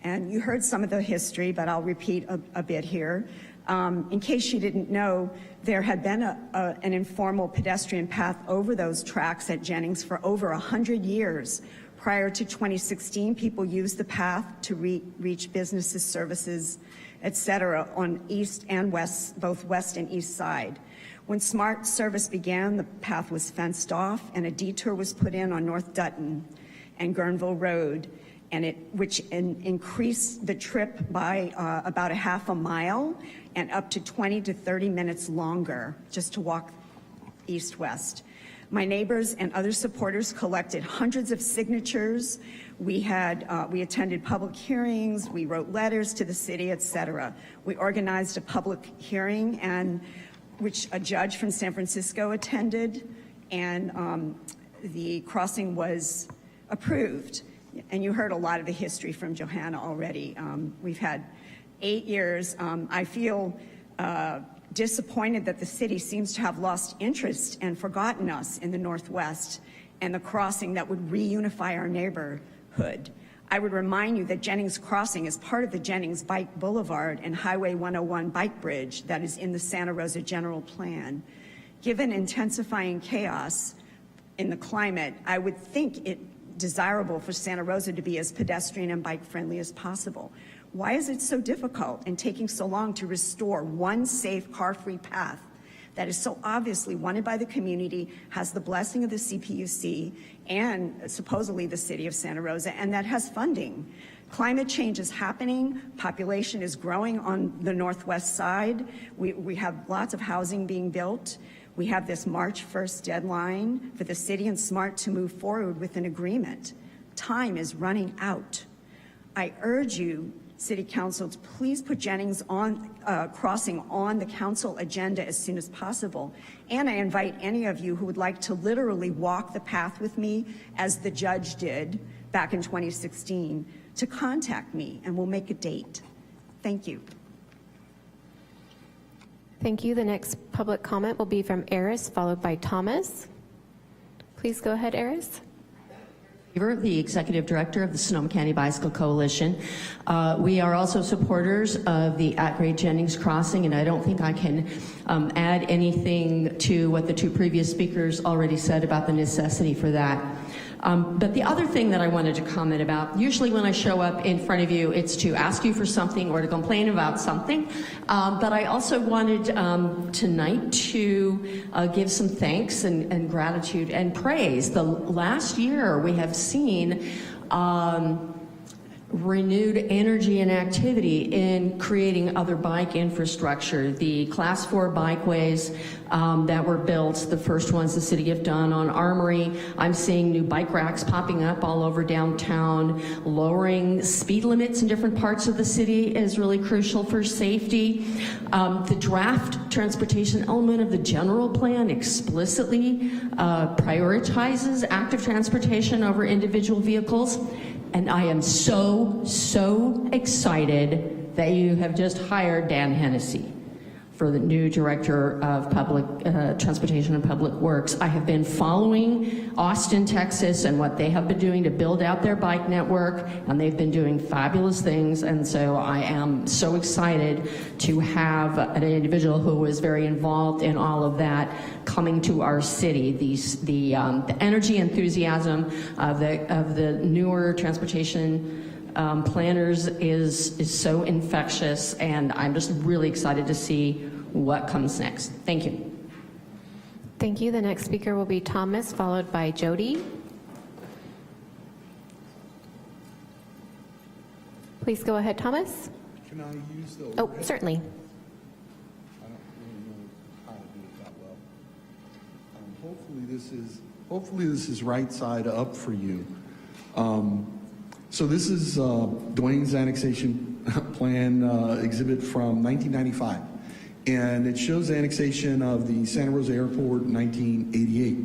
And you heard some of the history, but I'll repeat a bit here. In case you didn't know, there had been an informal pedestrian path over those tracks at Jennings for over 100 years. Prior to 2016, people used the path to reach businesses, services, etc. on east and west, both west and east side. When smart service began, the path was fenced off and a detour was put in on North Dutton and Guerneville Road, which increased the trip by about a half a mile and up to 20 to 30 minutes longer just to walk east-west. My neighbors and other supporters collected hundreds of signatures. We attended public hearings, we wrote letters to the city, etc. We organized a public hearing which a judge from San Francisco attended, and the crossing was approved. And you heard a lot of the history from Johanna already. We've had 8 years. I feel disappointed that the city seems to have lost interest and forgotten us in the Northwest and the crossing that would reunify our neighborhood. I would remind you that Jennings Crossing is part of the Jennings Bike Boulevard and Highway 101 bike bridge that is in the Santa Rosa General Plan. Given intensifying chaos in the climate, I would think it desirable for Santa Rosa to be as pedestrian and bike friendly as possible. Why is it so difficult and taking so long to restore one safe car-free path that is so obviously wanted by the community, has the blessing of the CPUC and supposedly the city of Santa Rosa, and that has funding? Climate change is happening. Population is growing on the northwest side. We have lots of housing being built. We have this March 1st deadline for the city and SMART to move forward with an agreement. Time is running out. I urge you, City Council, to please put Jennings crossing on the council agenda as soon as possible. And I invite any of you who would like to literally walk the path with me, as the judge did back in 2016, to contact me and we'll make a date. Thank you. Thank you. The next public comment will be from Eris, followed by Thomas. Please go ahead, Eris. The Executive Director of the Sonoma County Bicycle Coalition. We are also supporters of the at-grade Jennings Crossing, and I don't think I can add anything to what the two previous speakers already said about the necessity for that. But the other thing that I wanted to comment about, usually when I show up in front of you, it's to ask you for something or to complain about something. But I also wanted tonight to give some thanks and gratitude and praise. The last year we have seen renewed energy and activity in creating other bike infrastructure. The Class 4 bikeways that were built, the first ones the city have done on Armory. I'm seeing new bike racks popping up all over downtown. Lowering speed limits in different parts of the city is really crucial for safety. The draft transportation element of the general plan explicitly prioritizes active transportation over individual vehicles. And I am so excited that you have just hired Dan Hennessy for the new Director of Public Transportation and Public Works. I have been following Austin, Texas, and what they have been doing to build out their bike network, and they've been doing fabulous things, and so I am so excited to have an individual who was very involved in all of that coming to our city. The energy enthusiasm of the newer transportation planners is so infectious, and I'm just really excited to see what comes next. Thank you. Thank you. The next speaker will be Thomas, followed by Jody. Please go ahead, Thomas. Can I use the Oh, certainly. I don't really know how to do it that well. Hopefully this is right side up for you. So this is Dwayne's annexation plan exhibit from 1995. And it shows annexation of the Santa Rosa Airport in 1988.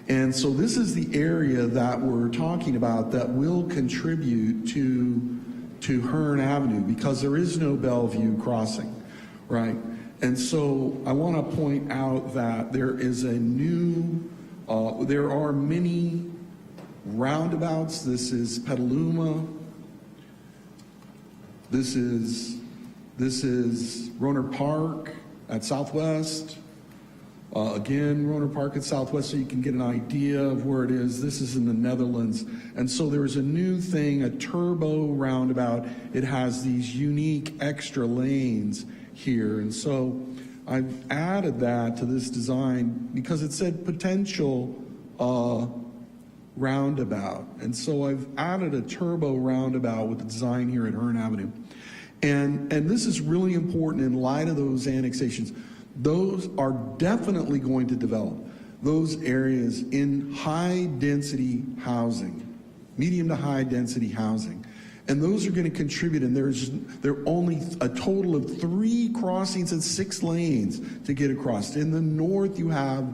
And so this is the area that we're talking about that will contribute to Hearn Avenue, because there is no Bellevue crossing, right? And so I want to point out that there is a new, there are many roundabouts. This is Petaluma. This is Roner Park at Southwest. Again, Roner Park at Southwest, so you can get an idea of where it is. This is in the Netherlands. And so there's a new thing, a turbo roundabout. It has these unique extra lanes here. And so I've added that to this design because it said potential roundabout. And so I've added a turbo roundabout with the design here at Hearn Avenue. And this is really important in light of those annexations. Those are definitely going to develop those areas in high density housing, medium to high density housing. And those are going to contribute, and there are only a total of 3 crossings and 6 lanes to get across. In the north, you have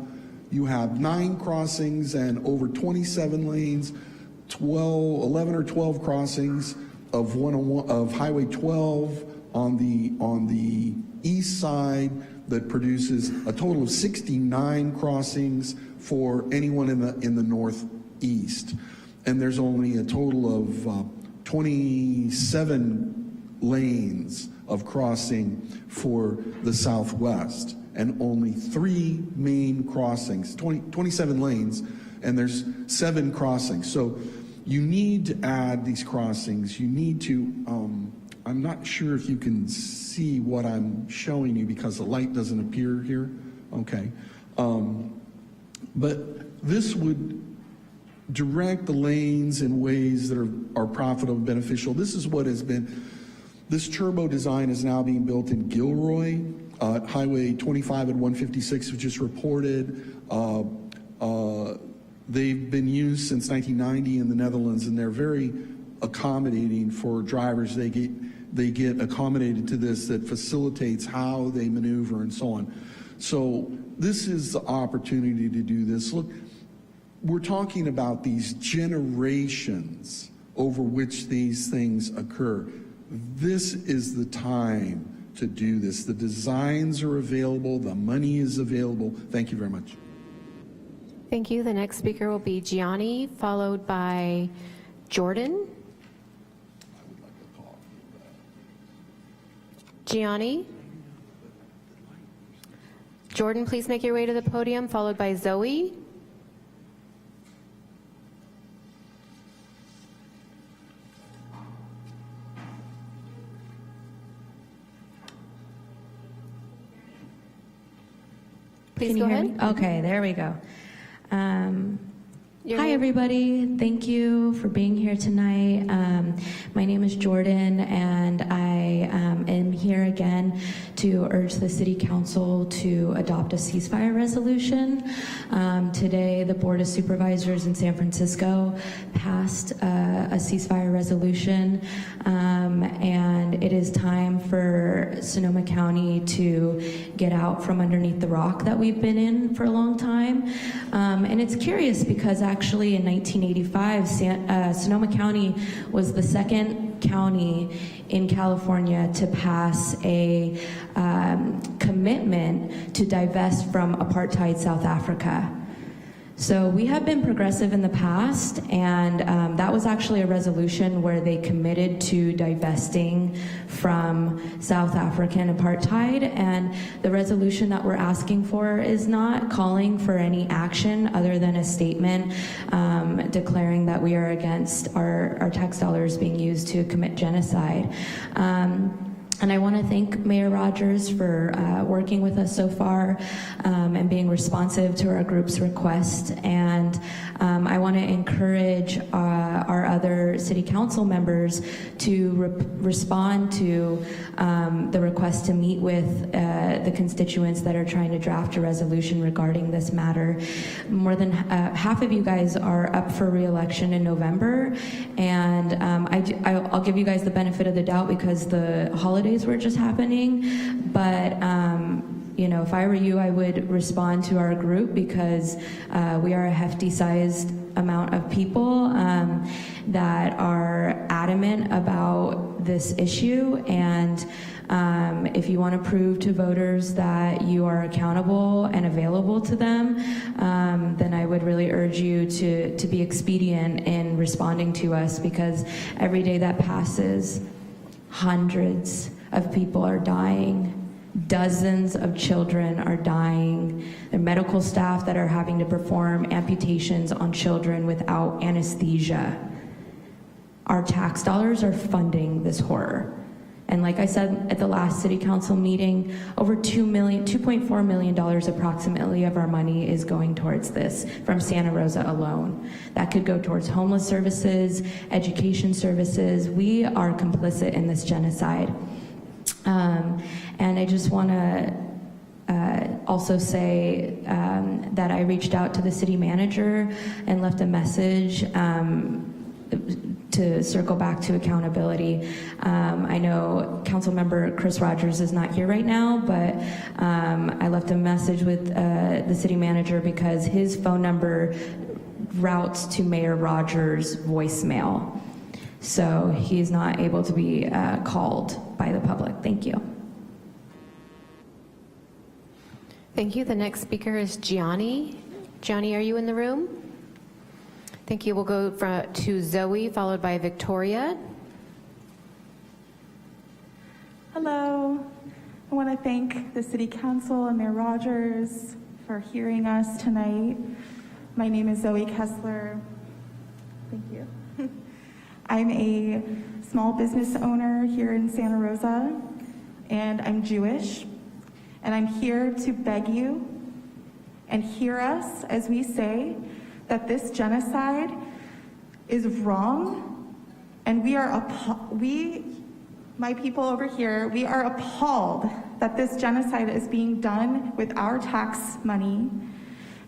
9 crossings and over 27 lanes, 11 or 12 crossings of Highway 12 on the east side that produces a total of 69 crossings for anyone in the northeast. And there's only a total of 27 lanes of crossing for the southwest, and only 3 main crossings, 27 lanes, and there's 7 crossings. So you need to add these crossings. You need to, I'm not sure if you can see what I'm showing you because the light doesn't appear here. Okay. But this would direct the lanes in ways that are profitable and beneficial. This is what has been, this turbo design is now being built in Gilroy, Highway 25 and 156, which is reported. They've been used since 1990 in the Netherlands, and they're very accommodating for drivers. They get accommodated to this that facilitates how they maneuver and so on. So this is the opportunity to do this. Look, we're talking about these generations over which these things occur. This is the time to do this. The designs are available, the money is available. Thank you very much. Thank you. The next speaker will be Gianni, followed by Jordan. Gianni. Jordan, please make your way to the podium, followed by Zoe. Please go ahead. Okay, there we go. Hi, everybody. Thank you for being here tonight. My name is Jordan, and I am here again to urge the City Council to adopt a ceasefire resolution. Today, the Board of Supervisors in San Francisco passed a ceasefire resolution, and it is time for Sonoma County to get out from underneath the rock that we've been in for a long time. And it's curious because actually in 1985, Sonoma County was the second county in California to pass a commitment to divest from apartheid South Africa. So we have been progressive in the past, and that was actually a resolution where they committed to divesting from South African apartheid, and the resolution that we're asking for is not calling for any action other than a statement declaring that we are against our tax dollars being used to commit genocide. And I want to thank Mayor Rogers for working with us so far and being responsive to our group's request. And I want to encourage our other city council members to respond to the request to meet with the constituents that are trying to draft a resolution regarding this matter. More than half of you guys are up for re-election in November, and I'll give you guys the benefit of the doubt because the holiday holidays were just happening, but you know, if I were you, I would respond to our group because we are a hefty-sized amount of people that are adamant about this issue, and if you want to prove to voters that you are accountable and available to them, then I would really urge you to be expedient in responding to us, because every day that passes, hundreds of people are dying. Dozens of children are dying. There are medical staff that are having to perform amputations on children without anesthesia. Our tax dollars are funding this horror. And like I said at the last city council meeting, over $2.4 million approximately of our money is going towards this from Santa Rosa alone. That could go towards homeless services, education services. We are complicit in this genocide. And I just want to also say that I reached out to the city manager and left a message to circle back to accountability. I know Councilmember Chris Rogers is not here right now, but I left a message with the city manager because his phone number routes to Mayor Rogers' voicemail. So he's not able to be called by the public. Thank you. Thank you. The next speaker is Gianni. Gianni, are you in the room? Thank you. We'll go to Zoe, followed by Victoria. Hello. I want to thank the City Council and Mayor Rogers for hearing us tonight. My name is Zoe Kessler. Thank you. I'm a small business owner here in Santa Rosa, and I'm Jewish. And I'm here to beg you and hear us as we say that this genocide is wrong, and my people over here, we are appalled that this genocide is being done with our tax money.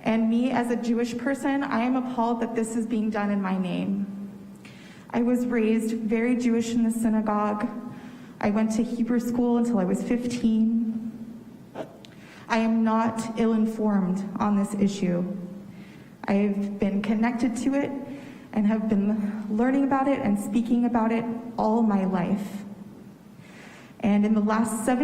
And me as a Jewish person, I am appalled that this is being done in my name. I was raised very Jewish in the synagogue. I went to Hebrew school until I was 15. I am not ill-informed on this issue. I've been connected to it and have been learning about it and speaking about it all my life. And in the last the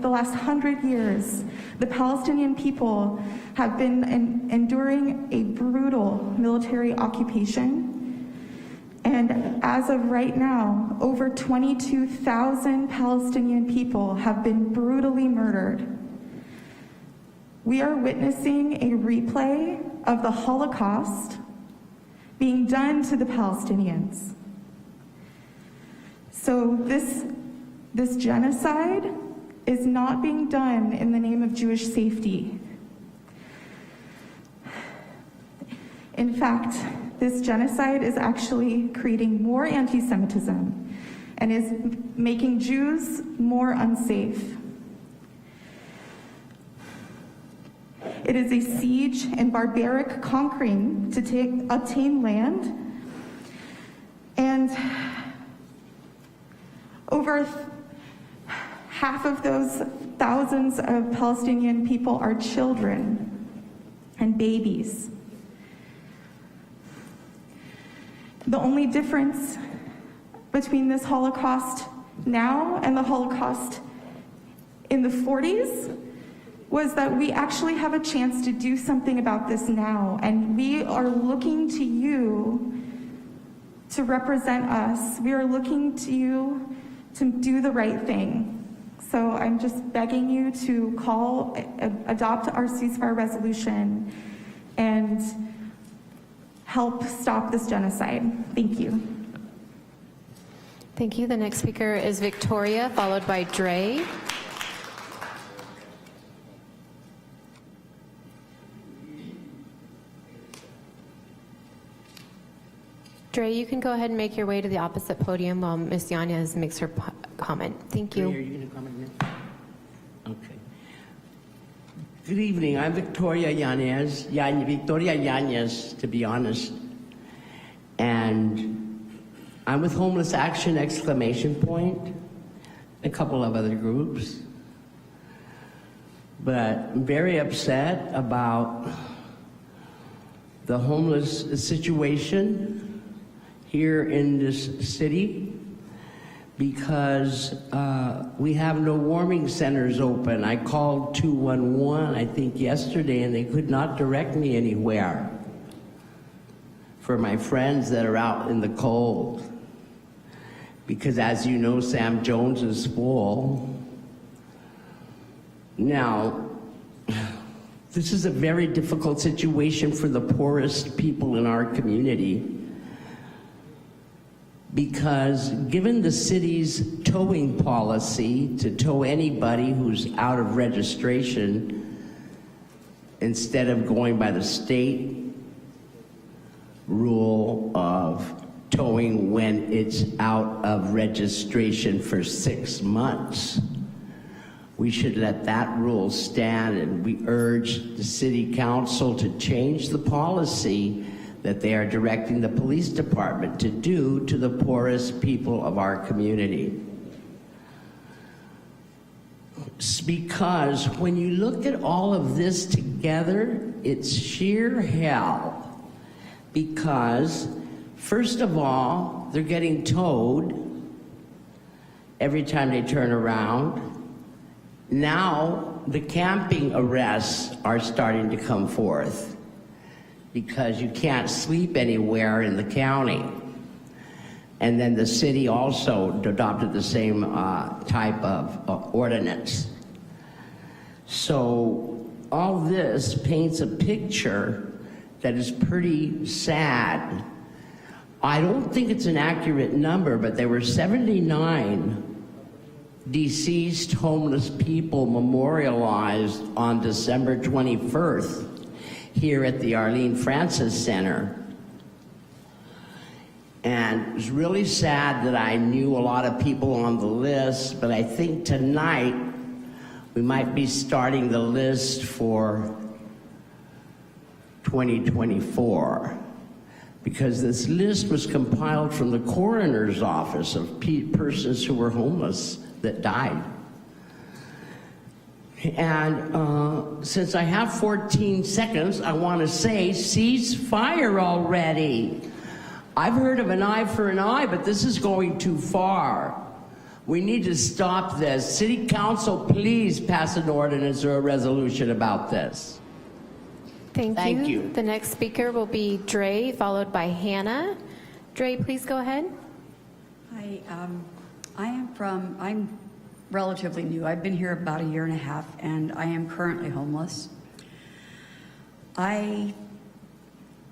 last 100 years, the Palestinian people have been enduring a brutal military occupation. And as of right now, over 22,000 Palestinian people have been brutally murdered. We are witnessing a replay of the Holocaust being done to the Palestinians. So this genocide is not being done in the name of Jewish safety. In fact, this genocide is actually creating more anti-Semitism and is making Jews more unsafe. It is a siege and barbaric conquering to obtain land, and over half of those thousands of Palestinian people are children and babies. The only difference between this Holocaust now and the Holocaust in the 40s was that we actually have a chance to do something about this now, and we are looking to you to represent us. We are looking to you to do the right thing. So I'm just begging you to adopt our ceasefire resolution and help stop this genocide. Thank you. Thank you. The next speaker is Victoria, followed by Dre. Dre, you can go ahead and make your way to the opposite podium while Ms. Yanez makes her comment. Thank you. Are you going to comment now? Okay. Good evening. I'm Victoria Yanez, to be honest. And I'm with Homeless Action, ! a couple of other groups. But I'm very upset about the homeless situation here in this city because we have no warming centers open. I called 211, I think yesterday, and they could not direct me anywhere for my friends that are out in the cold. Because as you know, Sam Jones is full. Now, this is a very difficult situation for the poorest people in our community because given the city's towing policy to tow anybody who's out of registration instead of going by the state rule of towing when it's out of registration for 6 months. We should let that rule stand, and we urge the city council to change the policy that they are directing the police department to do to the poorest people of our community. It's because when you look at all of this together, it's sheer hell. Because, first of all, they're getting towed every time they turn around. Now, the camping arrests are starting to come forth because you can't sleep anywhere in the county. And then the city also adopted the same type of ordinance. So all this paints a picture that is pretty sad. I don't think it's an accurate number, but there were 79 deceased homeless people memorialized on December 21st here at the Arlene Francis Center. And it was really sad that I knew a lot of people on the list, but I think tonight we might be starting the list for 2024. Because this list was compiled from the coroner's office of persons who were homeless that died. And since I have 14 seconds, I want to say, cease fire already. I've heard of an eye for an eye, but this is going too far. We need to stop this. City Council, please pass an ordinance or a resolution about this. Thank you. The next speaker will be Dre, followed by Hannah. Dre, please go ahead. Hi, I'm relatively new. I've been here about 1.5 years, and I am currently homeless. I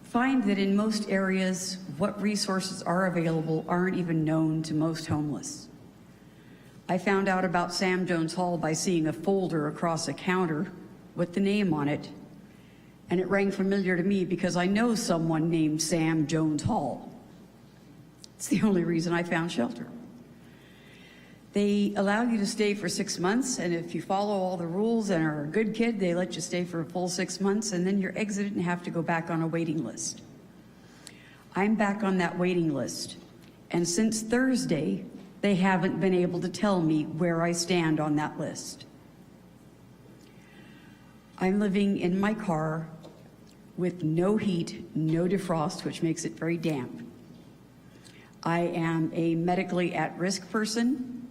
find that in most areas, what resources are available aren't even known to most homeless. I found out about Sam Jones Hall by seeing a folder across a counter with the name on it, and it rang familiar to me because I know someone named Sam Jones Hall. It's the only reason I found shelter. They allow you to stay for 6 months, and if you follow all the rules and are a good kid, they let you stay for a full 6 months, and then you're exited and have to go back on a waiting list. I'm back on that waiting list, and since Thursday, they haven't been able to tell me where I stand on that list. I'm living in my car with no heat, no defrost, which makes it very damp. I am a medically at-risk person.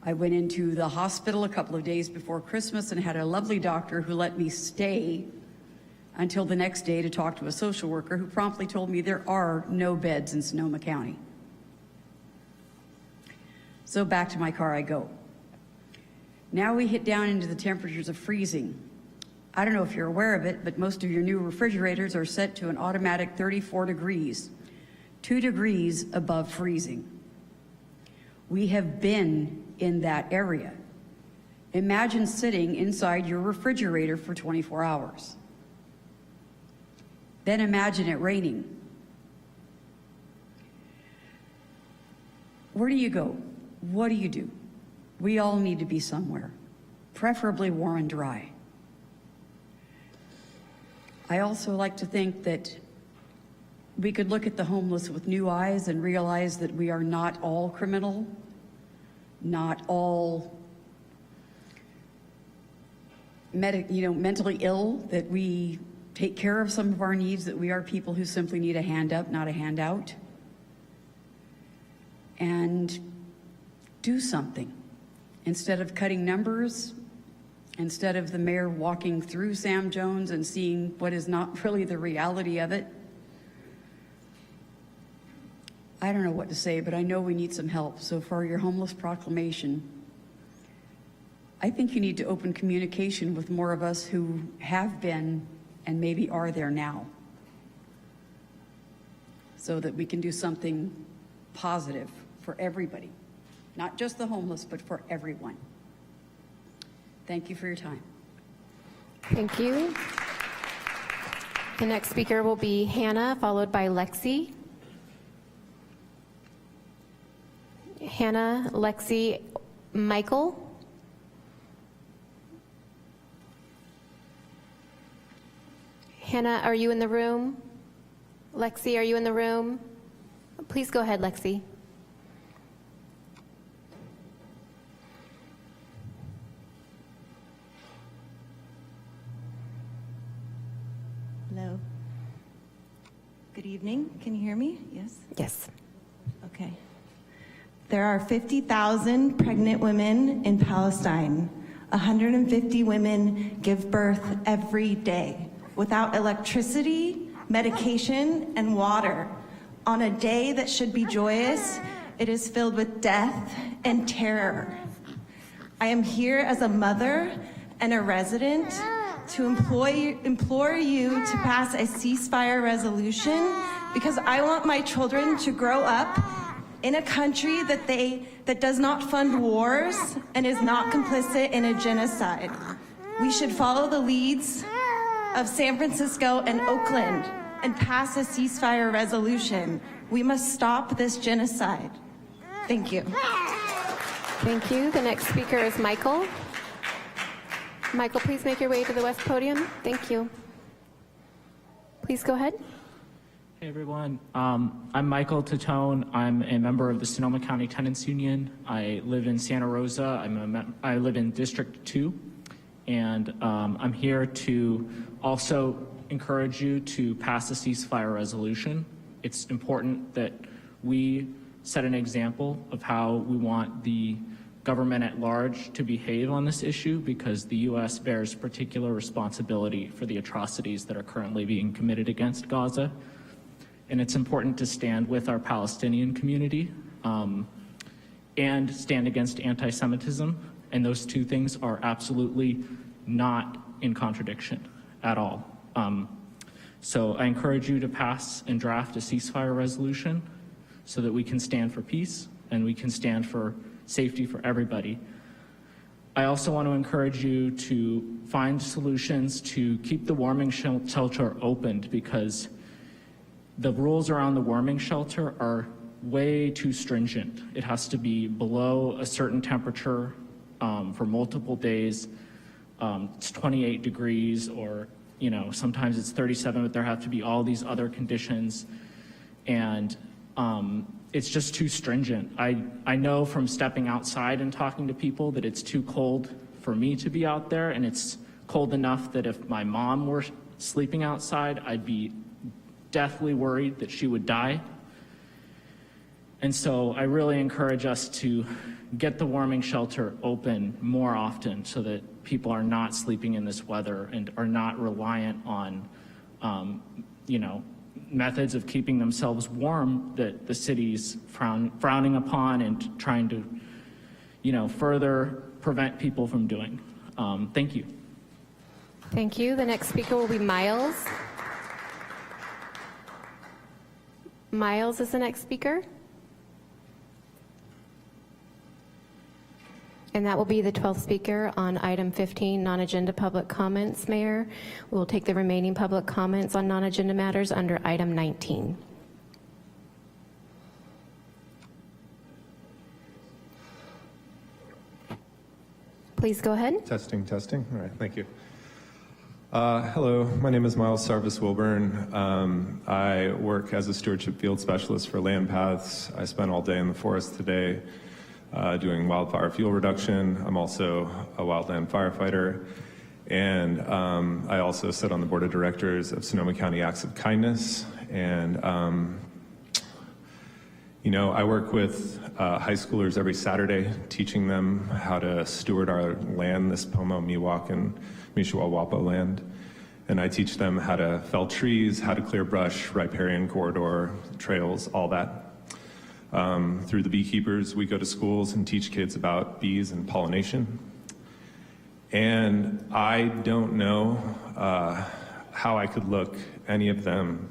I went into the hospital a couple of days before Christmas and had a lovely doctor who let me stay until the next day to talk to a social worker who promptly told me there are no beds in Sonoma County. So back to my car I go. Now we hit down into the temperatures of freezing. I don't know if you're aware of it, but most of your new refrigerators are set to an automatic 34 degrees, 2 degrees above freezing. We have been in that area. Imagine sitting inside your refrigerator for 24 hours. Then imagine it raining. Where do you go? What do you do? We all need to be somewhere, preferably warm and dry. I also like to think that we could look at the homeless with new eyes and realize that we are not all criminal, not all mentally ill, that we take care of some of our needs, that we are people who simply need a hand up, not a handout. And do something. Instead of cutting numbers, instead of the mayor walking through Sam Jones and seeing what is not really the reality of it. I don't know what to say, but I know we need some help. So for your homeless proclamation, I think you need to open communication with more of us who have been and maybe are there now, so that we can do something positive for everybody, not just the homeless, but for everyone. Thank you for your time. Thank you. The next speaker will be Hannah, followed by Lexi. Hannah, Lexi, Michael. Hannah, are you in the room? Lexi, are you in the room? Please go ahead, Lexi. Hello. Good evening. Can you hear me? Yes? Yes. Okay. There are 50,000 pregnant women in Palestine. 150 women give birth every day without electricity, medication, and water. On a day that should be joyous, it is filled with death and terror. I am here as a mother and a resident to implore you to pass a ceasefire resolution, because I want my children to grow up in a country that does not fund wars and is not complicit in a genocide. We should follow the leads of San Francisco and Oakland and pass a ceasefire resolution. We must stop this genocide. Thank you. Thank you. The next speaker is Michael. Michael, please make your way to the west podium. Thank you. Please go ahead. Hey everyone, I'm Michael Tatone. I'm a member of the Sonoma County Tenants Union. I live in Santa Rosa. I live in District 2, and I'm here to also encourage you to pass a ceasefire resolution. It's important that we set an example of how we want the government at large to behave on this issue, because the U.S. bears particular responsibility for the atrocities that are currently being committed against Gaza. And it's important to stand with our Palestinian community and stand against anti-Semitism. And those two things are absolutely not in contradiction at all. So I encourage you to pass and draft a ceasefire resolution so that we can stand for peace and we can stand for safety for everybody. I also want to encourage you to find solutions to keep the warming shelter opened, because the rules around the warming shelter are way too stringent. It has to be below a certain temperature for multiple days. It's 28 degrees, or sometimes it's 37, but there have to be all these other conditions, and it's just too stringent. I know from stepping outside and talking to people that it's too cold for me to be out there, and it's cold enough that if my mom were sleeping outside, I'd be deathly worried that she would die. And so I really encourage us to get the warming shelter open more often so that people are not sleeping in this weather and are not reliant on, methods of keeping themselves warm that the city's frowning upon and trying to, further prevent people from doing. Thank you. Thank you. The next speaker will be Miles. Miles is the next speaker. And that will be the 12th speaker on item 15, non-agenda public comments, Mayor. We will take the remaining public comments on non-agenda matters under item 19. Please go ahead. Testing. All right, thank you. Hello, my name is Miles Sarvis Wilburn. I work as a stewardship field specialist for Land Paths. I spent all day in the forest today doing wildfire fuel reduction. I'm also a wildland firefighter. And I also sit on the board of directors of Sonoma County Acts of Kindness. And, you know, I work with high schoolers every Saturday, teaching them how to steward our land, this Pomo, Miwok, and Mishawawapa land. And I teach them how to fell trees, how to clear brush, riparian corridor, trails, all that. Through the beekeepers, we go to schools and teach kids about bees and pollination. And I don't know how I could look any of them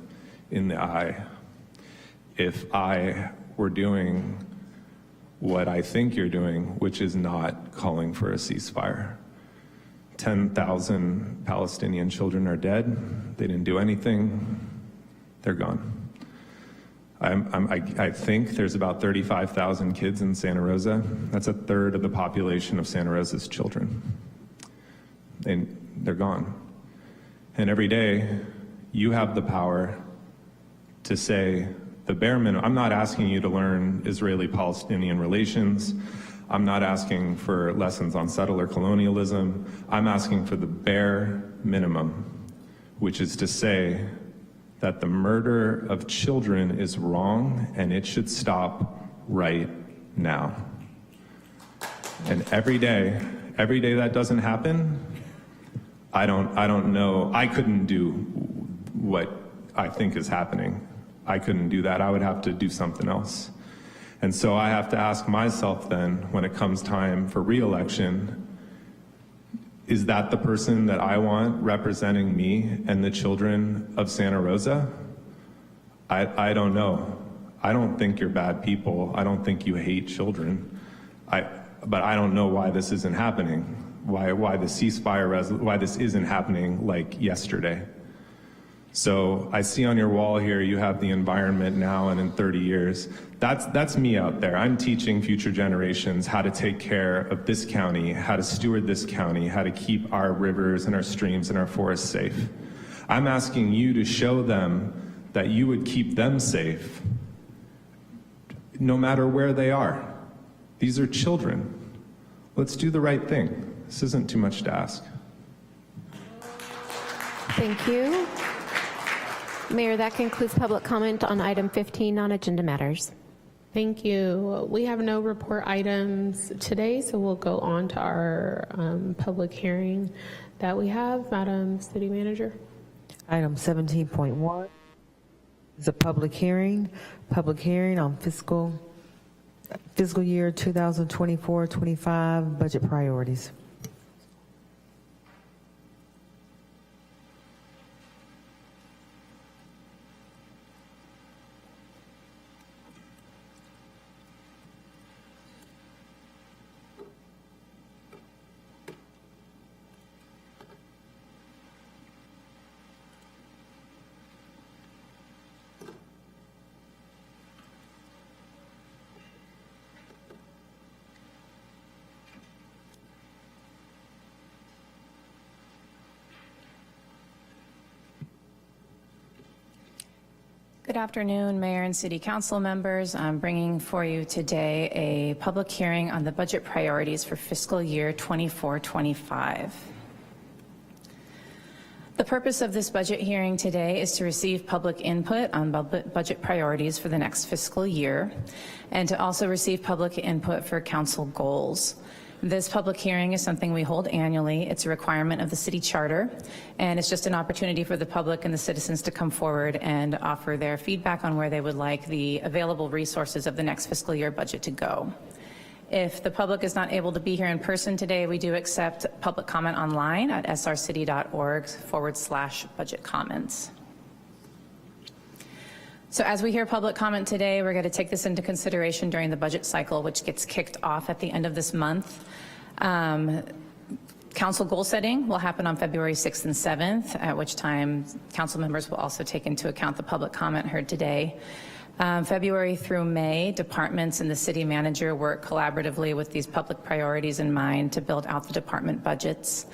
in the eye if I were doing what I think you're doing, which is not calling for a ceasefire. 10,000 Palestinian children are dead. They didn't do anything. They're gone. I think there's about 35,000 kids in Santa Rosa. That's a third of the population of Santa Rosa's children. And they're gone. And every day, you have the power to say the bare minimum. I'm not asking you to learn Israeli-Palestinian relations. I'm not asking for lessons on settler colonialism. I'm asking for the bare minimum, which is to say that the murder of children is wrong and it should stop right now. And every day that doesn't happen, I don't know. I couldn't do what I think is happening. I couldn't do that. I would have to do something else. And so I have to ask myself then, when it comes time for re-election, is that the person that I want representing me and the children of Santa Rosa? I don't know. I don't think you're bad people. I don't think you hate children. But I don't know why this isn't happening. Why the ceasefire, why this isn't happening like yesterday. So I see on your wall here, you have the environment now and in 30 years. That's me out there. I'm teaching future generations how to take care of this county, how to steward this county, how to keep our rivers and our streams and our forests safe. I'm asking you to show them that you would keep them safe no matter where they are. These are children. Let's do the right thing. This isn't too much to ask. Thank you. Mayor, that concludes public comment on item 15 non-agenda matters. Thank you. We have no report items today, so we'll go on to our public hearing that we have. Madam City Manager. Item 17.1 is a public hearing on fiscal year 2024-25 budget priorities. Good afternoon, Mayor and City Council members. I'm bringing for you today a public hearing on the budget priorities for fiscal year 24-25. The purpose of this budget hearing today is to receive public input on budget priorities for the next fiscal year and to also receive public input for council goals. This public hearing is something we hold annually. It's a requirement of the city charter, and it's just an opportunity for the public and the citizens to come forward and offer their feedback on where they would like the available resources of the next fiscal year budget to go. If the public is not able to be here in person today, we do accept public comment online at srcity.org/budget comments. So as we hear public comment today, we're going to take this into consideration during the budget cycle, which gets kicked off at the end of this month. Council goal setting will happen on February 6th and 7th, at which time council members will also take into account the public comment heard today. February through May, departments and the city manager work collaboratively with these public priorities in mind to build out the department budgets.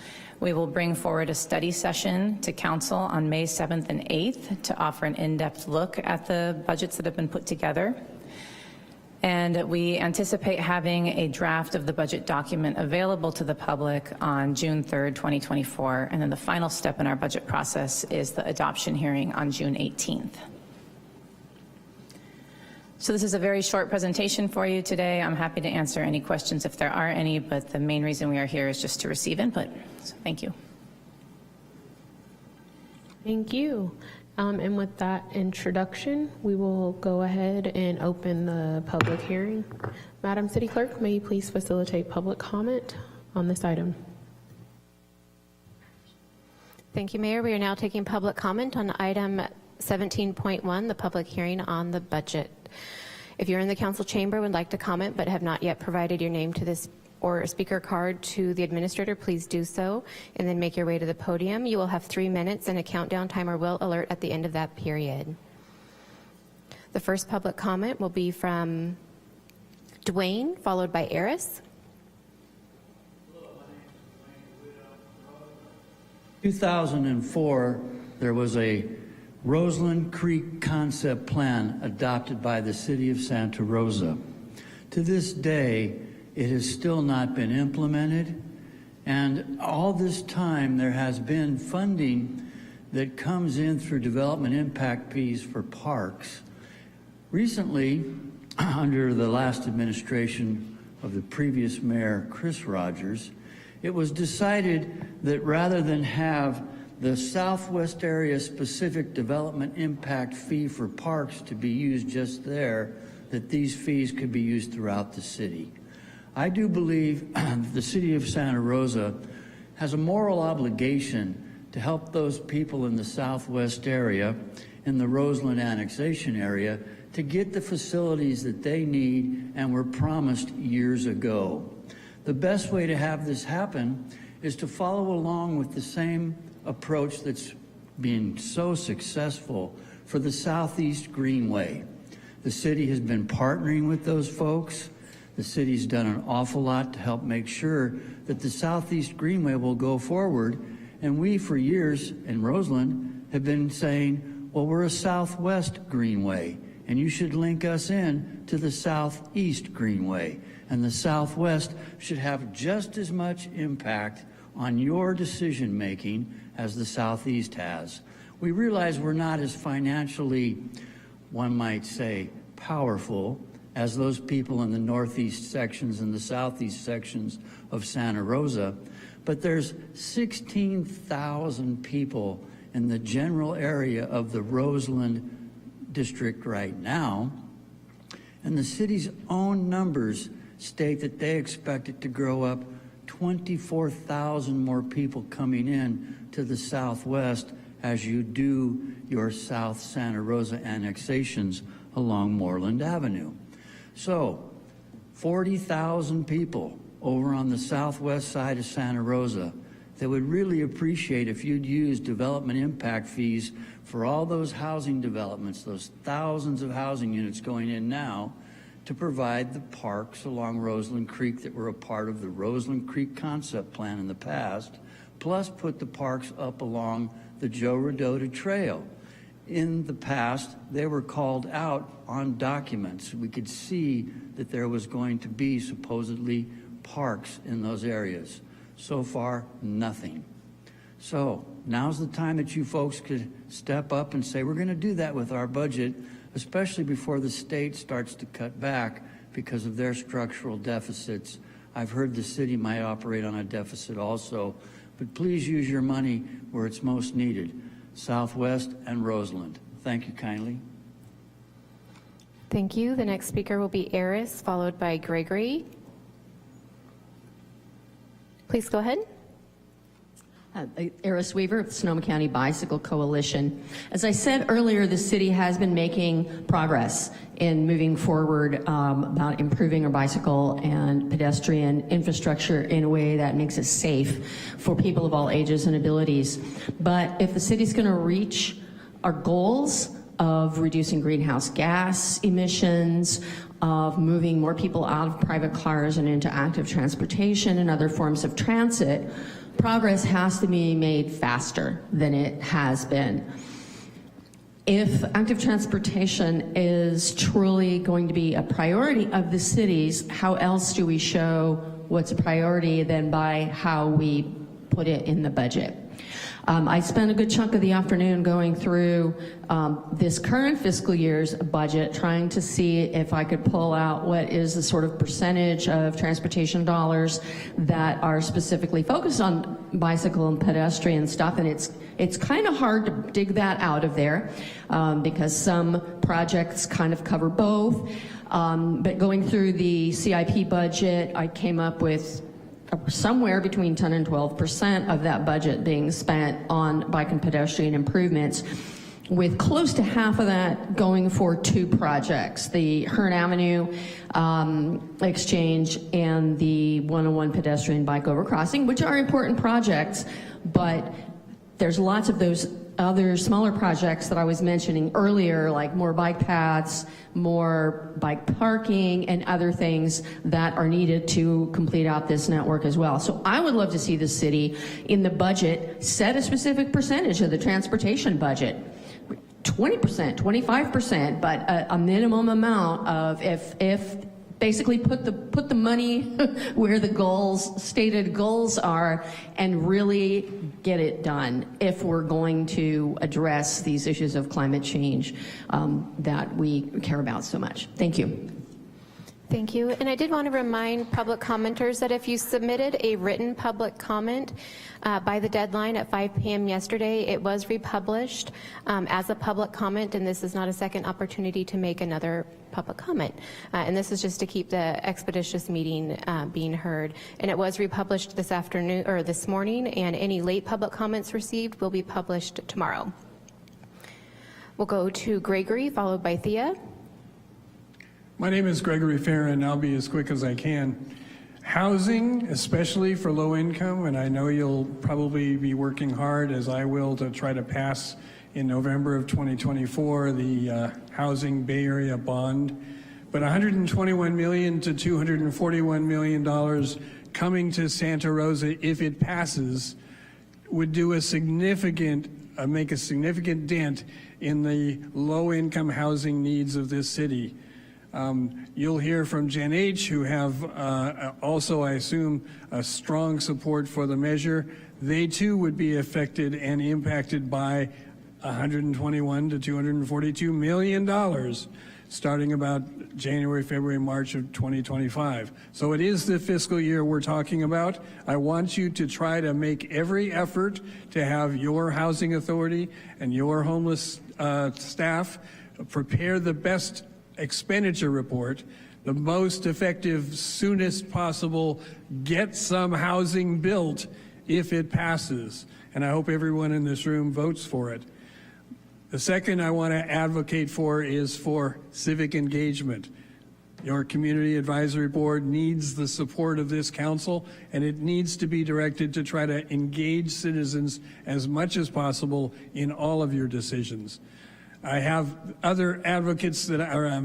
We will bring forward a study session to council on May 7th and 8th to offer an in-depth look at the budgets that have been put together. And we anticipate having a draft of the budget document available to the public on June 3rd, 2024. And then the final step in our budget process is the adoption hearing on June 18th. So this is a very short presentation for you today. I'm happy to answer any questions if there are any, but the main reason we are here is just to receive input. So thank you. Thank you. And with that introduction, we will go ahead and open the public hearing. Madam City Clerk, may you please facilitate public comment on this item? Thank you, Mayor. We are now taking public comment on item 17.1, the public hearing on the budget. If you're in the council chamber and would like to comment but have not yet provided your name to this or a speaker card to the administrator, please do so and then make your way to the podium. You will have 3 minutes and a countdown timer will alert at the end of that period. The first public comment will be from Dwayne, followed by Eris. 2004, there was a Roseland Creek concept plan adopted by the city of Santa Rosa. To this day, it has still not been implemented, and all this time there has been funding that comes in through development impact fees for parks. Recently, under the last administration of the previous mayor, Chris Rogers, it was decided that rather than have the Southwest area specific development impact fee for parks to be used just there, that these fees could be used throughout the city. I do believe the city of Santa Rosa has a moral obligation to help those people in the Southwest area, in the Roseland annexation area, to get the facilities that they need and were promised years ago. The best way to have this happen is to follow along with the same approach that's been so successful for the Southeast Greenway. The city has been partnering with those folks. The city's done an awful lot to help make sure that the Southeast Greenway will go forward. And we, for years in Roseland, have been saying, well, we're a Southwest Greenway, and you should link us in to the Southeast Greenway. And the Southwest should have just as much impact on your decision-making as the Southeast has. We realize we're not as financially, one might say, powerful as those people in the Northeast sections and the Southeast sections of Santa Rosa, but there's 16,000 people in the general area of the Roseland district right now, and the city's own numbers state that they expect it to grow up 24,000 more people coming in to the Southwest as you do your South Santa Rosa annexations along Moreland Avenue. So 40,000 people over on the southwest side of Santa Rosa that would really appreciate if you'd use development impact fees for all those housing developments, those thousands of housing units going in now, to provide the parks along Roseland Creek that were a part of the Roseland Creek concept plan in the past, plus put the parks up along the Joe Rodota Trail. In the past, they were called out on documents. We could see that there was going to be supposedly parks in those areas. So far, nothing. So now's the time that you folks could step up and say, we're going to do that with our budget, especially before the state starts to cut back because of their structural deficits. I've heard the city might operate on a deficit also, but please use your money where it's most needed, Southwest and Roseland. Thank you kindly. Thank you. The next speaker will be Eris, followed by Gregory. Please go ahead. Eris Weaver of the Sonoma County Bicycle Coalition. As I said earlier, the city has been making progress in moving forward about improving our bicycle and pedestrian infrastructure in a way that makes it safe for people of all ages and abilities. But if the city's going to reach our goals of reducing greenhouse gas emissions, of moving more people out of private cars and into active transportation and other forms of transit, progress has to be made faster than it has been. If active transportation is truly going to be a priority of the cities, how else do we show what's a priority than by how we put it in the budget? I spent a good chunk of the afternoon going through this current fiscal year's budget, trying to see if I could pull out what is the sort of percentage of transportation dollars that are specifically focused on bicycle and pedestrian stuff, and it's kind of hard to dig that out of there because some projects kind of cover both. But going through the CIP budget, I came up with somewhere between 10 and 12% of that budget being spent on bike and pedestrian improvements, with close to half of that going for two projects, the Hearn Avenue exchange and the 101 pedestrian bike overcrossing, which are important projects, but there's lots of those other smaller projects that I was mentioning earlier, like more bike paths, more bike parking, and other things that are needed to complete out this network as well. So I would love to see the city in the budget set a specific percentage of the transportation budget. 20%, 25%, but a minimum amount of if basically put the money where the stated goals are, and really get it done if we're going to address these issues of climate change that we care about so much. Thank you. Thank you. And I did want to remind public commenters that if you submitted a written public comment by the deadline at 5 p.m. yesterday, it was republished as a public comment, and this is not a second opportunity to make another public comment. And this is just to keep the expeditious meeting being heard. And it was republished this afternoon or this morning, and any late public comments received will be published tomorrow. We'll go to Gregory, followed by Thea. My name is Gregory Farron, and I'll be as quick as I can. Housing, especially for low income, and I know you'll probably be working hard, as I will, to try to pass in November of 2024 the Housing Bay Area Bond. But $121 million to $241 million coming to Santa Rosa, if it passes, would do a significant, make a significant dent in the low-income housing needs of this city. You'll hear from Gen H, who have also, I assume, a strong support for the measure. They too would be affected and impacted by $121 to $242 million starting about January, February, March of 2025. So it is the fiscal year we're talking about. I want you to try to make every effort to have your housing authority and your homeless staff prepare the best expenditure report, the most effective, soonest possible, get some housing built if it passes. And I hope everyone in this room votes for it. The second I want to advocate for is for civic engagement. Your community advisory board needs the support of this council, and it needs to be directed to try to engage citizens as much as possible in all of your decisions. I have other advocates that are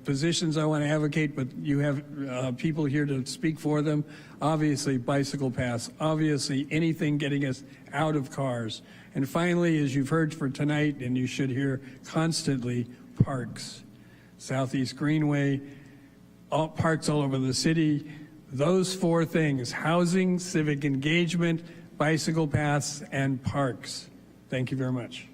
positions I want to advocate, but you have people here to speak for them. Obviously, bicycle paths, obviously anything getting us out of cars. And finally, as you've heard for tonight, and you should hear constantly, parks. Southeast Greenway, parks all over the city. Those four things: housing, civic engagement, bicycle paths, and parks. Thank you very much.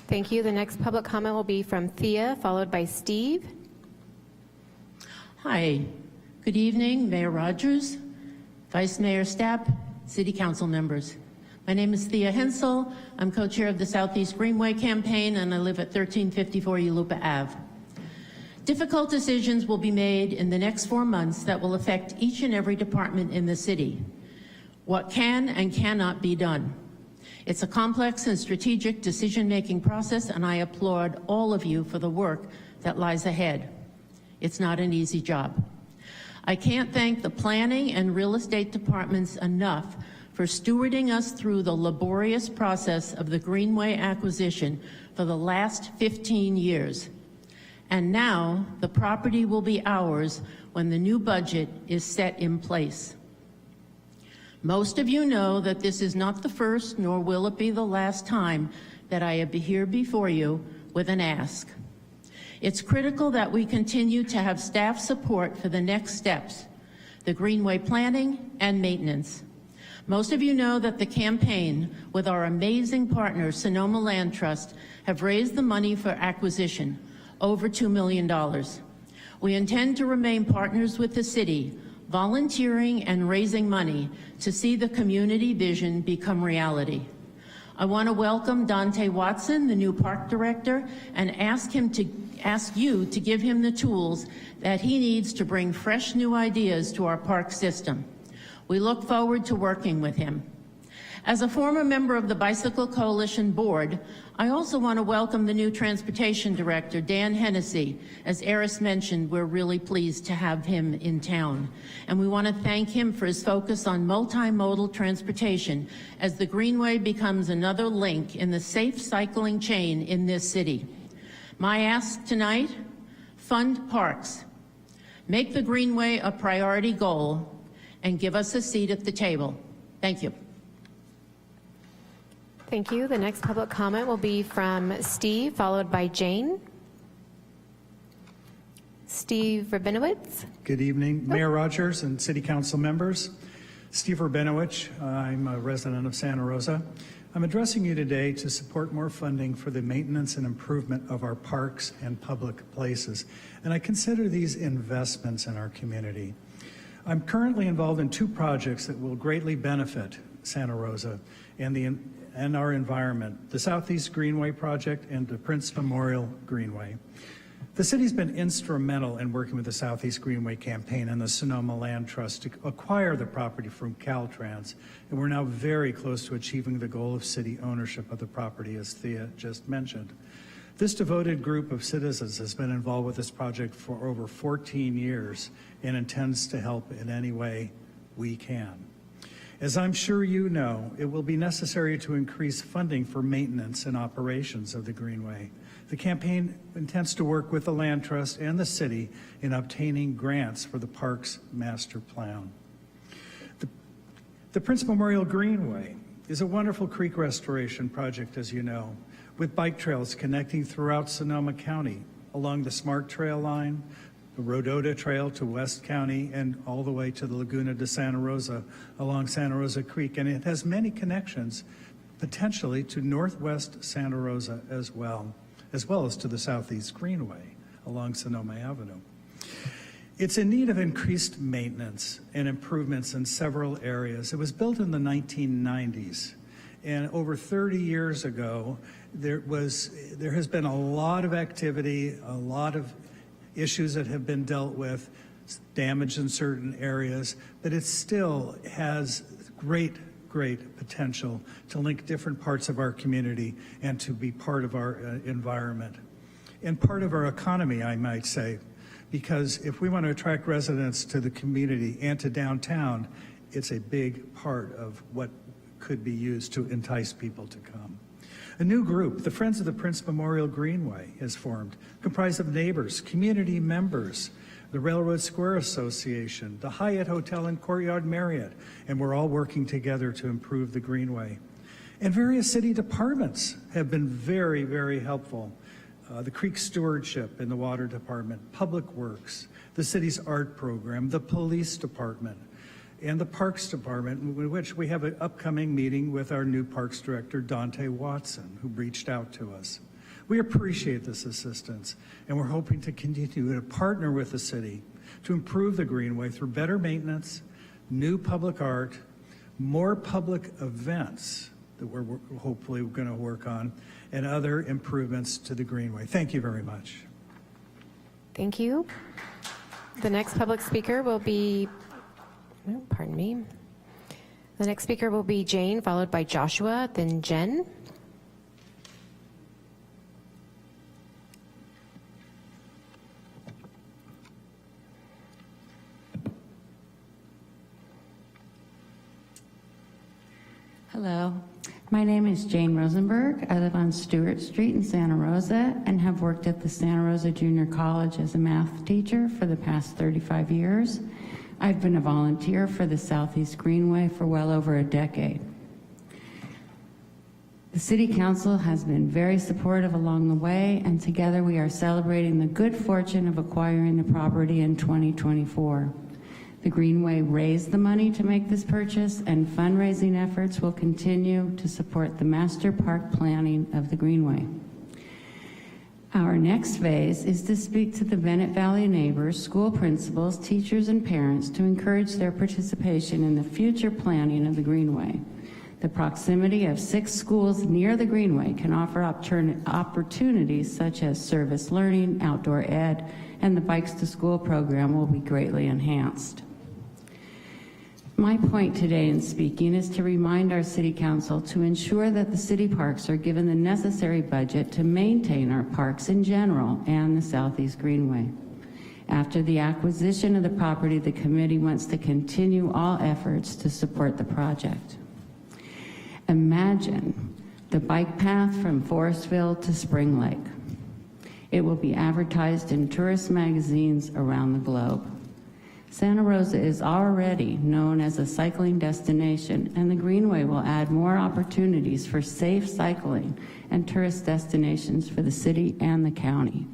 Thank you. The next public comment will be from Thea, followed by Steve. Hi. Good evening, Mayor Rogers, Vice Mayor Stapp, City Council members. My name is Thea Hensel. I'm co-chair of the Southeast Greenway campaign, and I live at 1354 Yulupa Ave. Difficult decisions will be made in the next 4 months that will affect each and every department in the city. What can and cannot be done. It's a complex and strategic decision-making process, and I applaud all of you for the work that lies ahead. It's not an easy job. I can't thank the planning and real estate departments enough for stewarding us through the laborious process of the Greenway acquisition for the last 15 years. And now the property will be ours when the new budget is set in place. Most of you know that this is not the first, nor will it be the last time that I am here before you with an ask. It's critical that we continue to have staff support for the next steps, the Greenway planning and maintenance. Most of you know that the campaign with our amazing partner, Sonoma Land Trust, have raised the money for acquisition, over $2 million. We intend to remain partners with the city, volunteering and raising money to see the community vision become reality. I want to welcome Dante Watson, the new park director, and ask you to give him the tools that he needs to bring fresh new ideas to our park system. We look forward to working with him. As a former member of the Bicycle Coalition Board, I also want to welcome the new Transportation Director, Dan Hennessy. As Eris mentioned, we're really pleased to have him in town. And we want to thank him for his focus on multimodal transportation as the Greenway becomes another link in the safe cycling chain in this city. My ask tonight, fund parks. Make the Greenway a priority goal and give us a seat at the table. Thank you. Thank you. The next public comment will be from Steve, followed by Jane. Steve Rabinowitz. Good evening, Mayor Rogers and City Council members. Steve Rabinowitz, I'm a resident of Santa Rosa. I'm addressing you today to support more funding for the maintenance and improvement of our parks and public places, and I consider these investments in our community. I'm currently involved in 2 projects that will greatly benefit Santa Rosa and our environment, the Southeast Greenway project and the Prince Memorial Greenway. The city's been instrumental in working with the Southeast Greenway campaign and the Sonoma Land Trust to acquire the property from Caltrans, and we're now very close to achieving the goal of city ownership of the property, as Thea just mentioned. This devoted group of citizens has been involved with this project for over 14 years and intends to help in any way we can. As I'm sure you know, it will be necessary to increase funding for maintenance and operations of the Greenway. The campaign intends to work with the Land Trust and the city in obtaining grants for the park's master plan. The Prince Memorial Greenway is a wonderful creek restoration project, as you know, with bike trails connecting throughout Sonoma County along the Smart Trail line, the Rodota Trail to West County, and all the way to the Laguna de Santa Rosa along Santa Rosa Creek. And it has many connections, potentially to Northwest Santa Rosa as well as to the Southeast Greenway along Sonoma Avenue. It's in need of increased maintenance and improvements in several areas. It was built in the 1990s, and over 30 years ago, there has been a lot of activity, a lot of issues that have been dealt with, damage in certain areas, but it still has great potential to link different parts of our community and to be part of our environment and part of our economy, I might say, because if we want to attract residents to the community and to downtown, it's a big part of what could be used to entice people to come. A new group, the Friends of the Prince Memorial Greenway, is formed, comprised of neighbors, community members, the Railroad Square Association, the Hyatt Hotel and Courtyard Marriott, and we're all working together to improve the Greenway. And various city departments have been very, very helpful. The Creek Stewardship in the Water Department, Public Works, the city's art program, the Police Department, and the Parks Department, in which we have an upcoming meeting with our new Parks Director, Dante Watson, who reached out to us. We appreciate this assistance, and we're hoping to continue to partner with the city to improve the Greenway through better maintenance, new public art, more public events that we're hopefully going to work on, and other improvements to the Greenway. Thank you very much. Thank you. The next public speaker will be, pardon me. The next speaker will be Jane, followed by Joshua, then Jen. Hello, my name is Jane Rosenberg. I live on Stewart Street in Santa Rosa and have worked at the Santa Rosa Junior College as a math teacher for the past 35 years. I've been a volunteer for the Southeast Greenway for well over a decade. The City Council has been very supportive along the way, and together we are celebrating the good fortune of acquiring the property in 2024. The Greenway raised the money to make this purchase, and fundraising efforts will continue to support the master park planning of the Greenway. Our next phase is to speak to the Bennett Valley neighbors, school principals, teachers, and parents to encourage their participation in the future planning of the Greenway. The proximity of 6 schools near the Greenway can offer opportunities such as service learning, outdoor ed, and the Bikes to School program will be greatly enhanced. My point today in speaking is to remind our City Council to ensure that the city parks are given the necessary budget to maintain our parks in general and the Southeast Greenway. After the acquisition of the property, the committee wants to continue all efforts to support the project. Imagine the bike path from Forestville to Spring Lake. It will be advertised in tourist magazines around the globe. Santa Rosa is already known as a cycling destination, and the Greenway will add more opportunities for safe cycling and tourist destinations for the city and the county.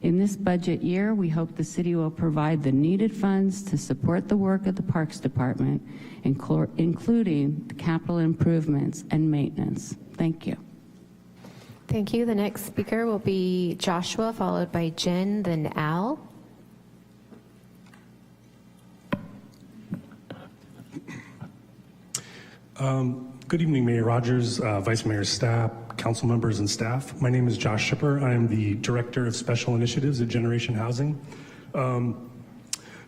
In this budget year, we hope the city will provide the needed funds to support the work of the Parks Department, including the capital improvements and maintenance. Thank you. Thank you. The next speaker will be Joshua, followed by Jen, then Al. Good evening, Mayor Rogers, Vice Mayor Stapp, council members and staff. My name is Josh Shipper. I am the Director of Special Initiatives at Generation Housing.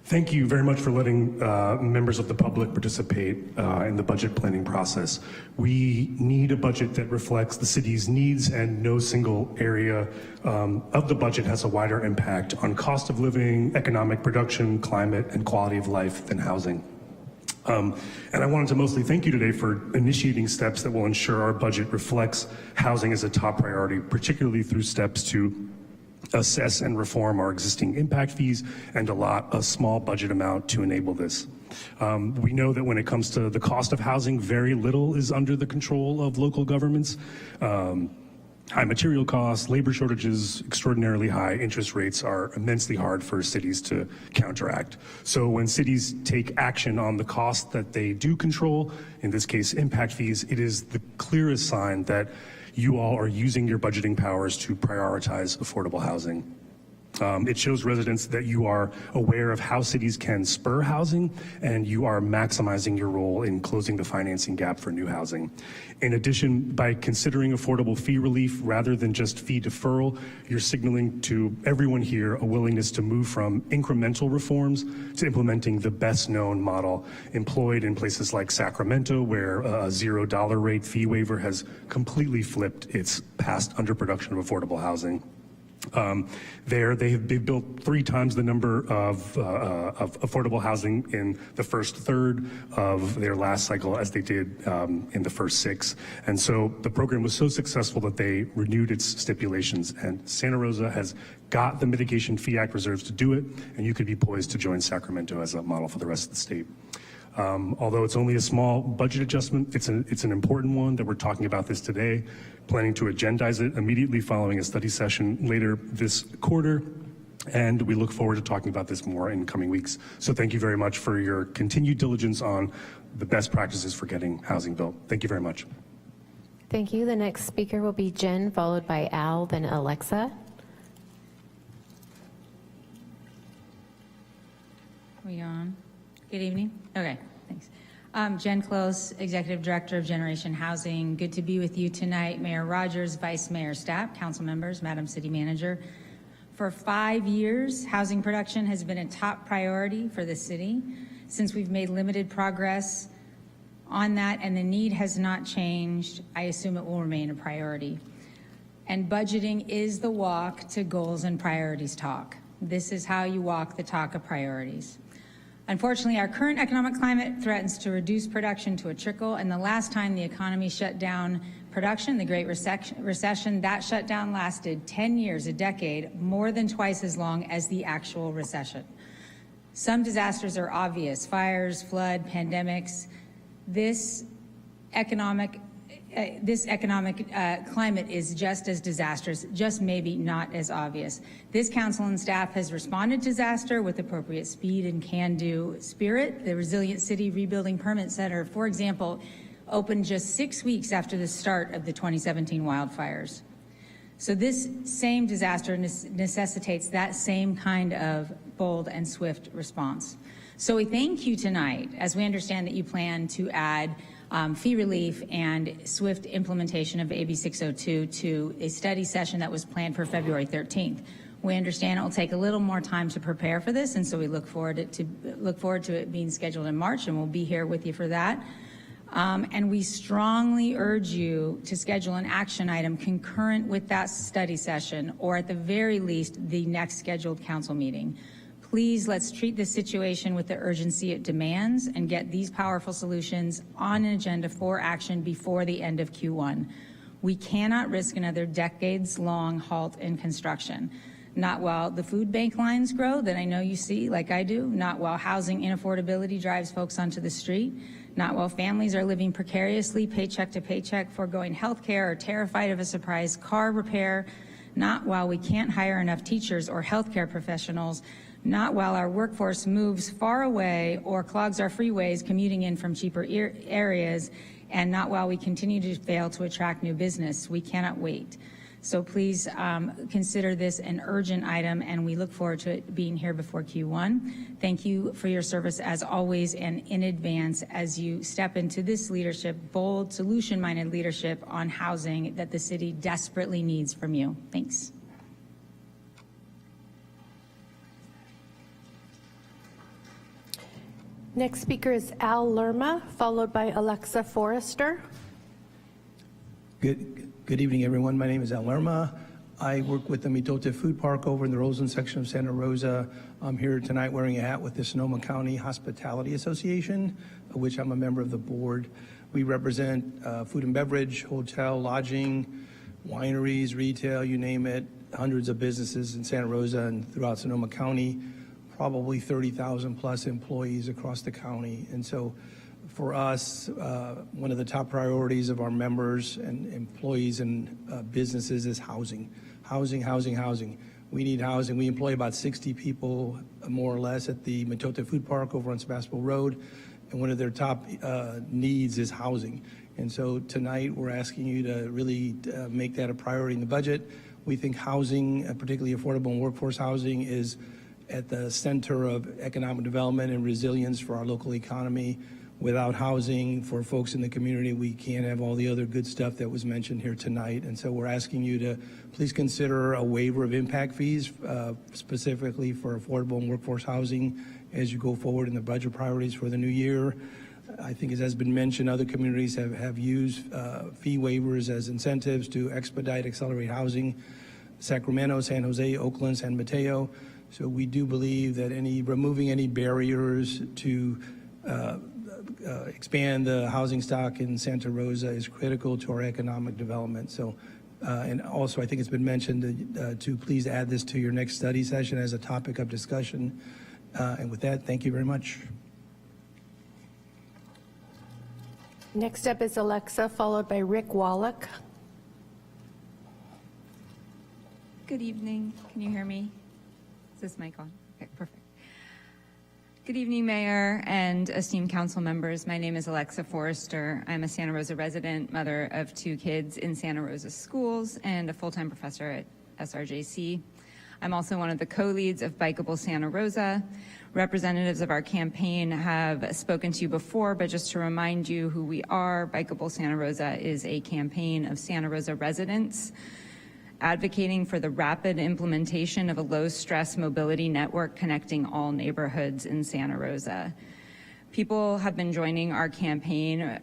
Thank you very much for letting members of the public participate in the budget planning process. We need a budget that reflects the city's needs, and no single area of the budget has a wider impact on cost of living, economic production, climate, and quality of life than housing. And I wanted to mostly thank you today for initiating steps that will ensure our budget reflects housing as a top priority, particularly through steps to assess and reform our existing impact fees and allot a small budget amount to enable this. We know that when it comes to the cost of housing, very little is under the control of local governments. High material costs, labor shortages, extraordinarily high interest rates are immensely hard for cities to counteract. So when cities take action on the cost that they do control, in this case impact fees, it is the clearest sign that you all are using your budgeting powers to prioritize affordable housing. It shows residents that you are aware of how cities can spur housing, and you are maximizing your role in closing the financing gap for new housing. In addition, by considering affordable fee relief rather than just fee deferral, you're signaling to everyone here a willingness to move from incremental reforms to implementing the best known model employed in places like Sacramento, where a $0 rate fee waiver has completely flipped its past underproduction of affordable housing. They've built 3 times the number of affordable housing in the first third of their last cycle as they did in the first 6. And so the program was so successful that they renewed its stipulations, and Santa Rosa has got the Mitigation Fee Act reserves to do it, and you could be poised to join Sacramento as a model for the rest of the state. Although it's only a small budget adjustment, it's an important one that we're talking about this today, planning to agendize it immediately following a study session later this quarter, and we look forward to talking about this more in coming weeks. So thank you very much for your continued diligence on the best practices for getting housing built. Thank you very much. Thank you. The next speaker will be Jen, followed by Al, then Alexa. Are we on? Good evening. Okay, thanks. Jen Close, Executive Director of Generation Housing. Good to be with you tonight. Mayor Rogers, Vice Mayor Stapp, council members, Madam City Manager. For 5 years, housing production has been a top priority for the city. Since we've made limited progress on that and the need has not changed, I assume it will remain a priority. And budgeting is the walk to goals and priorities talk. This is how you walk the talk of priorities. Unfortunately, our current economic climate threatens to reduce production to a trickle, and the last time the economy shut down production, the Great Recession, that shutdown lasted 10 years, a decade, more than twice as long as the actual recession. Some disasters are obvious: fires, flood, pandemics. This economic climate is just as disastrous, just maybe not as obvious. This council and staff has responded to disaster with appropriate speed and can-do spirit. The Resilient City Rebuilding Permit Center, for example, opened just 6 weeks after the start of the 2017 wildfires. So this same disaster necessitates that same kind of bold and swift response. So we thank you tonight, as we understand that you plan to add fee relief and swift implementation of AB 602 to a study session that was planned for February 13th. We understand it will take a little more time to prepare for this, and so we look forward to it being scheduled in March, and we'll be here with you for that. And we strongly urge you to schedule an action item concurrent with that study session, or at the very least, the next scheduled council meeting. Please, let's treat this situation with the urgency it demands and get these powerful solutions on an agenda for action before the end of Q1. We cannot risk another decades-long halt in construction. Not while the food bank lines grow that I know you see, like I do, not while housing inaffordability drives folks onto the street, not while families are living precariously, paycheck to paycheck, foregoing health care or terrified of a surprise car repair, not while we can't hire enough teachers or healthcare professionals, not while our workforce moves far away or clogs our freeways commuting in from cheaper areas, and not while we continue to fail to attract new business. We cannot wait. So please consider this an urgent item, and we look forward to it being here before Q1. Thank you for your service as always and in advance as you step into this leadership, bold, solution-minded leadership on housing that the city desperately needs from you. Thanks. Next speaker is Al Lerma, followed by Alexa Forrester. Good evening, everyone. My name is Al Lerma. I work with the Mitote Food Park over in the Roseland section of Santa Rosa. I'm here tonight wearing a hat with the Sonoma County Hospitality Association, of which I'm a member of the board. We represent food and beverage, hotel, lodging, wineries, retail, you name it, hundreds of businesses in Santa Rosa and throughout Sonoma County, probably 30,000 plus employees across the county. And so for us, one of the top priorities of our members and employees and businesses is housing. Housing. We need housing. We employ about 60 people, more or less, at the Mitote Food Park over on Sebastopol Road, and one of their top needs is housing. And so tonight, we're asking you to really make that a priority in the budget. We think housing, particularly affordable and workforce housing, is at the center of economic development and resilience for our local economy. Without housing for folks in the community, we can't have all the other good stuff that was mentioned here tonight. And so we're asking you to please consider a waiver of impact fees, specifically for affordable and workforce housing as you go forward in the budget priorities for the new year. I think, as has been mentioned, other communities have used fee waivers as incentives to expedite, accelerate housing. Sacramento, San Jose, Oakland, San Mateo. So we do believe that removing any barriers to expand the housing stock in Santa Rosa is critical to our economic development. So, and also I think it's been mentioned to please add this to your next study session as a topic of discussion. And with that, thank you very much. Next up is Alexa, followed by Rick Wallach. Good evening. Can you hear me? Is this mic on? Okay, perfect. Good evening, Mayor and esteemed council members. My name is Alexa Forrester. I'm a Santa Rosa resident, mother of 2 kids in Santa Rosa schools, and a full-time professor at SRJC. I'm also one of the co-leads of Bikeable Santa Rosa. Representatives of our campaign have spoken to you before, but just to remind you who we are, Bikeable Santa Rosa is a campaign of Santa Rosa residents advocating for the rapid implementation of a low-stress mobility network connecting all neighborhoods in Santa Rosa. People have been joining our campaign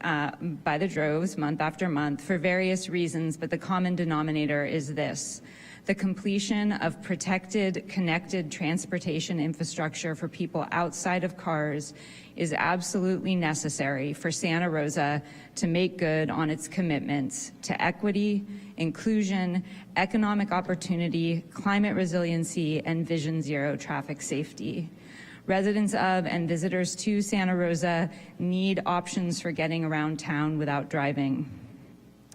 by the droves month after month for various reasons, but the common denominator is this: the completion of protected, connected transportation infrastructure for people outside of cars is absolutely necessary for Santa Rosa to make good on its commitments to equity, inclusion, economic opportunity, climate resiliency, and Vision Zero traffic safety. Residents of and visitors to Santa Rosa need options for getting around town without driving.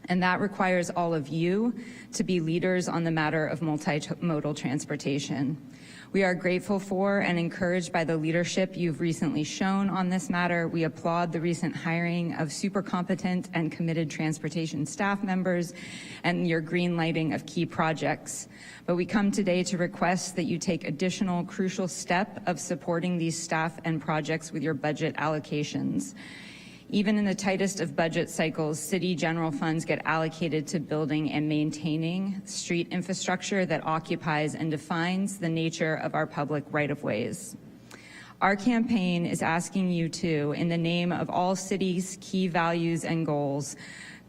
And that requires all of you to be leaders on the matter of multimodal transportation. We are grateful for and encouraged by the leadership you've recently shown on this matter. We applaud the recent hiring of super competent and committed transportation staff members and your green lighting of key projects. But we come today to request that you take additional crucial step of supporting these staff and projects with your budget allocations. Even in the tightest of budget cycles, city general funds get allocated to building and maintaining street infrastructure that occupies and defines the nature of our public right-of-ways. Our campaign is asking you to, in the name of all cities' key values and goals,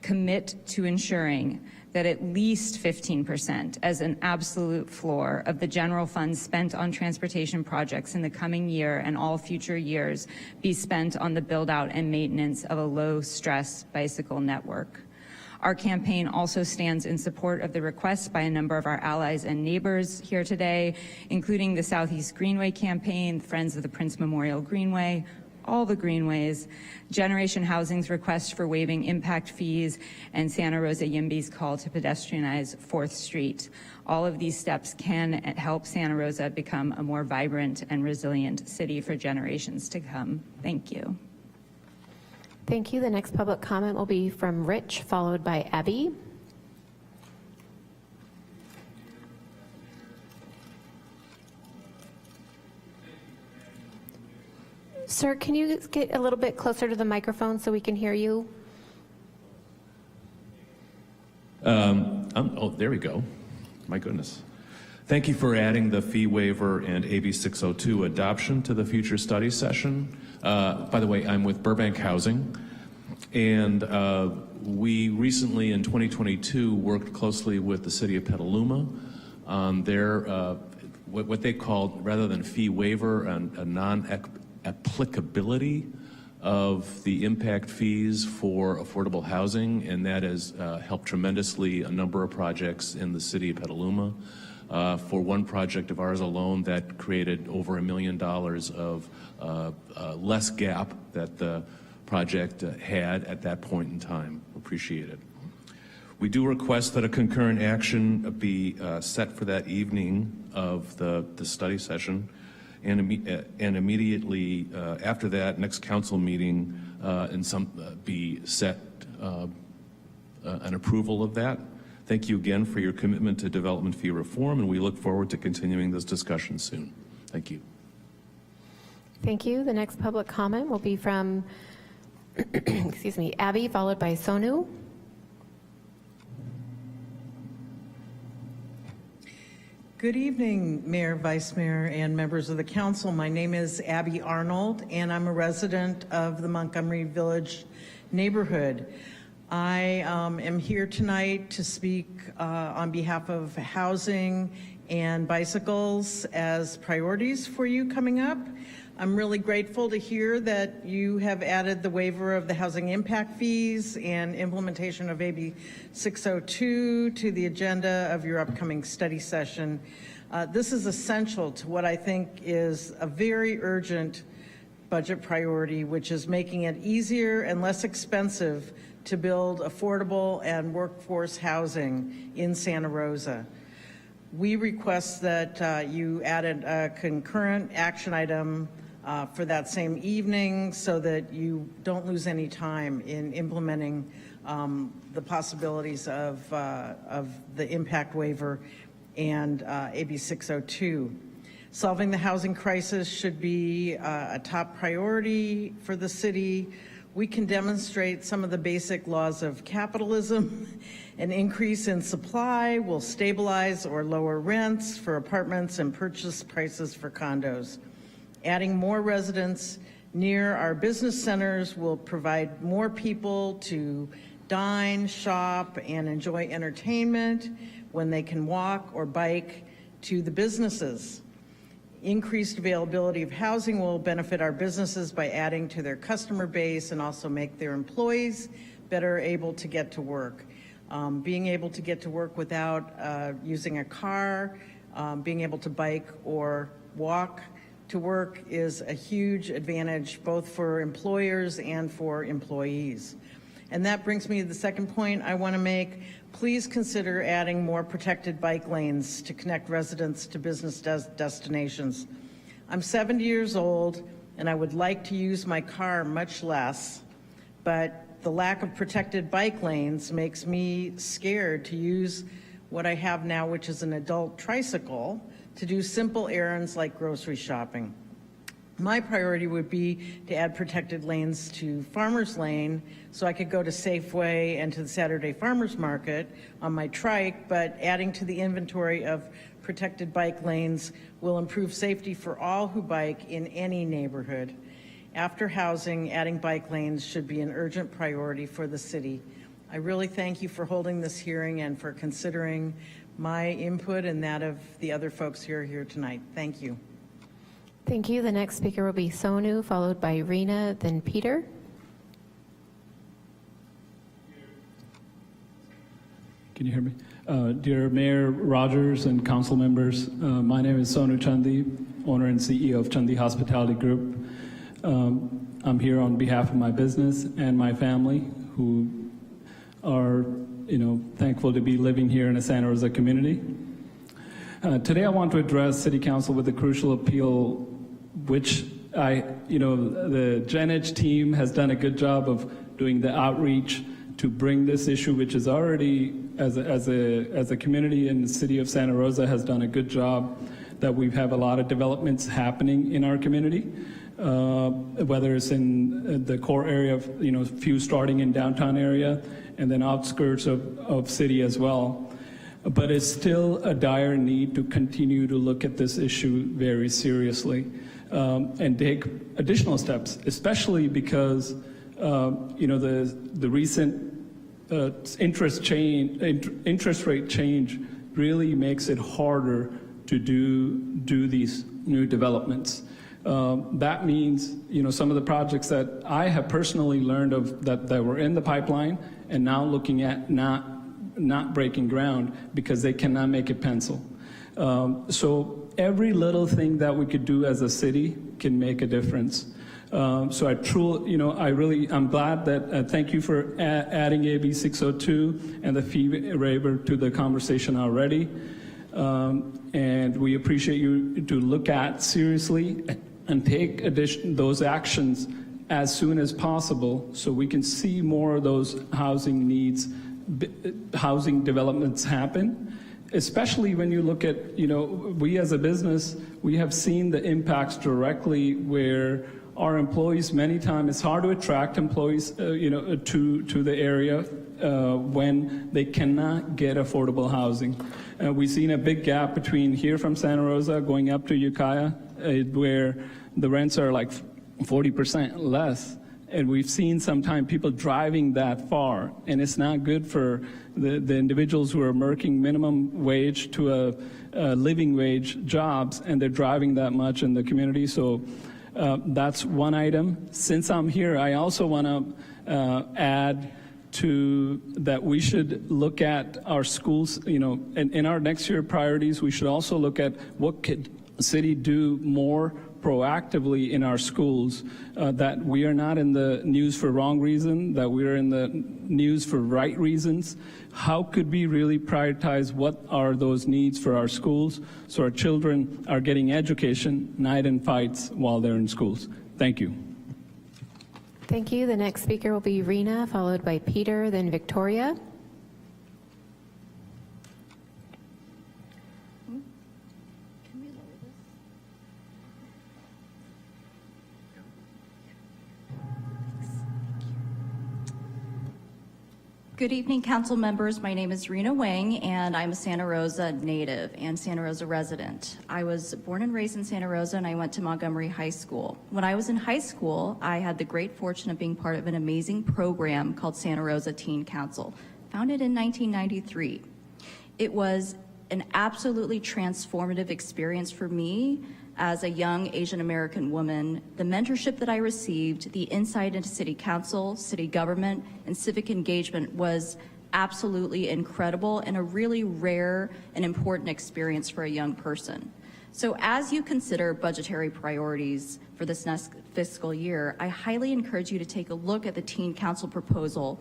commit to ensuring that at least 15% as an absolute floor of the general funds spent on transportation projects in the coming year and all future years be spent on the build out and maintenance of a low stress bicycle network. Our campaign also stands in support of the requests by a number of our allies and neighbors here today, including the Southeast Greenway campaign, Friends of the Prince Memorial Greenway, all the greenways, Generation Housing's request for waiving impact fees, and Santa Rosa YIMBY's call to pedestrianize 4th Street. All of these steps can help Santa Rosa become a more vibrant and resilient city for generations to come. Thank you. Thank you. The next public comment will be from Rich, followed by Abby. Sir, can you get a little bit closer to the microphone so we can hear you? Oh, there we go. My goodness. Thank you for adding the fee waiver and AB 602 adoption to the future study session. By the way, I'm with Burbank Housing, and we recently in 2022 worked closely with the city of Petaluma on their, what they called, rather than fee waiver, a non-applicability of the impact fees for affordable housing, and that has helped tremendously a number of projects in the city of Petaluma. For one project of ours alone, that created over $1 million of less gap that the project had at that point in time. Appreciate it. We do request that a concurrent action be set for that evening of the study session, and immediately after that, next council meeting, be set an approval of that. Thank you again for your commitment to development fee reform, and we look forward to continuing this discussion soon. Thank you. Thank you. The next public comment will be from, excuse me, Abby, followed by Sonu. Good evening, Mayor, Vice Mayor, and members of the council. My name is Abby Arnold, and I'm a resident of the Montgomery Village neighborhood. I am here tonight to speak on behalf of housing and bicycles as priorities for you coming up. I'm really grateful to hear that you have added the waiver of the housing impact fees and implementation of AB 602 to the agenda of your upcoming study session. This is essential to what I think is a very urgent budget priority, which is making it easier and less expensive to build affordable and workforce housing in Santa Rosa. We request that you added a concurrent action item for that same evening so that you don't lose any time in implementing the possibilities of the impact waiver and AB 602. Solving the housing crisis should be a top priority for the city. We can demonstrate some of the basic laws of capitalism. An increase in supply will stabilize or lower rents for apartments and purchase prices for condos. Adding more residents near our business centers will provide more people to dine, shop, and enjoy entertainment when they can walk or bike to the businesses. Increased availability of housing will benefit our businesses by adding to their customer base and also make their employees better able to get to work. Being able to get to work without using a car, being able to bike or walk to work is a huge advantage both for employers and for employees. And that brings me to the second point I want to make. Please consider adding more protected bike lanes to connect residents to business destinations. I'm 70 years old and I would like to use my car much less, but the lack of protected bike lanes makes me scared to use what I have now, which is an adult tricycle, to do simple errands like grocery shopping. My priority would be to add protected lanes to Farmers Lane so I could go to Safeway and to the Saturday Farmers Market on my trike, but adding to the inventory of protected bike lanes will improve safety for all who bike in any neighborhood. After housing, adding bike lanes should be an urgent priority for the city. I really thank you for holding this hearing and for considering my input and that of the other folks here tonight. Thank you. Thank you. The next speaker will be Sonu, followed by Rena, then Peter. Can you hear me? Dear Mayor Rogers and council members, my name is Sonu Chandi, owner and CEO of Chandi Hospitality Group. I'm here on behalf of my business and my family who are, thankful to be living here in the Santa Rosa community. Today I want to address City Council with a crucial appeal, which the Gen Ed team has done a good job of doing the outreach to bring this issue, which is already, as a community in the city of Santa Rosa, has done a good job, that we have a lot of developments happening in our community, whether it's in the core area of, few starting in downtown area, and then outskirts of city as well. But it's still a dire need to continue to look at this issue very seriously and take additional steps, especially because the recent interest rate change really makes it harder to do these new developments. That means, some of the projects that I have personally learned of that were in the pipeline and now looking at not breaking ground because they cannot make it pencil. So every little thing that we could do as a city can make a difference. So I'm glad that, thank you for adding AB 602 and the fee waiver to the conversation already. And we appreciate you to look at seriously and take those actions as soon as possible so we can see more of those housing developments happen, especially when you look at, we as a business, we have seen the impacts directly where our employees, many times it's hard to attract employees, to the area when they cannot get affordable housing. We've seen a big gap between here from Santa Rosa going up to Ukiah, where the rents are like 40% less. And we've seen sometimes people driving that far, and it's not good for the individuals who are working minimum wage to a living wage jobs, and they're driving that much in the community. So that's one item. Since I'm here, I also want to add to that we should look at our schools, in our next year priorities, we should also look at what could the city do more proactively in our schools, that we are not in the news for wrong reason, that we are in the news for right reasons. How could we really prioritize what are those needs for our schools so our children are getting education, not in fights while they're in schools? Thank you. Thank you. The next speaker will be Rena, followed by Peter, then Victoria. Good evening, council members. My name is Rena Wang, and I'm a Santa Rosa native and Santa Rosa resident. I was born and raised in Santa Rosa, and I went to Montgomery High School. When I was in high school, I had the great fortune of being part of an amazing program called Santa Rosa Teen Council, founded in 1993. It was an absolutely transformative experience for me as a young Asian American woman. The mentorship that I received, the insight into city council, city government, and civic engagement was absolutely incredible and a really rare and important experience for a young person. So as you consider budgetary priorities for this next fiscal year, I highly encourage you to take a look at the Teen Council proposal.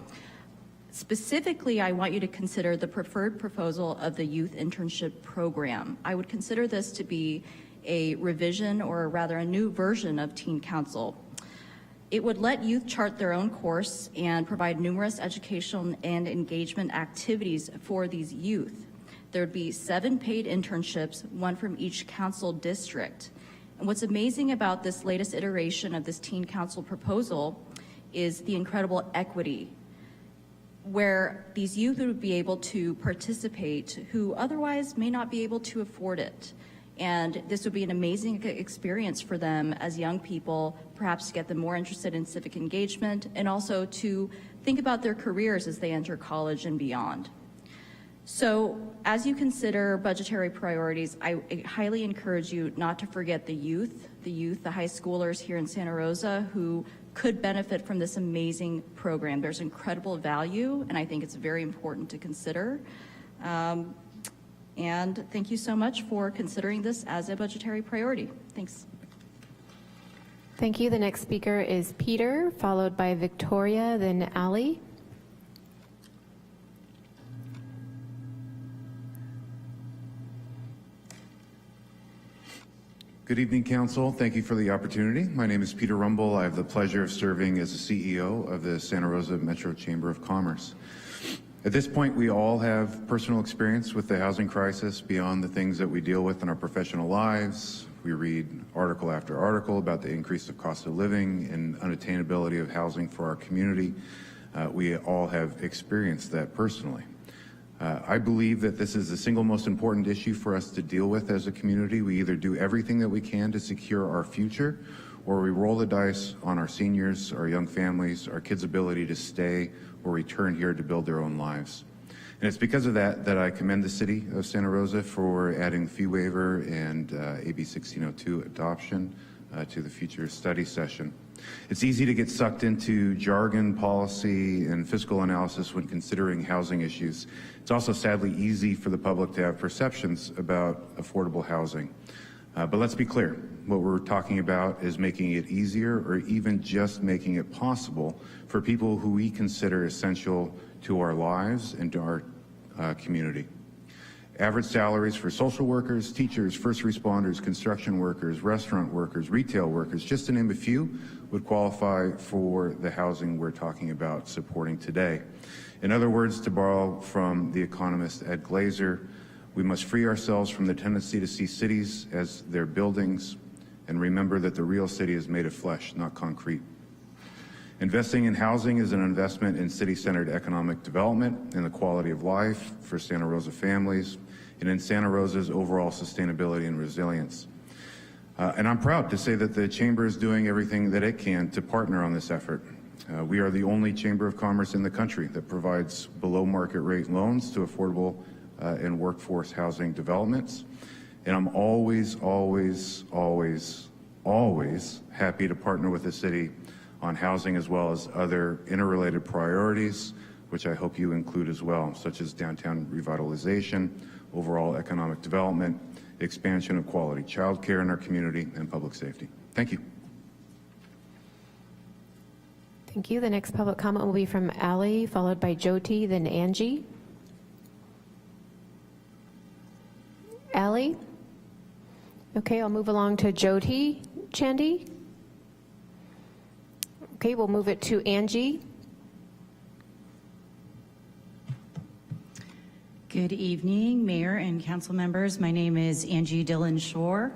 Specifically, I want you to consider the preferred proposal of the Youth Internship Program. I would consider this to be a revision, or rather a new version of Teen Council. It would let youth chart their own course and provide numerous educational and engagement activities for these youth. There would be 7 paid internships, 1 from each council district. And what's amazing about this latest iteration of this Teen Council proposal is the incredible equity, where these youth would be able to participate who otherwise may not be able to afford it. And this would be an amazing experience for them as young people, perhaps to get them more interested in civic engagement, and also to think about their careers as they enter college and beyond. So as you consider budgetary priorities, I highly encourage you not to forget the youth, the high schoolers here in Santa Rosa who could benefit from this amazing program. There's incredible value, and I think it's very important to consider. And thank you so much for considering this as a budgetary priority. Thanks. Thank you. The next speaker is Peter, followed by Victoria, then Ali. Good evening, Council. Thank you for the opportunity. My name is Peter Rumble. I have the pleasure of serving as the CEO of the Santa Rosa Metro Chamber of Commerce. At this point, we all have personal experience with the housing crisis beyond the things that we deal with in our professional lives. We read article after article about the increase of cost of living and unattainability of housing for our community. We all have experienced that personally. I believe that this is the single most important issue for us to deal with as a community. We either do everything that we can to secure our future, or we roll the dice on our seniors, our young families, our kids' ability to stay or return here to build their own lives. And it's because of that that I commend the City of Santa Rosa for adding the fee waiver and AB 1602 adoption to the future study session. It's easy to get sucked into jargon, policy, and fiscal analysis when considering housing issues. It's also sadly easy for the public to have perceptions about affordable housing. But let's be clear, what we're talking about is making it easier, or even just making it possible for people who we consider essential to our lives and to our community. Average salaries for social workers, teachers, first responders, construction workers, restaurant workers, retail workers, just to name a few, would qualify for the housing we're talking about supporting today. In other words, to borrow from the economist Ed Glazer, we must free ourselves from the tendency to see cities as their buildings and remember that the real city is made of flesh, not concrete. Investing in housing is an investment in city-centered economic development and the quality of life for Santa Rosa families, and in Santa Rosa's overall sustainability and resilience. And I'm proud to say that the Chamber is doing everything that it can to partner on this effort. We are the only Chamber of Commerce in the country that provides below market rate loans to affordable and workforce housing developments. And I'm always happy to partner with the city on housing as well as other interrelated priorities, which I hope you include as well, such as downtown revitalization, overall economic development, expansion of quality childcare in our community, and public safety. Thank you. Thank you. The next public comment will be from Ali, followed by Jyoti, then Angie. Ali? Okay, I'll move along to Jyoti. Chandy? Okay, we'll move it to Angie. Good evening, Mayor and Council members. My name is Angie Dillon Shore.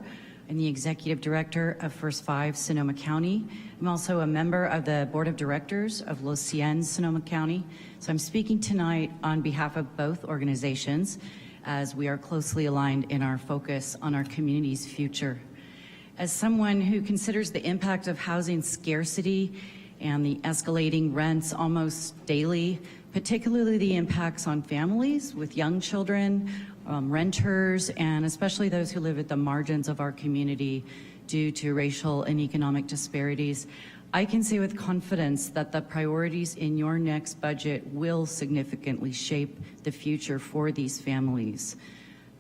I'm the Executive Director of First 5 Sonoma County. I'm also a member of the Board of Directors of Los Cien, Sonoma County. So I'm speaking tonight on behalf of both organizations as we are closely aligned in our focus on our community's future. As someone who considers the impact of housing scarcity and the escalating rents almost daily, particularly the impacts on families with young children, renters, and especially those who live at the margins of our community due to racial and economic disparities, I can say with confidence that the priorities in your next budget will significantly shape the future for these families.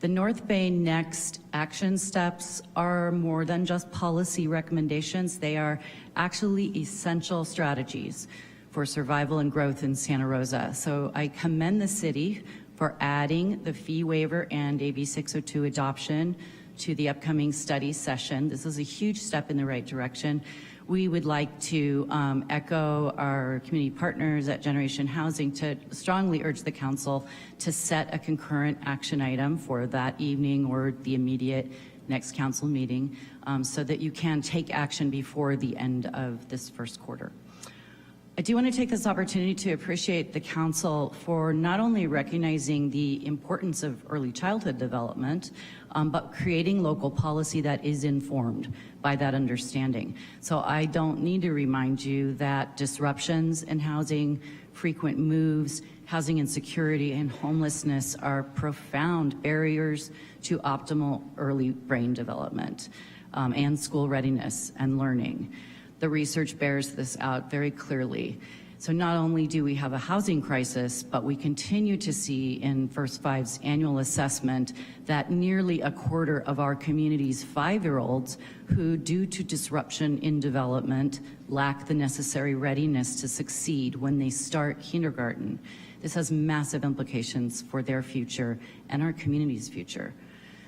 The North Bay Next action steps are more than just policy recommendations. They are actually essential strategies for survival and growth in Santa Rosa. So I commend the city for adding the fee waiver and AB 602 adoption to the upcoming study session. This is a huge step in the right direction. We would like to echo our community partners at Generation Housing to strongly urge the council to set a concurrent action item for that evening or the immediate next council meeting so that you can take action before the end of this first quarter. I do want to take this opportunity to appreciate the council for not only recognizing the importance of early childhood development, but creating local policy that is informed by that understanding. So I don't need to remind you that disruptions in housing, frequent moves, housing insecurity, and homelessness are profound barriers to optimal early brain development and school readiness and learning. The research bears this out very clearly. So not only do we have a housing crisis, but we continue to see in First Five's annual assessment that nearly a quarter of our community's 5-year-olds who, due to disruption in development, lack the necessary readiness to succeed when they start kindergarten. This has massive implications for their future and our community's future.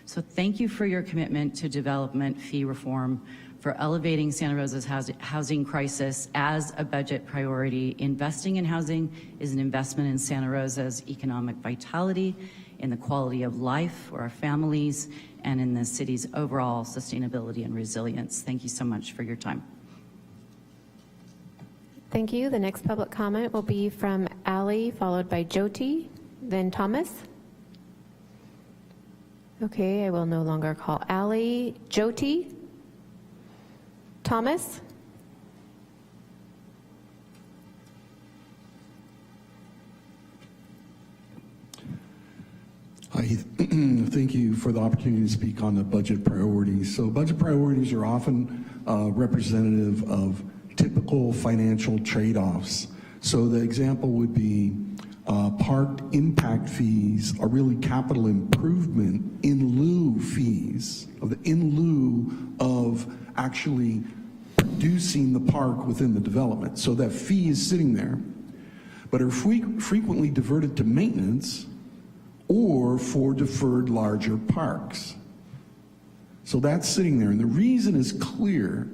So thank you for your commitment to development fee reform, for elevating Santa Rosa's housing crisis as a budget priority. Investing in housing is an investment in Santa Rosa's economic vitality, in the quality of life for our families, and in the city's overall sustainability and resilience. Thank you so much for your time. Thank you. The next public comment will be from Ali, followed by Jyoti, then Thomas. Okay, I will no longer call Ali. Jyoti? Thomas? Hi, thank you for the opportunity to speak on the budget priorities. So budget priorities are often representative of typical financial trade-offs. So the example would be park impact fees are really capital improvement in lieu fees, in lieu of actually producing the park within the development. So that fee is sitting there, but are frequently diverted to maintenance or for deferred larger parks. So that's sitting there, and the reason is clear.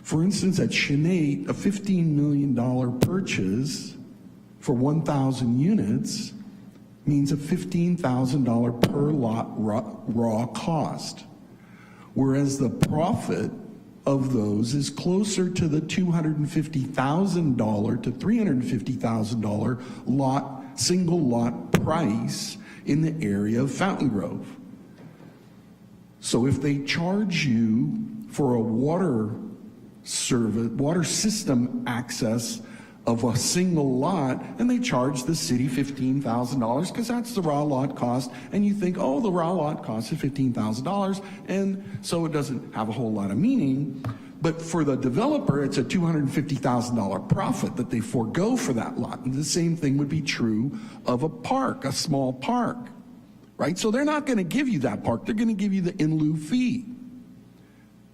For instance, at Sinead, a $15 million purchase for 1,000 units means a $15,000 per lot raw cost, whereas the profit of those is closer to the $250,000 to $350,000 single lot price in the area of Fountain Grove. So if they charge you for a water system access of a single lot, and they charge the city $15,000 because that's the raw lot cost, and you think, oh, the raw lot cost is $15,000, and so it doesn't have a whole lot of meaning. But for the developer, it's a $250,000 profit that they forego for that lot. And the same thing would be true of a park, a small park, right? So they're not going to give you that park. They're going to give you the in lieu fee.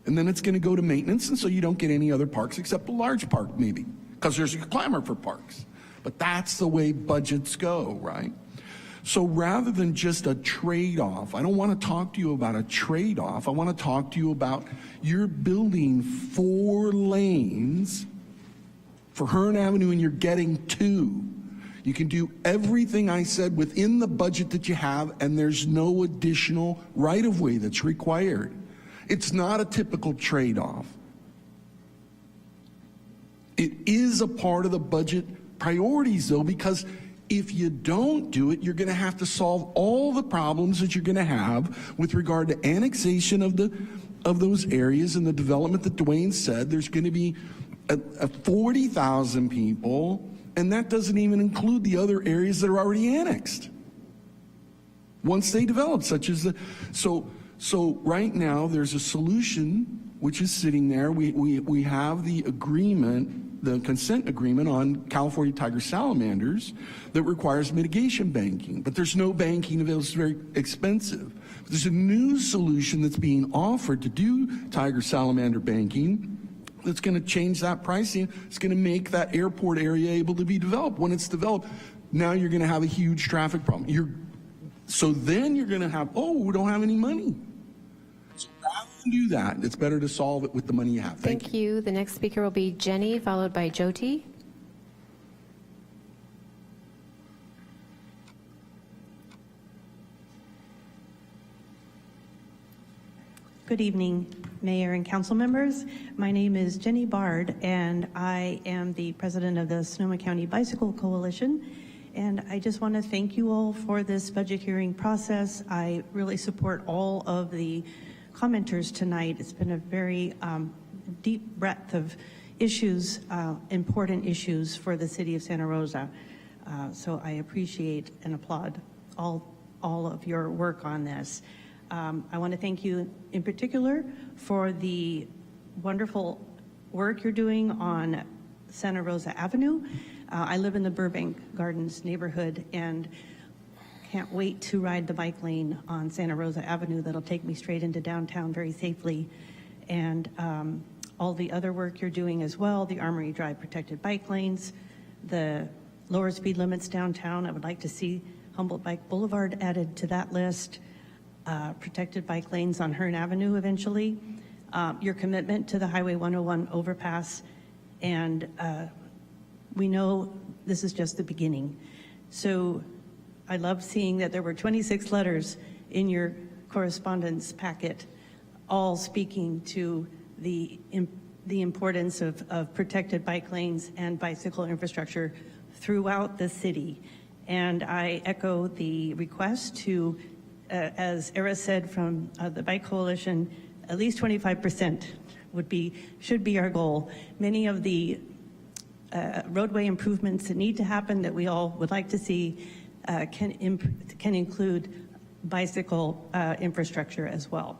And then it's going to go to maintenance, and so you don't get any other parks except a large park maybe, because there's a clamor for parks. But that's the way budgets go, right? So rather than just a trade-off, I don't want to talk to you about a trade-off. I want to talk to you about you're building 4 lanes for Hearn Avenue and you're getting 2. You can do everything I said within the budget that you have, and there's no additional right-of-way that's required. It's not a typical trade-off. It is a part of the budget priorities, though, because if you don't do it, you're going to have to solve all the problems that you're going to have with regard to annexation of those areas and the development that Dwayne said. There's going to be 40,000 people, and that doesn't even include the other areas that are already annexed once they develop, such as the so right now there's a solution which is sitting there. We have the agreement the consent agreement on California tiger salamanders that requires mitigation banking, but there's no banking available. It's very expensive. But there's a new solution that's being offered to do tiger salamander banking that's going to change that pricing. It's going to make that airport area able to be developed. When it's developed, now you're going to have a huge traffic problem. So then you're going to have, oh, we don't have any money. So rather than do that, it's better to solve it with the money you have. Thank you. The next speaker will be Jenny, followed by Jyoti. Good evening, Mayor and council members. My name is Jenny Bard, and I am the president of the Sonoma County Bicycle Coalition. And I just want to thank you all for this budget hearing process. I really support all of the commenters tonight. It's been a very deep breadth of issues, important issues for the city of Santa Rosa. So I appreciate and applaud all of your work on this. I want to thank you in particular for the wonderful work you're doing on Santa Rosa Avenue. I live in the Burbank Gardens neighborhood and can't wait to ride the bike lane on Santa Rosa Avenue that'll take me straight into downtown very safely. And all the other work you're doing as well, the Armory Drive protected bike lanes, the lower speed limits downtown. I would like to see Humboldt Bike Boulevard added to that list. Protected bike lanes on Hearn Avenue eventually, your commitment to the Highway 101 overpass, and we know this is just the beginning. So I love seeing that there were 26 letters in your correspondence packet, all speaking to the importance of protected bike lanes and bicycle infrastructure throughout the city. And I echo the request to as Era said from the Bike Coalition, at least 25% should be our goal. Many of the roadway improvements that need to happen that we all would like to see can include bicycle infrastructure as well.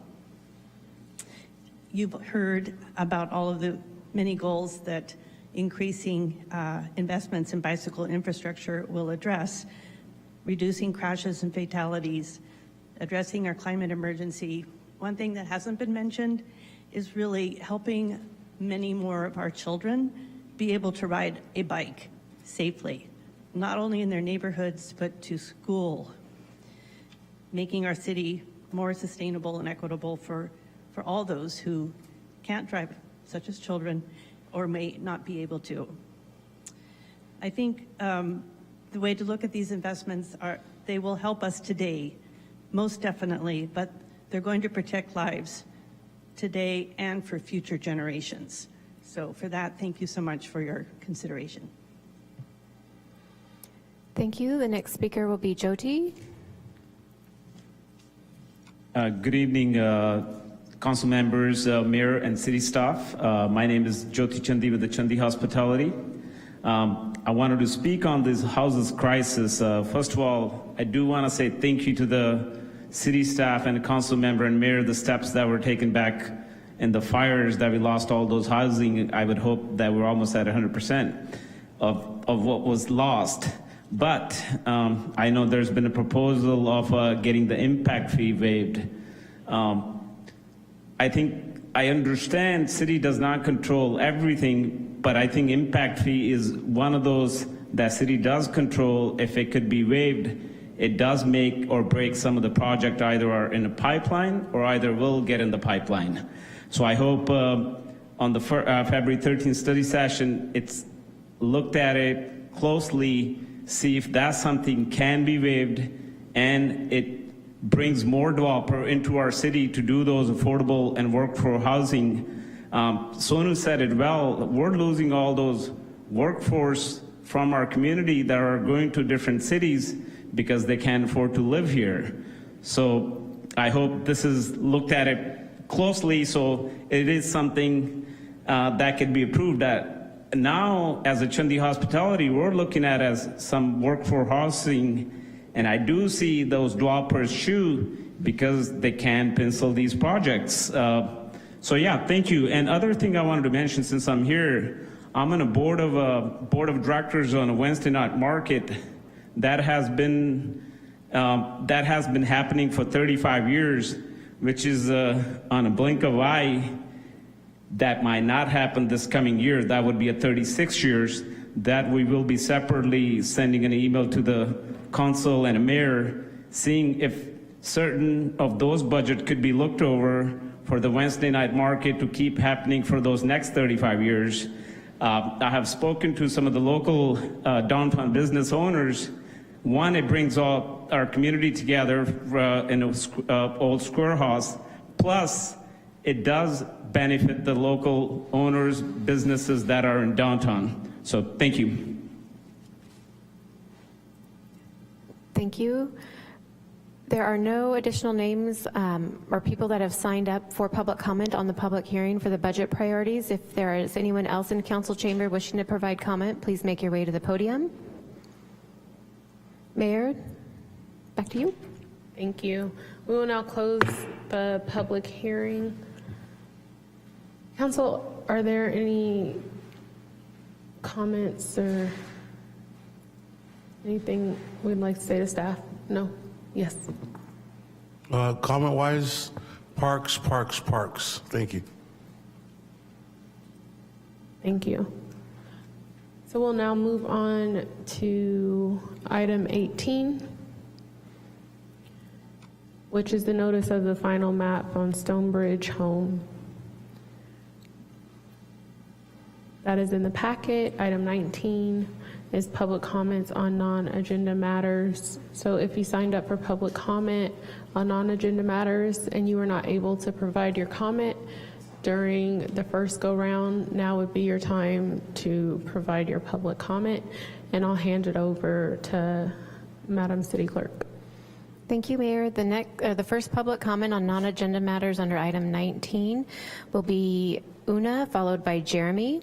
You've heard about all of the many goals that increasing investments in bicycle infrastructure will address, reducing crashes and fatalities, addressing our climate emergency. One thing that hasn't been mentioned is really helping many more of our children be able to ride a bike safely, not only in their neighborhoods, but to school, making our city more sustainable and equitable for all those who can't drive, such as children, or may not be able to. I think the way to look at these investments are they will help us today, most definitely, but they're going to protect lives today and for future generations. So for that, thank you so much for your consideration. Thank you. The next speaker will be Jyoti. Good evening, council members, mayor, and city staff. My name is Jyoti Chandi with the Chandi Hospitality. I wanted to speak on this houses crisis. First of all, I do want to say thank you to the city staff and council member and mayor, the steps that were taken back in the fires that we lost all those housing. I would hope that we're almost at 100% of what was lost. But I know there's been a proposal of getting the impact fee waived. I think I understand city does not control everything, but I think impact fee is one of those that city does control. If it could be waived, it does make or break some of the project either are in a pipeline or either will get in the pipeline. So I hope on the February 13th study session, it's looked at it closely, see if that something can be waived, and it brings more developer into our city to do those affordable and workforce housing. Sonu said it well, we're losing all those workforce from our community that are going to different cities because they can't afford to live here. So I hope this is looked at it closely so it is something that can be approved. That now as a Chandi Hospitality, we're looking at as some workforce housing, and I do see those developers shoe because they can pencil these projects. So yeah, thank you. And other thing I wanted to mention since I'm here, I'm on a board of directors on a Wednesday night market that has been happening for 35 years, which is on a blink of eye. That might not happen this coming year. That would be at 36 years. That we will be separately sending an email to the council and a mayor, seeing if certain of those budgets could be looked over for the Wednesday night market to keep happening for those next 35 years. I have spoken to some of the local downtown business owners. One, it brings all our community together in an old square house. Plus, it does benefit the local owners, businesses that are in downtown. So thank you. Thank you. There are no additional names or people that have signed up for public comment on the public hearing for the budget priorities. If there is anyone else in council chamber wishing to provide comment, please make your way to the podium. Mayor, back to you. Thank you. We will now close the public hearing. Council, are there any comments or anything we'd like to say to staff? No? Yes. Comment-wise, parks. Thank you. Thank you. So we'll now move on to item 18, which is the notice of the final map on Stonebridge Home. That is in the packet. Item 19 is public comments on non-agenda matters. So if you signed up for public comment on non-agenda matters and you were not able to provide your comment during the first go-round, now would be your time to provide your public comment, and I'll hand it over to Madam City Clerk. Thank you, Mayor. The first public comment on non-agenda matters under item 19 will be Una, followed by Jeremy.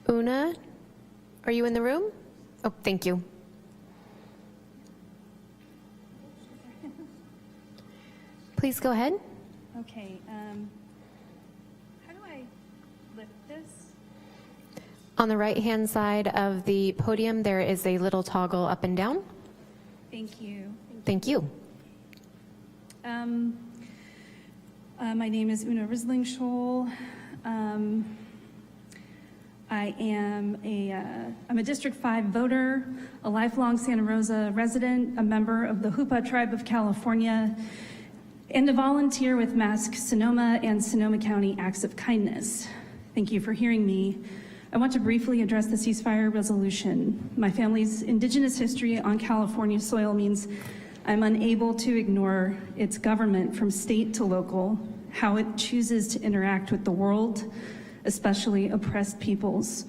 Una, are you in the room? Oh, thank you. Please go ahead. Okay. How do I lift this? On the right-hand side of the podium, there is a little toggle up and down. Thank you. Thank you. My name is Una Risling-Scholl. I'm a District 5 voter, a lifelong Santa Rosa resident, a member of the Hupa Tribe of California, and a volunteer with Mask Sonoma and Sonoma County Acts of Kindness. Thank you for hearing me. I want to briefly address the ceasefire resolution. My family's indigenous history on California soil means I'm unable to ignore its government from state to local, how it chooses to interact with the world, especially oppressed peoples.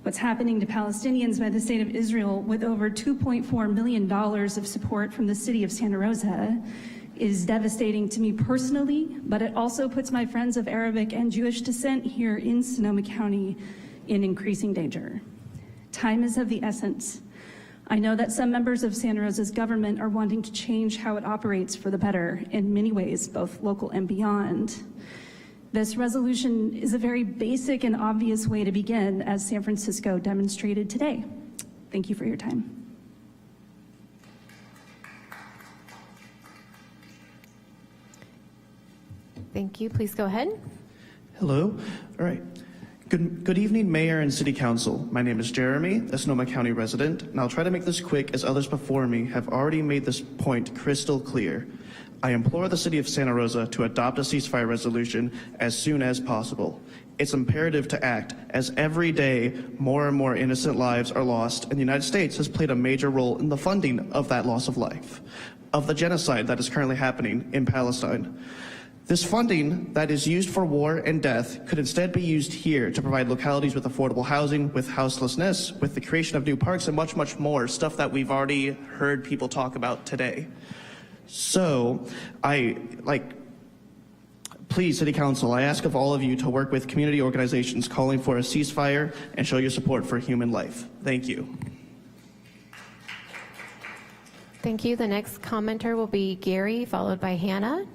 What's happening to Palestinians by the state of Israel with over $2.4 million of support from the city of Santa Rosa is devastating to me personally, but it also puts my friends of Arabic and Jewish descent here in Sonoma County in increasing danger. Time is of the essence. I know that some members of Santa Rosa's government are wanting to change how it operates for the better in many ways, both local and beyond. This resolution is a very basic and obvious way to begin, as San Francisco demonstrated today. Thank you for your time. Thank you. Please go ahead. Hello. All right. Good evening, Mayor and City Council. My name is Jeremy, a Sonoma County resident, and I'll try to make this quick as others before me have already made this point crystal clear. I implore the City of Santa Rosa to adopt a ceasefire resolution as soon as possible. It's imperative to act, as every day more and more innocent lives are lost, and the United States has played a major role in the funding of that loss of life, of the genocide that is currently happening in Palestine. This funding that is used for war and death could instead be used here to provide localities with affordable housing, with houselessness, with the creation of new parks, and much, much more, stuff that we've already heard people talk about today. So, Please, City Council, I ask of all of you to work with community organizations calling for a ceasefire and show your support for human life. Thank you. Thank you. The next commenter will be Gary, followed by Hannah.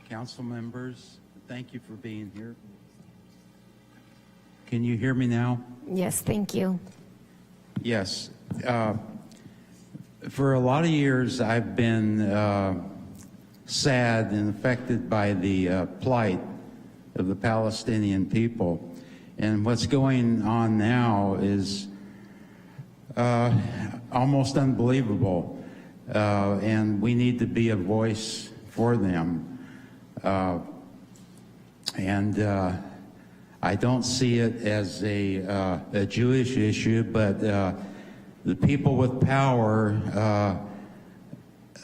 Council members, thank you for being here. Can you hear me now? Yes, thank you. Yes. For a lot of years, I've been sad and affected by the plight of the Palestinian people. And what's going on now is almost unbelievable. And we need to be a voice for them. I don't see it as a Jewish issue, but the people with power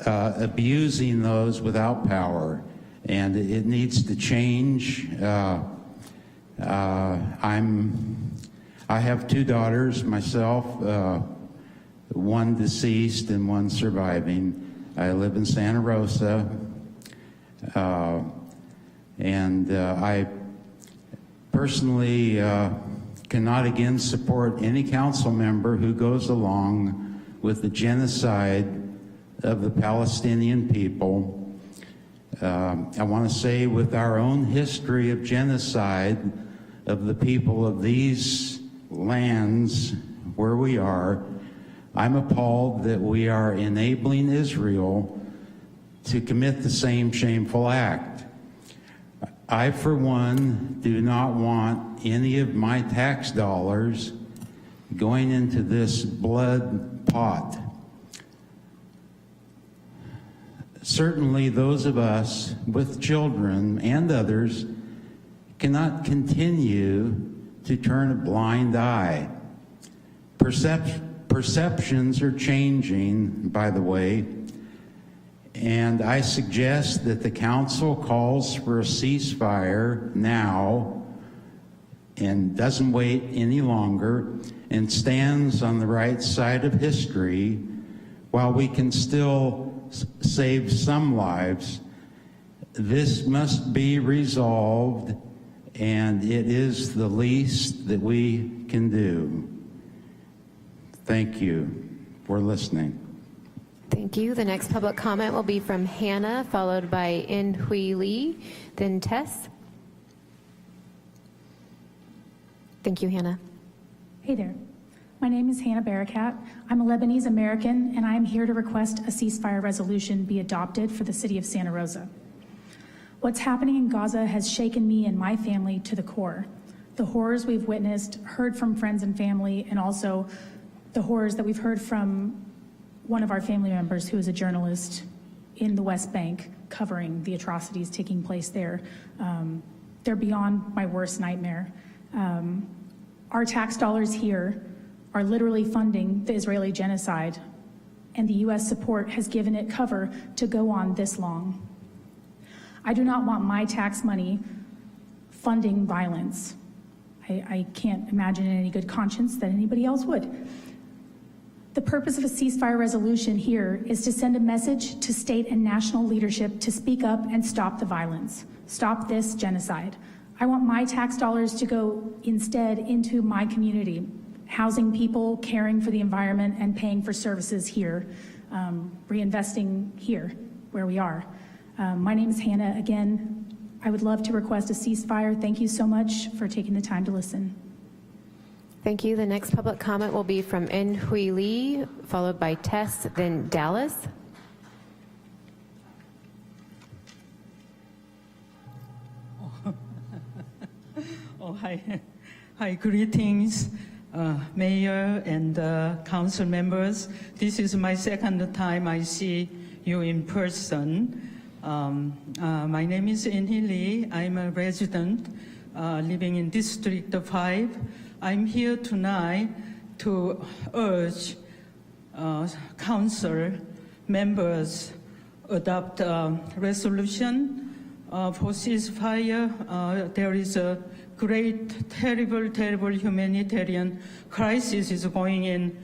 abusing those without power, and it needs to change. I have two daughters myself, one deceased and one surviving. I live in Santa Rosa, I personally cannot again support any council member who goes along with the genocide of the Palestinian people. I want to say, with our own history of genocide of the people of these lands where we are, I'm appalled that we are enabling Israel to commit the same shameful act. I, for one, do not want any of my tax dollars going into this blood pot. Certainly those of us with children and others cannot continue to turn a blind eye. Perceptions are changing, by the way, and I suggest that the council calls for a ceasefire now and doesn't wait any longer and stands on the right side of history while we can still save some lives. This must be resolved, and it is the least that we can do. Thank you for listening. Thank you. The next public comment will be from Hannah, followed by In Hui Lee, then Tess. Thank you, Hannah. Hey there. My name is Hannah Barakat. I'm a Lebanese American, and I am here to request a ceasefire resolution be adopted for the city of Santa Rosa. What's happening in Gaza has shaken me and my family to the core. The horrors we've witnessed, heard from friends and family, and also the horrors that we've heard from one of our family members who is a journalist in the West Bank covering the atrocities taking place there. They're beyond my worst nightmare. Our tax dollars here are literally funding the Israeli genocide, and the U.S. support has given it cover to go on this long. I do not want my tax money funding violence. I can't imagine in any good conscience that anybody else would. The purpose of a ceasefire resolution here is to send a message to state and national leadership to speak up and stop the violence, stop this genocide. I want my tax dollars to go instead into my community, housing people, caring for the environment, and paying for services here, reinvesting here where we are. My name is Hannah. Again, I would love to request a ceasefire. Thank you so much for taking the time to listen. Thank you. The next public comment will be from In Hui Lee, followed by Tess, then Dallas. Oh, hi, greetings, Mayor and council members. This is my second time I see you in person. My name is In Hui Lee. I'm a resident living in District 5. I'm here tonight to urge council members adopt a resolution for ceasefire. There is a great, terrible, terrible humanitarian crisis is going in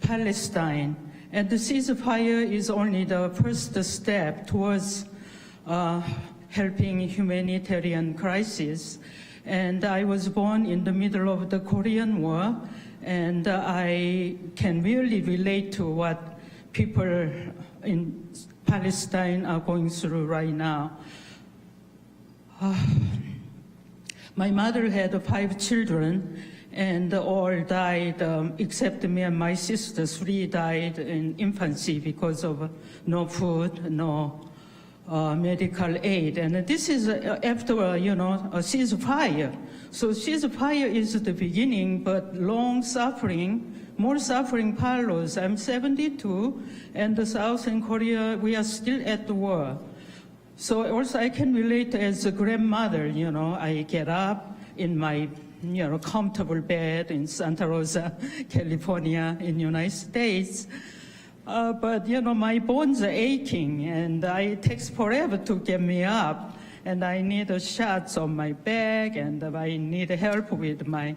Palestine. And the ceasefire is only the first step towards helping humanitarian crisis. And I was born in the middle of the Korean War, and I can really relate to what people in Palestine are going through right now. My mother had 5 children, and all died except me and my sister. 3 died in infancy because of no food, no medical aid. And this is after a ceasefire. So ceasefire is the beginning, but long suffering, more suffering follows. I'm 72, and the South and Korea, we are still at the war. So also I can relate as a grandmother, I get up in my comfortable bed in Santa Rosa, California, in the United States. But my bones are aching, and it takes forever to get me up. And I need shots on my back, and I need help with my,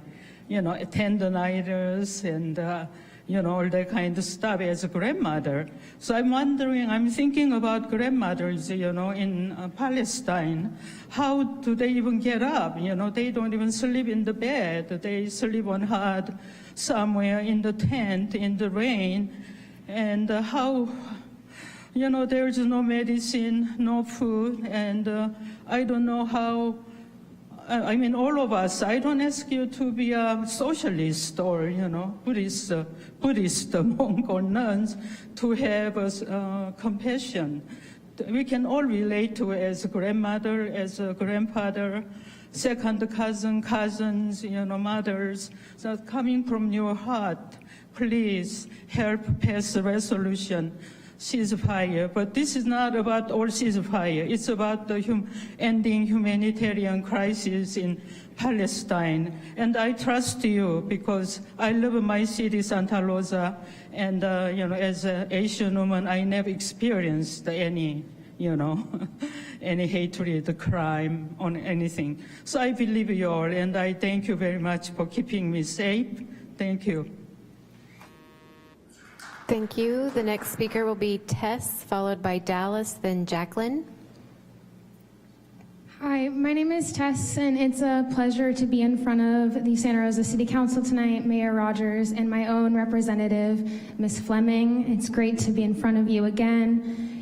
tendonitis and, all that kind of stuff as a grandmother. So I'm thinking about grandmothers, in Palestine. How do they even get up? They don't even sleep in the bed. They sleep on hard somewhere in the tent, in the rain. And how, there's no medicine, no food, and I don't know how, all of us, I don't ask you to be a socialist or, Buddhist Mongol nuns to have compassion. We can all relate to it as a grandmother, as a grandfather, second cousins, mothers. So coming from your heart, please help pass a resolution, ceasefire. But this is not about all ceasefire. It's about the ending humanitarian crisis in Palestine. And I trust you because I live in my city, Santa Rosa, and as an Asian woman, I never experienced any any hatred, crime, on anything. So I believe you all, and I thank you very much for keeping me safe. Thank you. Thank you. The next speaker will be Tess, followed by Dallas, then Jacqueline. Hi, my name is Tess, and it's a pleasure to be in front of the Santa Rosa City Council tonight, Mayor Rogers, and my own representative, Ms. Fleming. It's great to be in front of you again.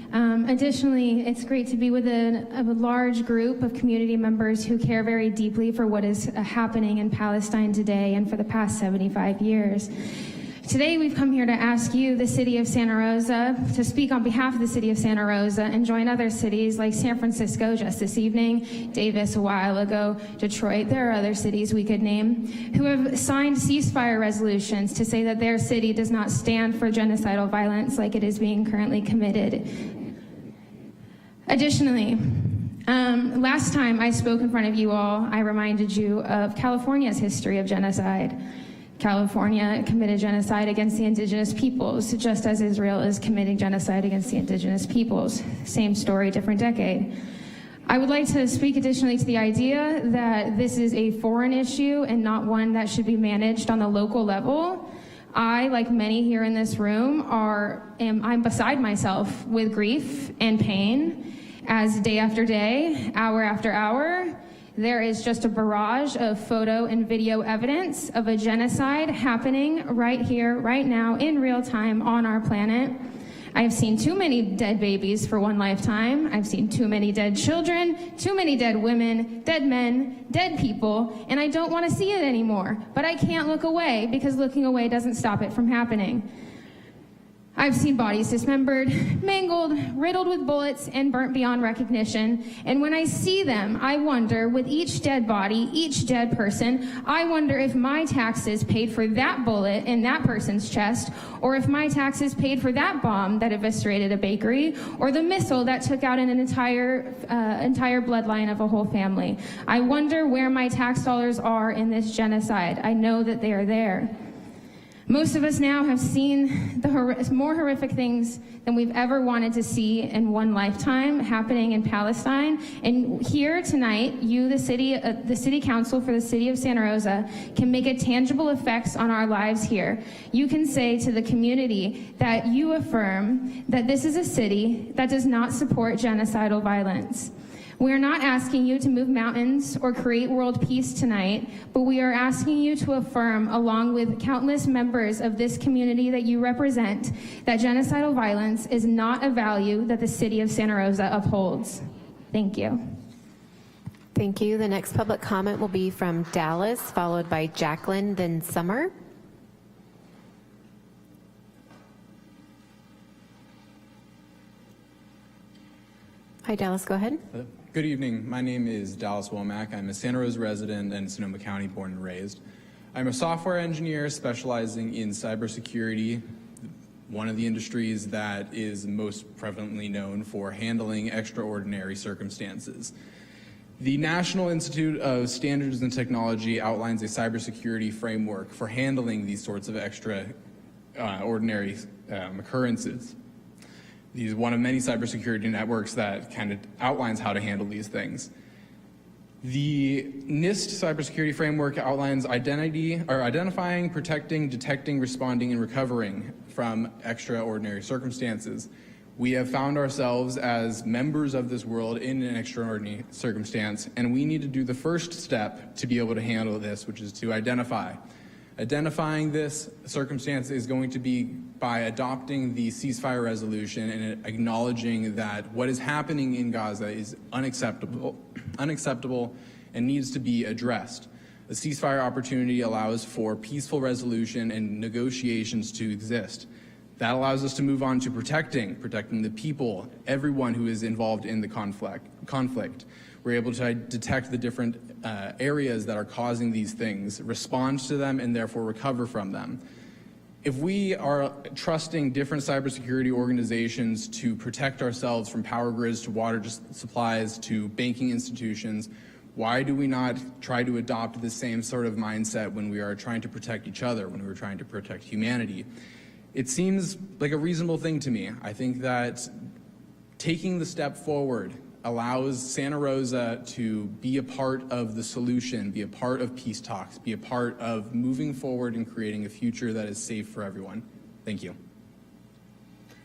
Additionally, it's great to be with a large group of community members who care very deeply for what is happening in Palestine today and for the past 75 years. Today we've come here to ask you, the city of Santa Rosa, to speak on behalf of the city of Santa Rosa and join other cities like San Francisco just this evening, Davis a while ago, Detroit, there are other cities we could name, who have signed ceasefire resolutions to say that their city does not stand for genocidal violence like it is being currently committed. Additionally, last time I spoke in front of you all, I reminded you of California's history of genocide. California committed genocide against the indigenous peoples, just as Israel is committing genocide against the indigenous peoples. Same story, different decade. I would like to speak additionally to the idea that this is a foreign issue and not one that should be managed on the local level. I, like many here in this room, I'm beside myself with grief and pain as day after day, hour after hour, there is just a barrage of photo and video evidence of a genocide happening right here, right now, in real time on our planet. I've seen too many dead babies for one lifetime. I've seen too many dead children, too many dead women, dead men, dead people, and I don't want to see it anymore. But I can't look away because looking away doesn't stop it from happening. I've seen bodies dismembered, mangled, riddled with bullets, and burnt beyond recognition. And when I see them, I wonder, with each dead body, each dead person, I wonder if my taxes paid for that bullet in that person's chest, or if my taxes paid for that bomb that eviscerated a bakery, or the missile that took out an entire bloodline of a whole family. I wonder where my tax dollars are in this genocide. I know that they are there. Most of us now have seen the more horrific things than we've ever wanted to see in one lifetime happening in Palestine. And here tonight, you, the city council for the city of Santa Rosa, can make a tangible effects on our lives here. You can say to the community that you affirm that this is a city that does not support genocidal violence. We are not asking you to move mountains or create world peace tonight, but we are asking you to affirm, along with countless members of this community that you represent, that genocidal violence is not a value that the city of Santa Rosa upholds. Thank you. Thank you. The next public comment will be from Dallas, followed by Jacqueline, then Summer. Hi, Dallas, go ahead. Good evening. My name is Dallas Womack. I'm a Santa Rosa resident and Sonoma County born and raised. I'm a software engineer specializing in cybersecurity, one of the industries that is most prevalently known for handling extraordinary circumstances. The National Institute of Standards and Technology outlines a cybersecurity framework for handling these sorts of extraordinary occurrences. He's one of many cybersecurity networks that kind of outlines how to handle these things. The NIST cybersecurity framework outlines identifying, protecting, detecting, responding, and recovering from extraordinary circumstances. We have found ourselves as members of this world in an extraordinary circumstance, and we need to do the first step to be able to handle this, which is to identify. Identifying this circumstance is going to be by adopting the ceasefire resolution and acknowledging that what is happening in Gaza is unacceptable and needs to be addressed. A ceasefire opportunity allows for peaceful resolution and negotiations to exist. That allows us to move on to protecting the people, everyone who is involved in the conflict. We're able to detect the different areas that are causing these things, respond to them, and therefore recover from them. If we are trusting different cybersecurity organizations to protect ourselves from power grids to water supplies to banking institutions, why do we not try to adopt the same sort of mindset when we are trying to protect each other, when we're trying to protect humanity? It seems like a reasonable thing to me. I think that taking the step forward allows Santa Rosa to be a part of the solution, be a part of peace talks, be a part of moving forward and creating a future that is safe for everyone. Thank you.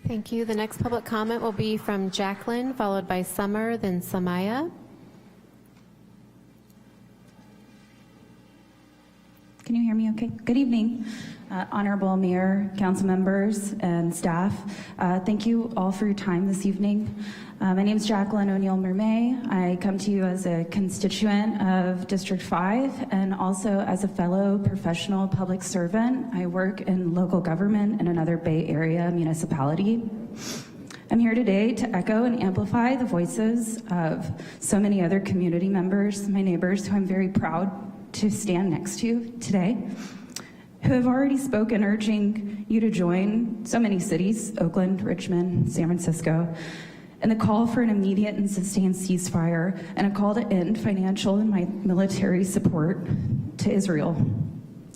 Thank you. The next public comment will be from Jacqueline, followed by Summer, then Samaya. Can you hear me okay? Good evening, Honorable Mayor, council members, and staff. Thank you all for your time this evening. My name is Jacqueline O'Neill Mermay. I come to you as a constituent of District 5 and also as a fellow professional public servant. I work in local government in another Bay Area municipality. I'm here today to echo and amplify the voices of so many other community members, my neighbors, who I'm very proud to stand next to today, who have already spoken urging you to join so many cities, Oakland, Richmond, San Francisco, and the call for an immediate and sustained ceasefire and a call to end financial and military support to Israel.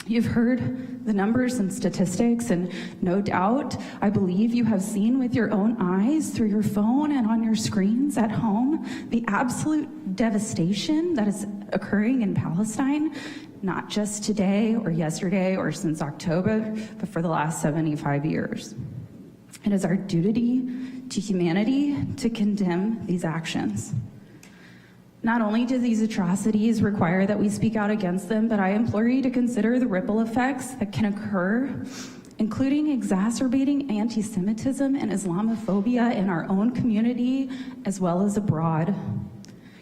You've heard the numbers and statistics, and no doubt, I believe you have seen with your own eyes through your phone and on your screens at home the absolute devastation that is occurring in Palestine, not just today or yesterday or since October, but for the last 75 years. It is our duty to humanity to condemn these actions. Not only do these atrocities require that we speak out against them, but I implore you to consider the ripple effects that can occur, including exacerbating anti-Semitism and Islamophobia in our own community as well as abroad.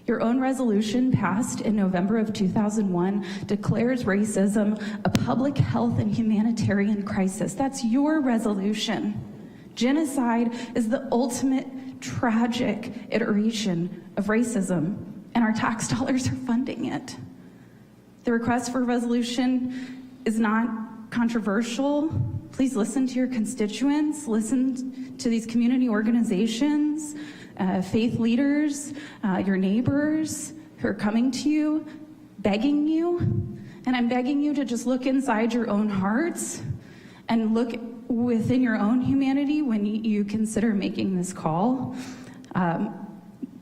Your own resolution passed in November of 2001 declares racism a public health and humanitarian crisis. That's your resolution. Genocide is the ultimate tragic iteration of racism, and our tax dollars are funding it. The request for a resolution is not controversial. Please listen to your constituents, listen to these community organizations, faith leaders, your neighbors who are coming to you, begging you, and I'm begging you to just look inside your own hearts and look within your own humanity when you consider making this call.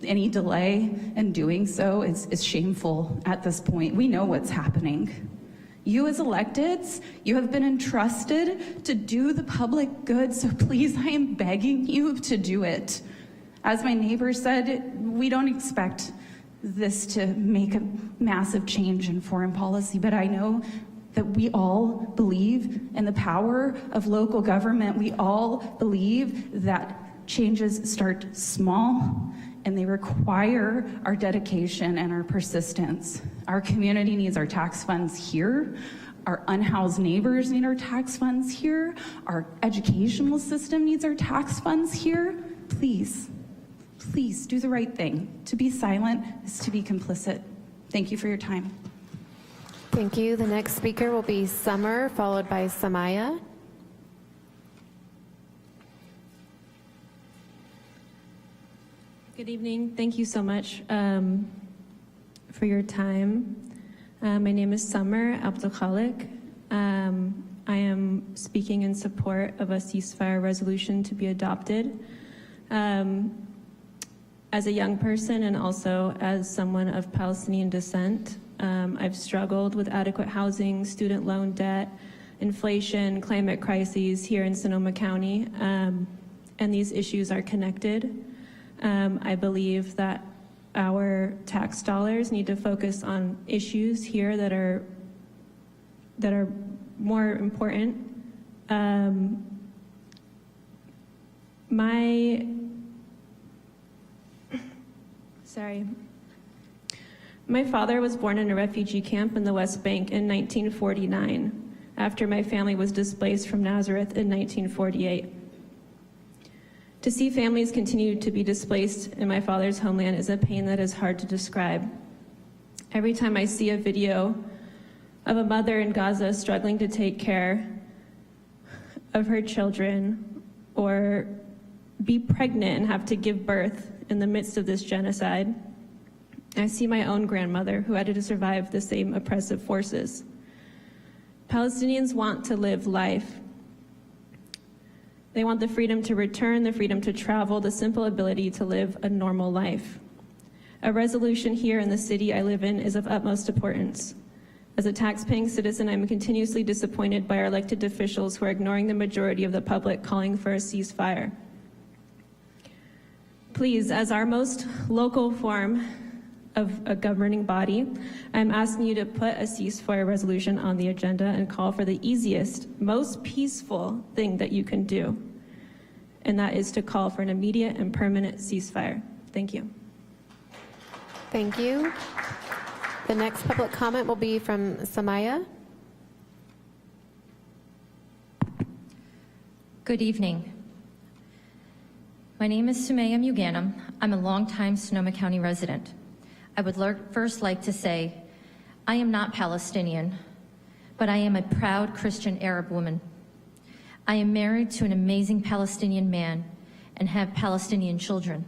Any delay in doing so is shameful at this point. We know what's happening. You as electeds, you have been entrusted to do the public good, so please, I am begging you to do it. As my neighbor said, we don't expect this to make a massive change in foreign policy, but I know that we all believe in the power of local government. We all believe that changes start small and they require our dedication and our persistence. Our community needs our tax funds here. Our unhoused neighbors need our tax funds here. Our educational system needs our tax funds here. Please, please do the right thing. To be silent is to be complicit. Thank you for your time. Thank you. The next speaker will be Summer, followed by Samaya. Good evening. Thank you so much for your time. My name is Summer Abdulkhalik. I am speaking in support of a ceasefire resolution to be adopted. As a young person and also as someone of Palestinian descent, I've struggled with adequate housing, student loan debt, inflation, climate crises here in Sonoma County, and these issues are connected. I believe that our tax dollars need to focus on issues here that are more important. My father was born in a refugee camp in the West Bank in 1949, after my family was displaced from Nazareth in 1948. To see families continue to be displaced in my father's homeland is a pain that is hard to describe. Every time I see a video of a mother in Gaza struggling to take care of her children or be pregnant and have to give birth in the midst of this genocide, I see my own grandmother who had to survive the same oppressive forces. Palestinians want to live life. They want the freedom to return, the freedom to travel, the simple ability to live a normal life. A resolution here in the city I live in is of utmost importance. As a tax-paying citizen, I'm continuously disappointed by our elected officials who are ignoring the majority of the public calling for a ceasefire. Please, as our most local form of a governing body, I'm asking you to put a ceasefire resolution on the agenda and call for the easiest, most peaceful thing that you can do, and that is to call for an immediate and permanent ceasefire. Thank you. Thank you. The next public comment will be from Samaya. Good evening. My name is Sumaya Muganam. I'm a longtime Sonoma County resident. I would first like to say, I am not Palestinian, but I am a proud Christian Arab woman. I am married to an amazing Palestinian man and have Palestinian children.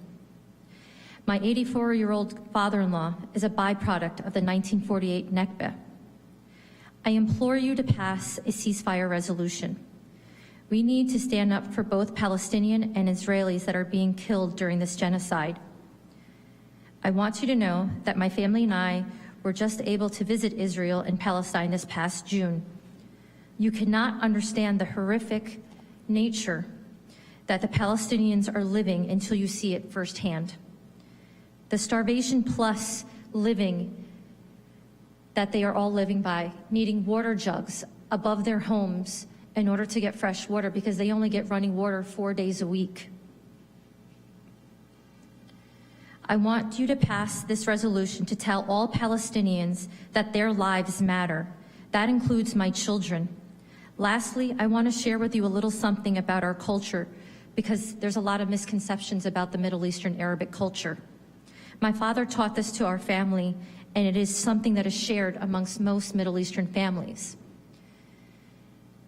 My 84-year-old father-in-law is a byproduct of the 1948 Nakba. I implore you to pass a ceasefire resolution. We need to stand up for both Palestinian and Israelis that are being killed during this genocide. I want you to know that my family and I were just able to visit Israel and Palestine this past June. You cannot understand the horrific nature that the Palestinians are living until you see it firsthand. The starvation plus living that they are all living by, needing water jugs above their homes in order to get fresh water because they only get running water 4 days a week. I want you to pass this resolution to tell all Palestinians that their lives matter. That includes my children. Lastly, I want to share with you a little something about our culture because there's a lot of misconceptions about the Middle Eastern Arabic culture. My father taught this to our family, and it is something that is shared amongst most Middle Eastern families.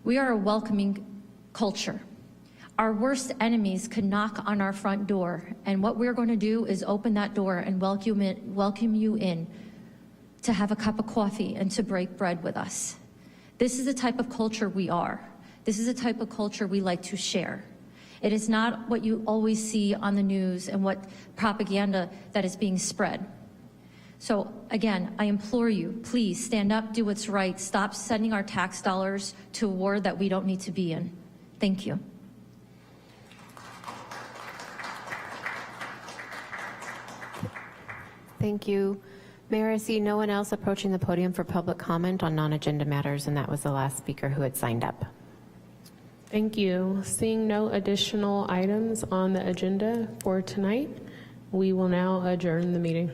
We are a welcoming culture. Our worst enemies could knock on our front door, and what we're going to do is open that door and welcome you in to have a cup of coffee and to break bread with us. This is the type of culture we are. This is a type of culture we like to share. It is not what you always see on the news and what propaganda that is being spread. So again, I implore you, please stand up, do what's right, stop sending our tax dollars to a war that we don't need to be in. Thank you. Thank you. Mayor, I see no one else approaching the podium for public comment on non-agenda matters, and that was the last speaker who had signed up. Thank you. Seeing no additional items on the agenda for tonight, we will now adjourn the meeting.